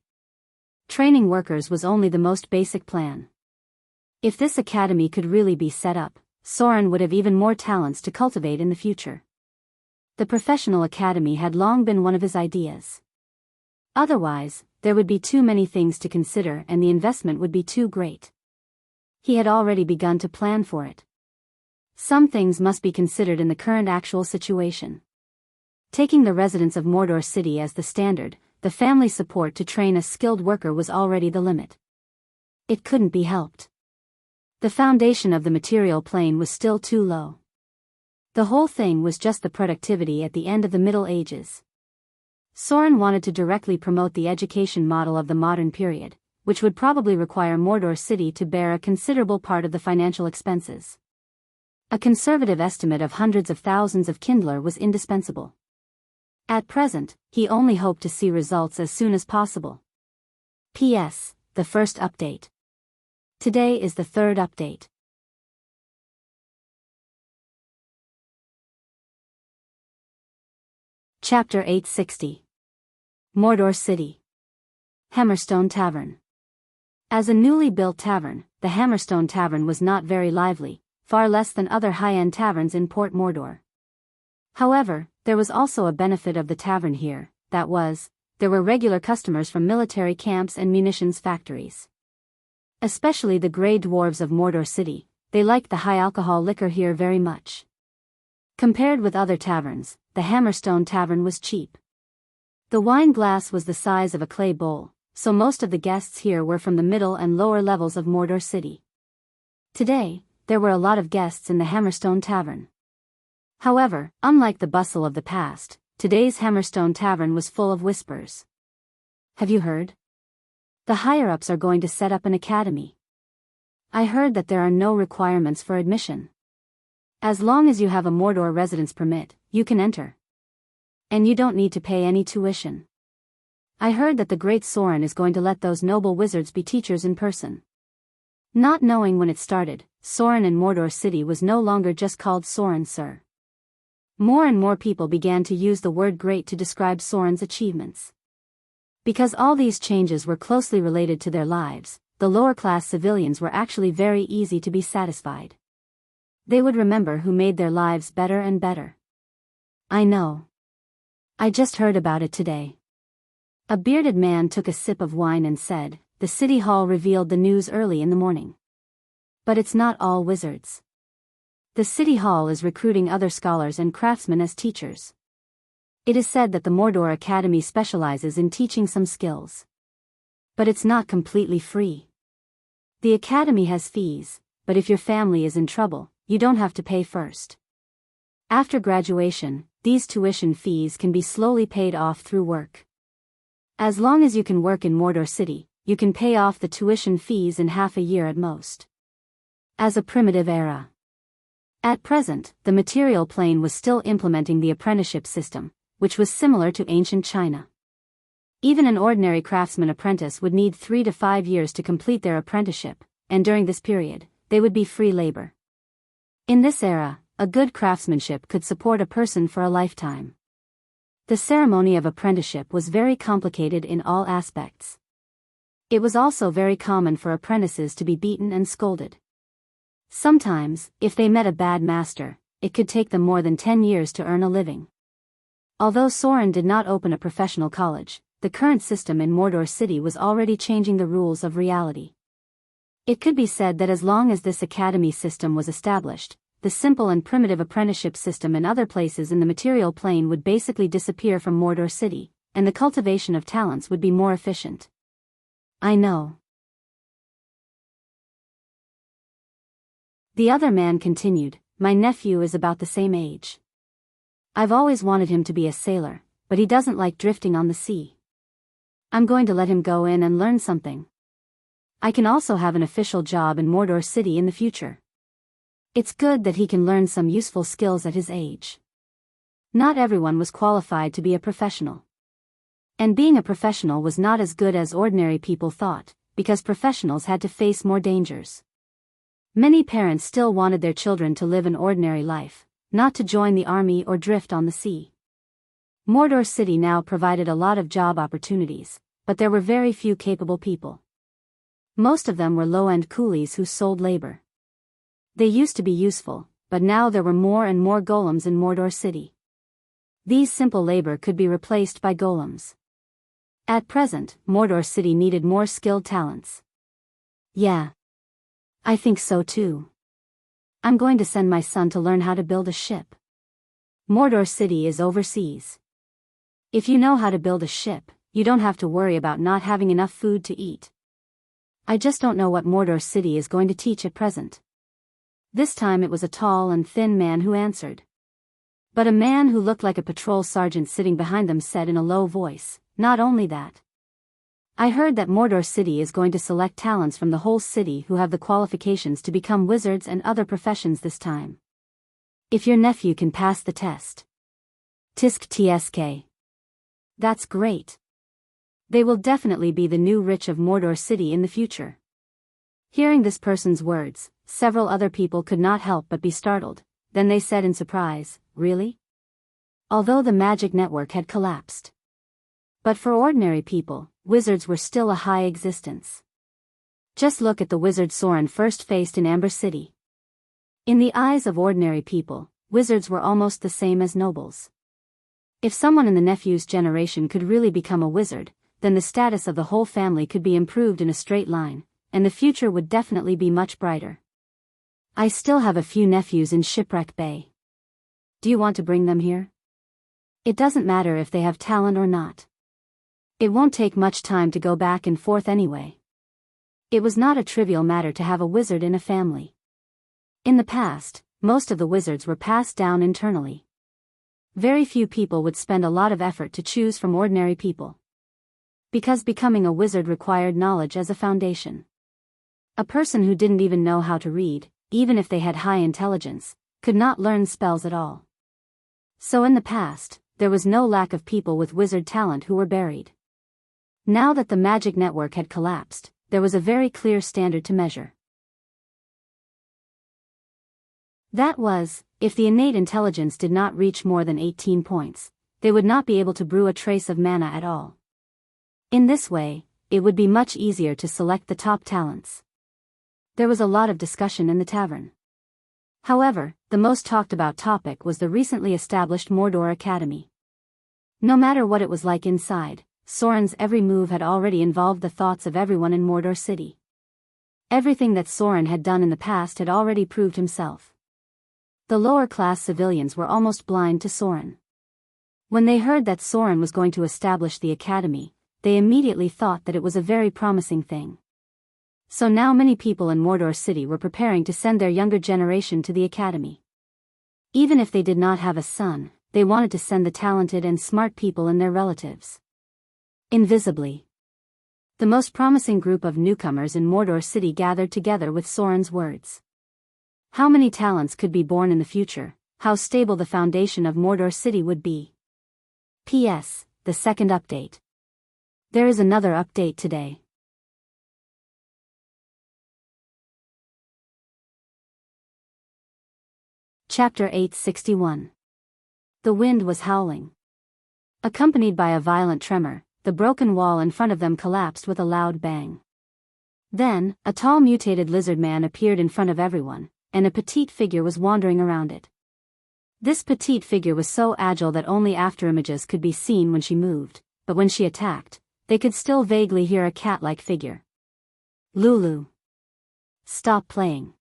Training workers was only the most basic plan. If this academy could really be set up, Soren would have even more talents to cultivate in the future. The professional academy had long been one of his ideas. Otherwise, there would be too many things to consider and the investment would be too great. He had already begun to plan for it. Some things must be considered in the current actual situation. Taking the residents of Mordor City as the standard, the family support to train a skilled worker was already the limit. It couldn't be helped. The foundation of the material plane was still too low. The whole thing was just the productivity at the end of the Middle Ages. Soren wanted to directly promote the education model of the modern period, which would probably require Mordor City to bear a considerable part of the financial expenses. A conservative estimate of hundreds of thousands of Kindler was indispensable. At present, he only hoped to see results as soon as possible. P.S. The first update. Today is the 3rd update. Chapter 860. Mordor City. Hammerstone Tavern. As a newly built tavern, the Hammerstone Tavern was not very lively, far less than other high-end taverns in Port Mordor. However, there was also a benefit of the tavern here, that was, there were regular customers from military camps and munitions factories. Especially the Grey Dwarves of Mordor City, they liked the high-alcohol liquor here very much. Compared with other taverns, the Hammerstone Tavern was cheap. The wine glass was the size of a clay bowl, so most of the guests here were from the middle and lower levels of Mordor City. Today, there were a lot of guests in the Hammerstone Tavern. However, unlike the bustle of the past, today's Hammerstone Tavern was full of whispers. Have you heard? The higher-ups are going to set up an academy. I heard that there are no requirements for admission. As long as you have a Mordor residence permit, you can enter. And you don't need to pay any tuition. I heard that the great Soren is going to let those noble wizards be teachers in person. Not knowing when it started, Soren in Mordor City was no longer just called Soren, sir. More and more people began to use the word great to describe Soren's achievements. Because all these changes were closely related to their lives, the lower-class civilians were actually very easy to be satisfied. They would remember who made their lives better and better. I know. I just heard about it today. A bearded man took a sip of wine and said, "The city hall revealed the news early in the morning. But it's not all wizards. The city hall is recruiting other scholars and craftsmen as teachers. It is said that the Mordor Academy specializes in teaching some skills. But it's not completely free. The academy has fees, but if your family is in trouble, you don't have to pay first. After graduation, these tuition fees can be slowly paid off through work. As long as you can work in Mordor City, you can pay off the tuition fees in half a year at most." As a primitive era. At present, the material plane was still implementing the apprenticeship system, which was similar to ancient China. Even an ordinary craftsman apprentice would need 3 to 5 years to complete their apprenticeship, and during this period, they would be free labor. In this era, a good craftsmanship could support a person for a lifetime. The ceremony of apprenticeship was very complicated in all aspects. It was also very common for apprentices to be beaten and scolded. Sometimes, if they met a bad master, it could take them more than 10 years to earn a living. Although Soren did not open a professional college, the current system in Mordor City was already changing the rules of reality. It could be said that as long as this academy system was established, the simple and primitive apprenticeship system in other places in the material plane would basically disappear from Mordor City, and the cultivation of talents would be more efficient. I know. The other man continued, "My nephew is about the same age. I've always wanted him to be a sailor, but he doesn't like drifting on the sea. I'm going to let him go in and learn something. I can also have an official job in Mordor City in the future. It's good that he can learn some useful skills at his age." Not everyone was qualified to be a professional. And being a professional was not as good as ordinary people thought, because professionals had to face more dangers. Many parents still wanted their children to live an ordinary life, not to join the army or drift on the sea. Mordor City now provided a lot of job opportunities, but there were very few capable people. Most of them were low-end coolies who sold labor. They used to be useful, but now there were more and more golems in Mordor City. These simple labor could be replaced by golems. At present, Mordor City needed more skilled talents. Yeah. I think so too. I'm going to send my son to learn how to build a ship. Mordor City is overseas. If you know how to build a ship, you don't have to worry about not having enough food to eat. I just don't know what Mordor City is going to teach at present." This time it was a tall and thin man who answered. But a man who looked like a patrol sergeant sitting behind them said in a low voice, "Not only that. I heard that Mordor City is going to select talents from the whole city who have the qualifications to become wizards and other professions this time. If your nephew can pass the test. Tisk tsk. That's great. They will definitely be the new rich of Mordor City in the future." Hearing this person's words, several other people could not help but be startled. Then they said in surprise, "Really?" Although the magic network had collapsed. But for ordinary people, wizards were still a high existence. Just look at the wizard Soren first faced in Amber City. In the eyes of ordinary people, wizards were almost the same as nobles. If someone in the nephew's generation could really become a wizard, then the status of the whole family could be improved in a straight line, and the future would definitely be much brighter. I still have a few nephews in Shipwreck Bay. Do you want to bring them here? It doesn't matter if they have talent or not. It won't take much time to go back and forth anyway. It was not a trivial matter to have a wizard in a family. In the past, most of the wizards were passed down internally. Very few people would spend a lot of effort to choose from ordinary people. Because becoming a wizard required knowledge as a foundation. A person who didn't even know how to read, even if they had high intelligence, could not learn spells at all. So in the past, there was no lack of people with wizard talent who were buried. Now that the magic network had collapsed, there was a very clear standard to measure. That was, if the innate intelligence did not reach more than 18 points, they would not be able to brew a trace of mana at all. In this way, it would be much easier to select the top talents. There was a lot of discussion in the tavern. However, the most talked about topic was the recently established Mordor Academy. No matter what it was like inside, Soren's every move had already involved the thoughts of everyone in Mordor City. Everything that Soren had done in the past had already proved himself. The lower-class civilians were almost blind to Soren. When they heard that Soren was going to establish the academy, they immediately thought that it was a very promising thing. So now many people in Mordor City were preparing to send their younger generation to the academy. Even if they did not have a son, they wanted to send the talented and smart people and their relatives. Invisibly, the most promising group of newcomers in Mordor City gathered together with Soren's words. How many talents could be born in the future, how stable the foundation of Mordor City would be. P.S. The second update. There is another update today. Chapter 861. The wind was howling. Accompanied by a violent tremor, the broken wall in front of them collapsed with a loud bang. Then, a tall mutated lizard man appeared in front of everyone, and a petite figure was wandering around it. This petite figure was so agile that only afterimages could be seen when she moved, but when she attacked, they could still vaguely hear a cat-like figure. Lulu. Stop playing.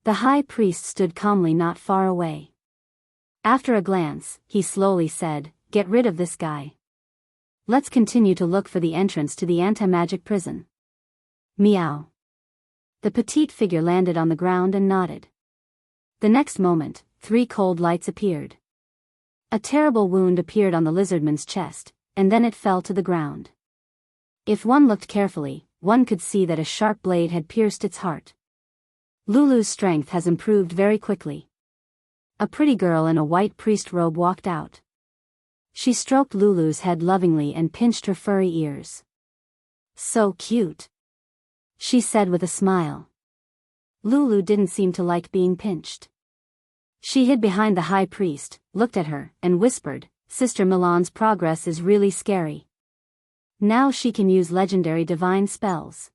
The high priest stood calmly not far away. After a glance, he slowly said, "Get rid of this guy. Let's continue to look for the entrance to the anti-magic prison." Meow. The petite figure landed on the ground and nodded. The next moment, 3 cold lights appeared. A terrible wound appeared on the lizardman's chest, and then it fell to the ground. If one looked carefully, one could see that a sharp blade had pierced its heart. Lulu's strength has improved very quickly. A pretty girl in a white priest robe walked out. She stroked Lulu's head lovingly and pinched her furry ears. "So cute," she said with a smile. Lulu didn't seem to like being pinched. She hid behind the high priest, looked at her, and whispered, "Sister Milan's progress is really scary. Now she can use legendary divine spells."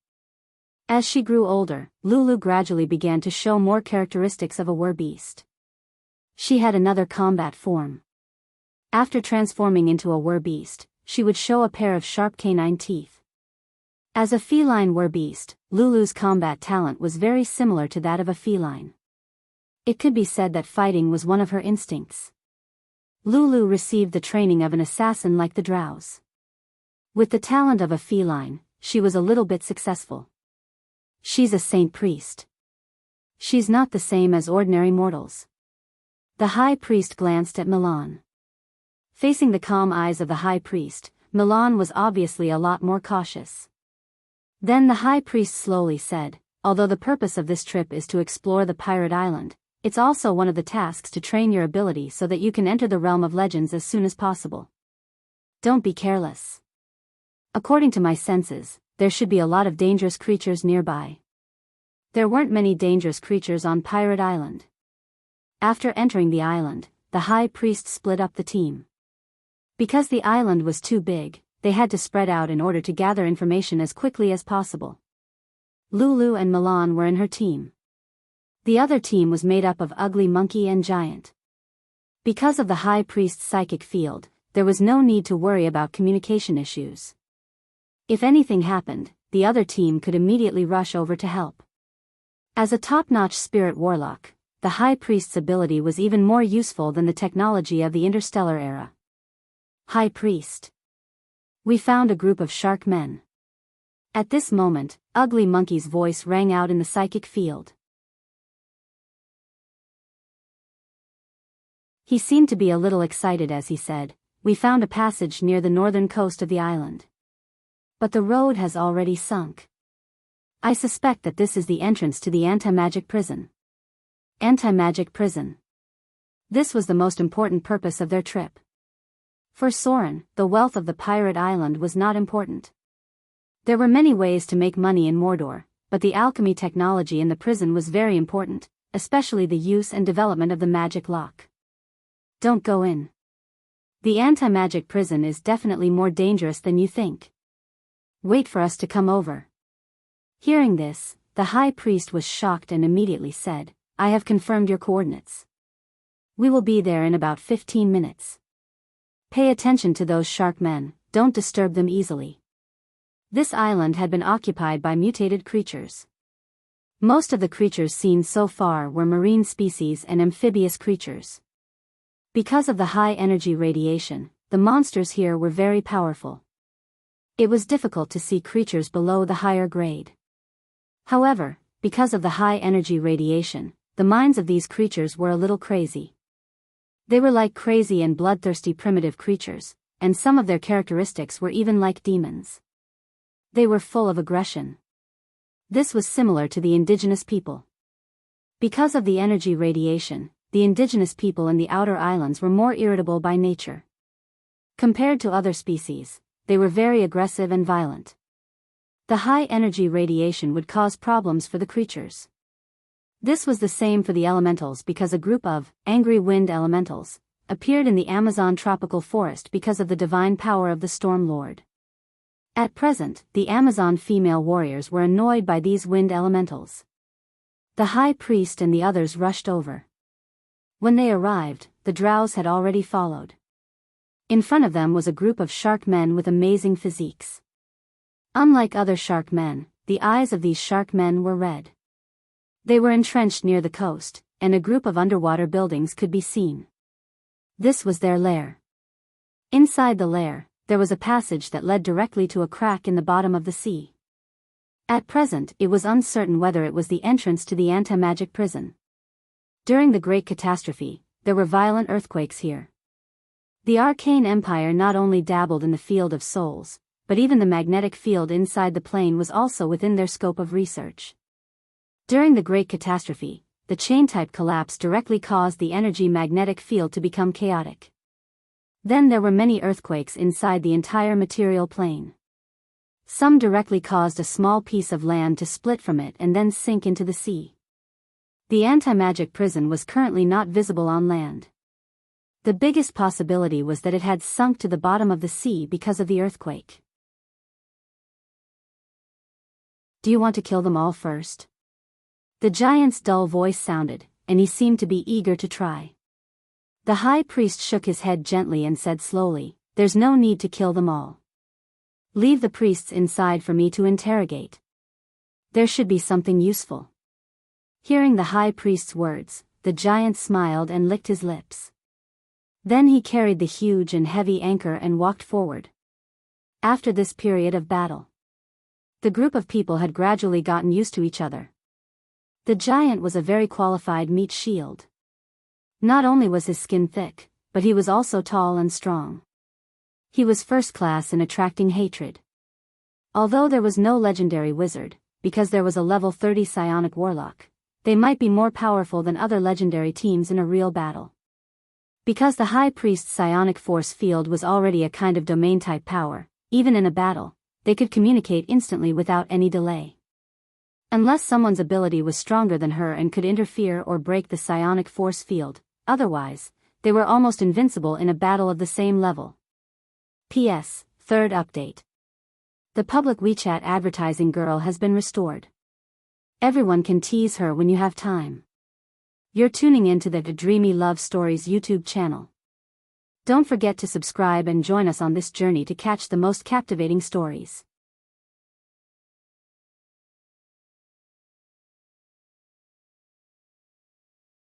As she grew older, Lulu gradually began to show more characteristics of a werbeast. She had another combat form. After transforming into a werbeast, she would show a pair of sharp canine teeth. As a feline werbeast, Lulu's combat talent was very similar to that of a feline. It could be said that fighting was one of her instincts. Lulu received the training of an assassin like the drows. With the talent of a feline, she was a little bit successful. She's a saint priest. She's not the same as ordinary mortals. The high priest glanced at Milan. Facing the calm eyes of the high priest, Milan was obviously a lot more cautious. Then the high priest slowly said, "Although the purpose of this trip is to explore the pirate island, it's also one of the tasks to train your ability so that you can enter the realm of legends as soon as possible. Don't be careless. According to my senses, there should be a lot of dangerous creatures nearby." There weren't many dangerous creatures on Pirate Island. After entering the island, the high priest split up the team. Because the island was too big, they had to spread out in order to gather information as quickly as possible. Lulu and Milan were in her team. The other team was made up of Ugly Monkey and Giant. Because of the High Priest's psychic field, there was no need to worry about communication issues. If anything happened, the other team could immediately rush over to help. As a top-notch spirit warlock, the High Priest's ability was even more useful than the technology of the interstellar era. High Priest. We found a group of shark men. At this moment, Ugly Monkey's voice rang out in the psychic field. He seemed to be a little excited as he said, "We found a passage near the northern coast of the island. But the road has already sunk. I suspect that this is the entrance to the anti-magic prison." Anti-magic prison. This was the most important purpose of their trip. For Soren, the wealth of the pirate island was not important. There were many ways to make money in Mordor, but the alchemy technology in the prison was very important, especially the use and development of the magic lock. Don't go in. The anti-magic prison is definitely more dangerous than you think. Wait for us to come over. Hearing this, the High Priest was shocked and immediately said, "I have confirmed your coordinates. We will be there in about 15 minutes. Pay attention to those shark men, don't disturb them easily." This island had been occupied by mutated creatures. Most of the creatures seen so far were marine species and amphibious creatures. Because of the high energy radiation, the monsters here were very powerful. It was difficult to see creatures below the higher grade. However, because of the high energy radiation, the minds of these creatures were a little crazy. They were like crazy and bloodthirsty primitive creatures, and some of their characteristics were even like demons. They were full of aggression. This was similar to the indigenous people. Because of the energy radiation, the indigenous people in the outer islands were more irritable by nature. Compared to other species, they were very aggressive and violent. The high energy radiation would cause problems for the creatures. This was the same for the elementals because a group of angry wind elementals appeared in the Amazon tropical forest because of the divine power of the Storm Lord. At present, the Amazon female warriors were annoyed by these wind elementals. The High Priest and the others rushed over. When they arrived, the drows had already followed. In front of them was a group of shark men with amazing physiques. Unlike other shark men, the eyes of these shark men were red. They were entrenched near the coast, and a group of underwater buildings could be seen. This was their lair. Inside the lair, there was a passage that led directly to a crack in the bottom of the sea. At present, it was uncertain whether it was the entrance to the anti-magic prison. During the Great Catastrophe, there were violent earthquakes here. The Arcane Empire not only dabbled in the field of souls, but even the magnetic field inside the plane was also within their scope of research. During the Great Catastrophe, the chain-type collapse directly caused the energy magnetic field to become chaotic. Then there were many earthquakes inside the entire material plane. Some directly caused a small piece of land to split from it and then sink into the sea. The anti-magic prison was currently not visible on land. The biggest possibility was that it had sunk to the bottom of the sea because of the earthquake. "Do you want to kill them all first?" The giant's dull voice sounded, and he seemed to be eager to try. The High Priest shook his head gently and said slowly, "There's no need to kill them all. Leave the priests inside for me to interrogate. There should be something useful." Hearing the High Priest's words, the giant smiled and licked his lips. Then he carried the huge and heavy anchor and walked forward. After this period of battle, the group of people had gradually gotten used to each other. The giant was a very qualified meat shield. Not only was his skin thick, but he was also tall and strong. He was first class in attracting hatred. Although there was no legendary wizard, because there was a level 30 psionic warlock, they might be more powerful than other legendary teams in a real battle. Because the High Priest's psionic force field was already a kind of domain-type power, even in a battle, they could communicate instantly without any delay. Unless someone's ability was stronger than her and could interfere or break the psionic force field, otherwise, they were almost invincible in a battle of the same level. P.S. Third update. The public WeChat advertising girl has been restored. Everyone can tease her when you have time. You're tuning into the Dreamy Love Stories YouTube channel. Don't forget to subscribe and join us on this journey to catch the most captivating stories.